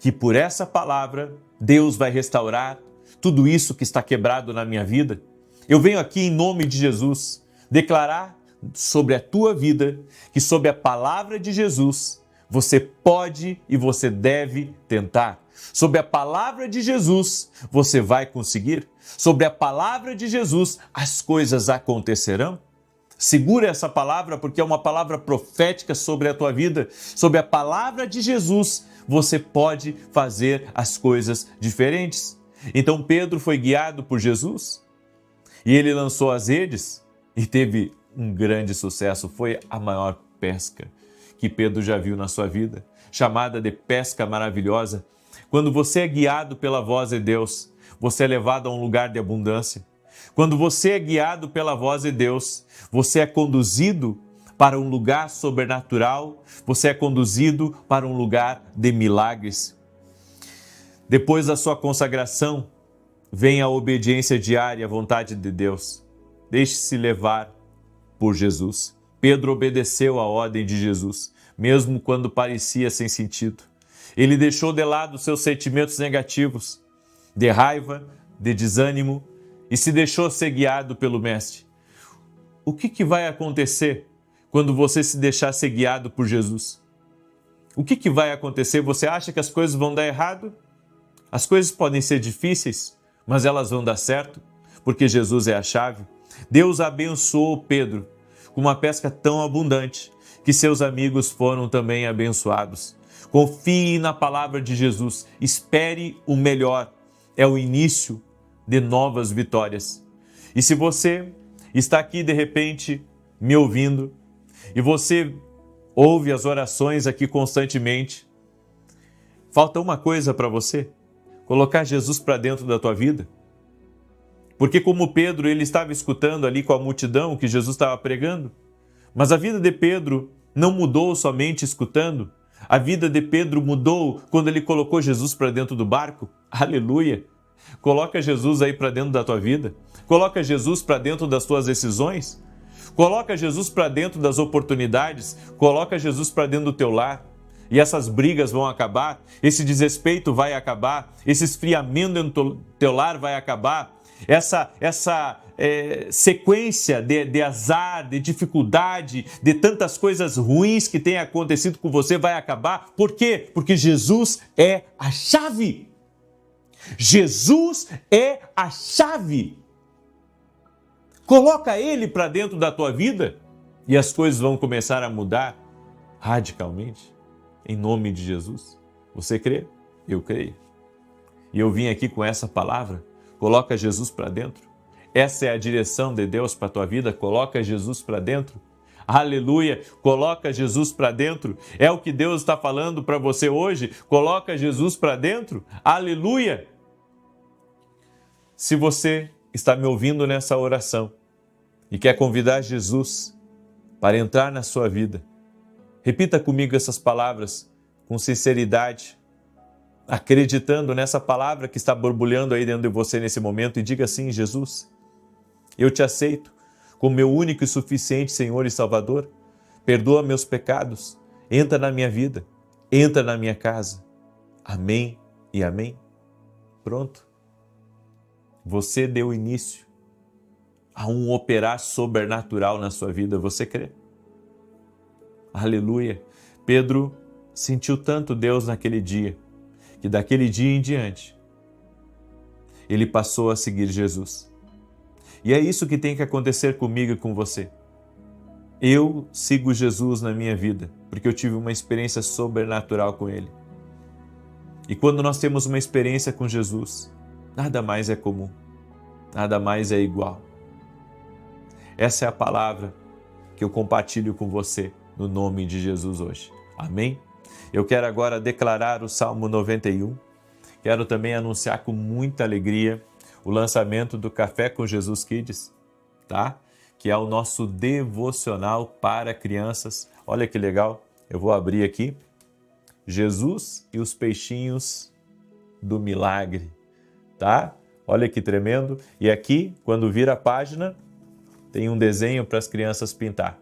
que por essa palavra Deus vai restaurar tudo isso que está quebrado na minha vida. Eu venho aqui em nome de Jesus declarar sobre a tua vida que sob a palavra de Jesus você pode e você deve tentar. Sob a palavra de Jesus você vai conseguir. Sobre a palavra de Jesus as coisas acontecerão. Segura essa palavra, porque é uma palavra profética sobre a tua vida. Sob a palavra de Jesus você pode fazer as coisas diferentes. Então Pedro foi guiado por Jesus e ele lançou as redes e teve um grande sucesso. Foi a maior pesca que Pedro já viu na sua vida, chamada de pesca maravilhosa. Quando você é guiado pela voz de Deus, você é levado a um lugar de abundância. Quando você é guiado pela voz de Deus, você é conduzido para um lugar sobrenatural, você é conduzido para um lugar de milagres. Depois da sua consagração, vem a obediência diária à vontade de Deus. Deixe-se levar por Jesus. Pedro obedeceu à ordem de Jesus, mesmo quando parecia sem sentido. Ele deixou de lado seus sentimentos negativos, de raiva, de desânimo, e se deixou ser guiado pelo Mestre. O que vai acontecer quando você se deixar ser guiado por Jesus? O que vai acontecer? Você acha que as coisas vão dar errado? As coisas podem ser difíceis, mas elas vão dar certo, porque Jesus é a chave. Deus abençoou Pedro com uma pesca tão abundante que seus amigos foram também abençoados. Confie na palavra de Jesus, espere o melhor, é o início de novas vitórias. E se você está aqui de repente me ouvindo e você ouve as orações aqui constantemente, falta uma coisa para você: colocar Jesus para dentro da tua vida. Porque como Pedro, ele estava escutando ali com a multidão que Jesus estava pregando, mas a vida de Pedro não mudou somente escutando. A vida de Pedro mudou quando ele colocou Jesus para dentro do barco. Aleluia! Coloca Jesus aí para dentro da tua vida. Coloca Jesus para dentro das tuas decisões. Coloca Jesus para dentro das oportunidades. Coloca Jesus para dentro do teu lar. E essas brigas vão acabar. Esse desrespeito vai acabar. Esse esfriamento no teu lar vai acabar. sequência de azar, de dificuldade, de tantas coisas ruins que têm acontecido com você vai acabar. Por quê? Porque Jesus é a chave. Jesus é a chave. Coloca Ele para dentro da tua vida e as coisas vão começar a mudar radicalmente. Em nome de Jesus. Você crê? Eu creio. E eu vim aqui com essa palavra. Coloca Jesus para dentro. Essa é a direção de Deus para a tua vida. Coloca Jesus para dentro. Aleluia! Coloca Jesus para dentro. É o que Deus está falando para você hoje. Coloca Jesus para dentro. Aleluia! Se você está me ouvindo nessa oração e quer convidar Jesus para entrar na sua vida, repita comigo essas palavras com sinceridade, acreditando nessa palavra que está borbulhando aí dentro de você nesse momento e diga assim: Jesus, eu te aceito como meu único e suficiente Senhor e Salvador. Perdoa meus pecados, entra na minha vida, entra na minha casa. Amém e amém. Pronto. Você deu início a um operar sobrenatural na sua vida. Você crê? Aleluia. Pedro sentiu tanto Deus naquele dia, que daquele dia em diante, ele passou a seguir Jesus. E é isso que tem que acontecer comigo e com você. Eu sigo Jesus na minha vida, porque eu tive uma experiência sobrenatural com Ele. E quando nós temos uma experiência com Jesus, nada mais é comum, nada mais é igual. Essa é a palavra que eu compartilho com você no nome de Jesus hoje. Amém? Eu quero agora declarar o Salmo 91. Quero também anunciar com muita alegria o lançamento do Café com Jesus Kids, tá? Que é o nosso devocional para crianças. Olha que legal, eu vou abrir aqui. Jesus e os peixinhos do milagre, tá? Olha que tremendo. E aqui, quando vira a página, tem um desenho para as crianças pintar.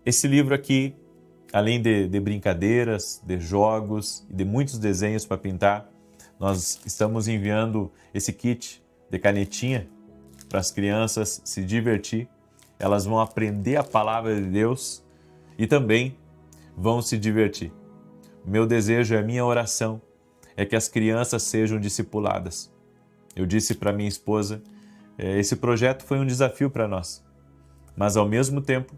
Esse livro aqui, além de brincadeiras, de jogos e de muitos desenhos para pintar, nós estamos enviando esse kit de canetinha para as crianças se divertir. Elas vão aprender a palavra de Deus e também vão se divertir. Meu desejo e a minha oração é que as crianças sejam discipuladas. Eu disse para minha esposa, esse projeto foi um desafio para nós, mas ao mesmo tempo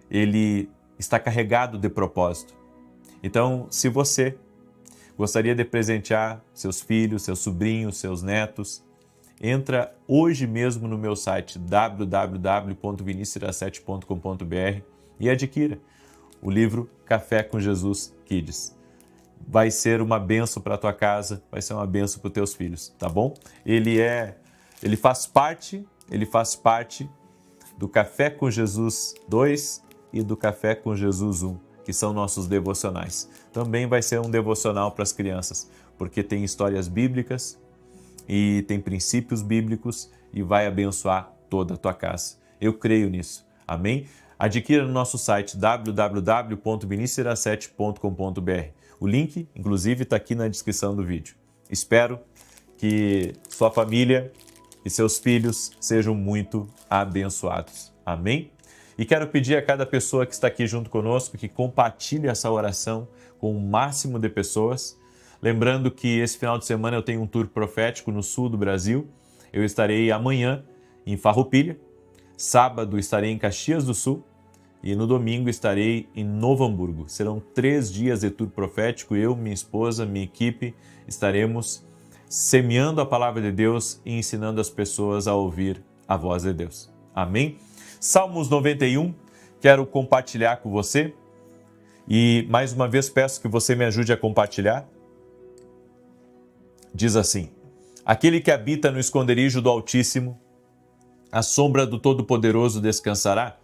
ele está carregado de propósito. Então, se você gostaria de presentear seus filhos, seus sobrinhos, seus netos, entra hoje mesmo no meu site www.vinicius17.com.br e adquira o livro Café com Jesus Kids. Vai ser uma bênção para a tua casa, vai ser uma bênção para os teus filhos, tá bom? Ele faz parte do Café com Jesus 2 e do Café com Jesus 1, que são nossos devocionais. Também vai ser um devocional para as crianças, porque tem histórias bíblicas e tem princípios bíblicos e vai abençoar toda a tua casa. Eu creio nisso. Amém? Adquira no nosso site www.vinicius17.com.br. O link, inclusive, está aqui na descrição do vídeo. Espero que sua família e seus filhos sejam muito abençoados. Amém? E quero pedir a cada pessoa que está aqui junto conosco que compartilhe essa oração com o máximo de pessoas. Lembrando que esse final de semana eu tenho um tour profético no sul do Brasil. Eu estarei amanhã em Farroupilha, sábado estarei em Caxias do Sul e no domingo estarei em Novo Hamburgo. Serão 3 dias de tour profético. Eu, minha esposa, minha equipe estaremos semeando a palavra de Deus e ensinando as pessoas a ouvir a voz de Deus. Amém? Salmos 91, quero compartilhar com você e mais uma vez peço que você me ajude a compartilhar. Diz assim: aquele que habita no esconderijo do Altíssimo, à sombra do Todo-Poderoso descansará.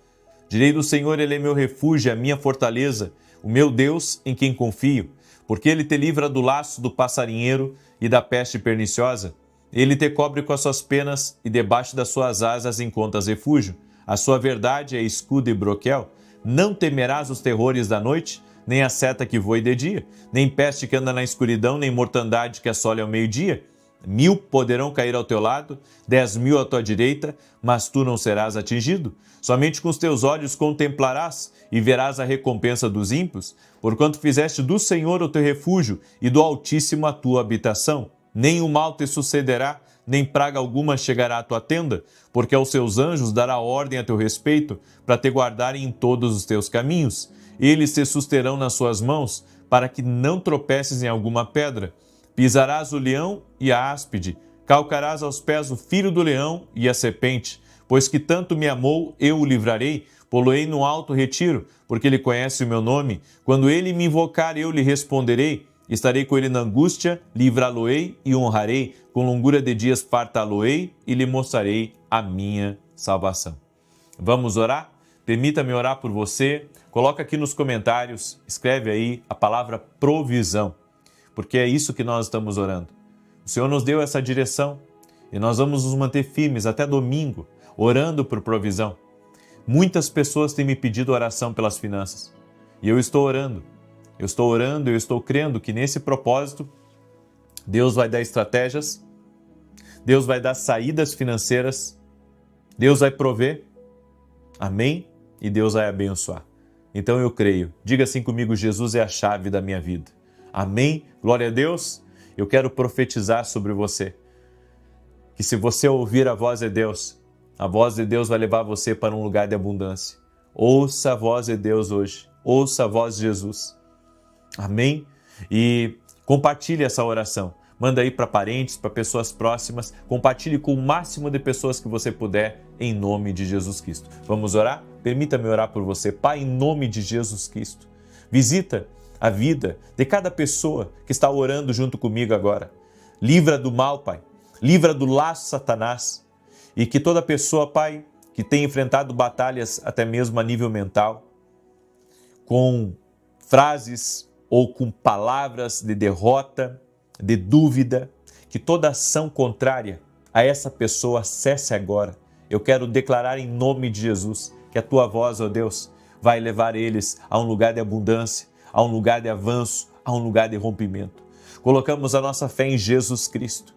Direi do Senhor, Ele é meu refúgio, a minha fortaleza, o meu Deus em quem confio, porque Ele te livra do laço do passarinheiro e da peste perniciosa. Ele te cobre com as suas penas e debaixo das suas asas encontras refúgio. A sua verdade é escudo e broquel. Não temerás os terrores da noite, nem a seta que voe de dia, nem peste que anda na escuridão, nem mortandade que assole ao meio-dia. 1000 poderão cair ao teu lado, 10.000 à tua direita, mas tu não serás atingido. Somente com os teus olhos contemplarás e verás a recompensa dos ímpios, porquanto fizeste do Senhor o teu refúgio e do Altíssimo a tua habitação. Nem o mal te sucederá, nem praga alguma chegará à tua tenda, porque aos seus anjos dará ordem a teu respeito, para te guardarem em todos os teus caminhos. Eles te susterão nas suas mãos, para que não tropeces em alguma pedra. Pisarás o leão e a áspide, calcarás aos pés o filho do leão e a serpente. Pois que tanto me amou, eu o livrarei, pô-lo-ei no alto retiro, porque ele conhece o meu nome. Quando ele me invocar, eu lhe responderei. Estarei com ele na angústia, livrá-lo-ei e honrarei. Com longura de dias fartá-lo-ei e lhe mostrarei a minha salvação. Vamos orar? Permita-me orar por você. Coloca aqui nos comentários, escreve aí a palavra provisão, porque é isso que nós estamos orando. O Senhor nos deu essa direção e nós vamos nos manter firmes até domingo, orando por provisão. Muitas pessoas têm me pedido oração pelas finanças e eu estou orando. Eu estou crendo que nesse propósito Deus vai dar estratégias, Deus vai dar saídas financeiras, Deus vai prover, amém? E Deus vai abençoar. Então eu creio. Diga assim comigo: Jesus é a chave da minha vida. Amém? Glória a Deus. Eu quero profetizar sobre você, que se você ouvir a voz de Deus, a voz de Deus vai levar você para um lugar de abundância. Ouça a voz de Deus hoje. Ouça a voz de Jesus. Amém? E compartilhe essa oração. Manda aí para parentes, para pessoas próximas. Compartilhe com o máximo de pessoas que você puder, em nome de Jesus Cristo. Vamos orar? Permita-me orar por você. Pai, em nome de Jesus Cristo, visita a vida de cada pessoa que está orando junto comigo agora. Livra do mal, Pai. Livra do laço Satanás. E que toda pessoa, Pai, que tem enfrentado batalhas até mesmo a nível mental, com frases ou com palavras de derrota, de dúvida, que toda ação contrária a essa pessoa cesse agora. Eu quero declarar em nome de Jesus que a tua voz, ó Deus, vai levar eles a um lugar de abundância, a um lugar de avanço, a um lugar de rompimento. Colocamos a nossa fé em Jesus Cristo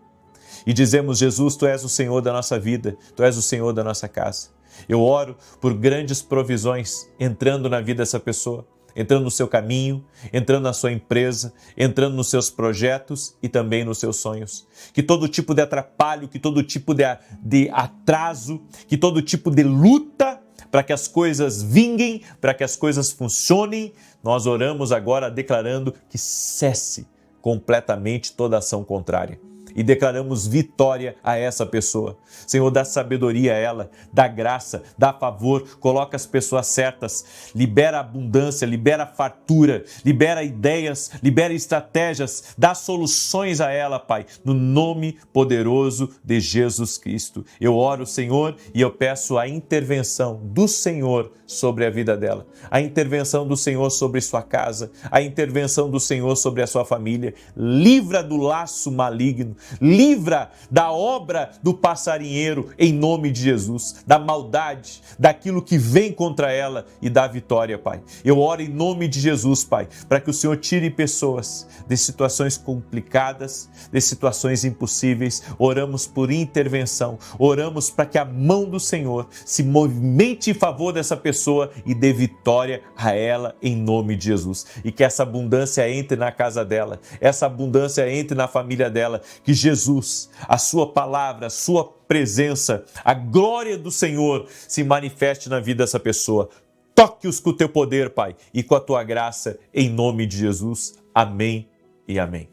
e dizemos: Jesus, Tu és o Senhor da nossa vida, Tu és o Senhor da nossa casa. Eu oro por grandes provisões entrando na vida dessa pessoa, entrando no seu caminho, entrando na sua empresa, entrando nos seus projetos e também nos seus sonhos. Que todo tipo de atrapalho, que todo tipo de atraso, que todo tipo de luta para que as coisas vinguem, para que as coisas funcionem, nós oramos agora declarando que cesse completamente toda ação contrária. E declaramos vitória a essa pessoa. Senhor, dá sabedoria a ela, dá graça, dá favor, coloca as pessoas certas, libera abundância, libera fartura, libera ideias, libera estratégias, dá soluções a ela, Pai, no nome poderoso de Jesus Cristo. Eu oro, Senhor, e eu peço a intervenção do Senhor sobre a vida dela, a intervenção do Senhor sobre sua casa, a intervenção do Senhor sobre a sua família. Livra do laço maligno, livra da obra do passarinheiro em nome de Jesus, da maldade, daquilo que vem contra ela e da vitória, Pai. Eu oro em nome de Jesus, Pai, para que o Senhor tire pessoas de situações complicadas, de situações impossíveis. Oramos por intervenção, oramos para que a mão do Senhor se movimente em favor dessa pessoa e dê vitória a ela em nome de Jesus. E que essa abundância entre na casa dela, essa abundância entre na família dela, que Jesus, a sua palavra, a sua presença, a glória do Senhor se manifeste na vida dessa pessoa. Toque-os com o teu poder, Pai, e com a tua graça, em nome de Jesus. Amém e amém.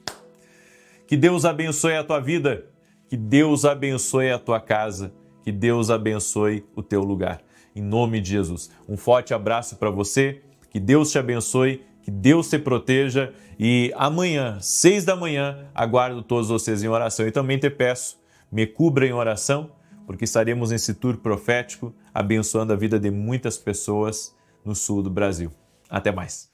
Que Deus abençoe a tua vida, que Deus abençoe a tua casa, que Deus abençoe o teu lugar. Em nome de Jesus. Um forte abraço para você, que Deus te abençoe, que Deus te proteja e amanhã, 6 da manhã, aguardo todos vocês em oração. E também te peço, me cubra em oração, porque estaremos nesse tour profético, abençoando a vida de muitas pessoas no sul do Brasil. Até mais.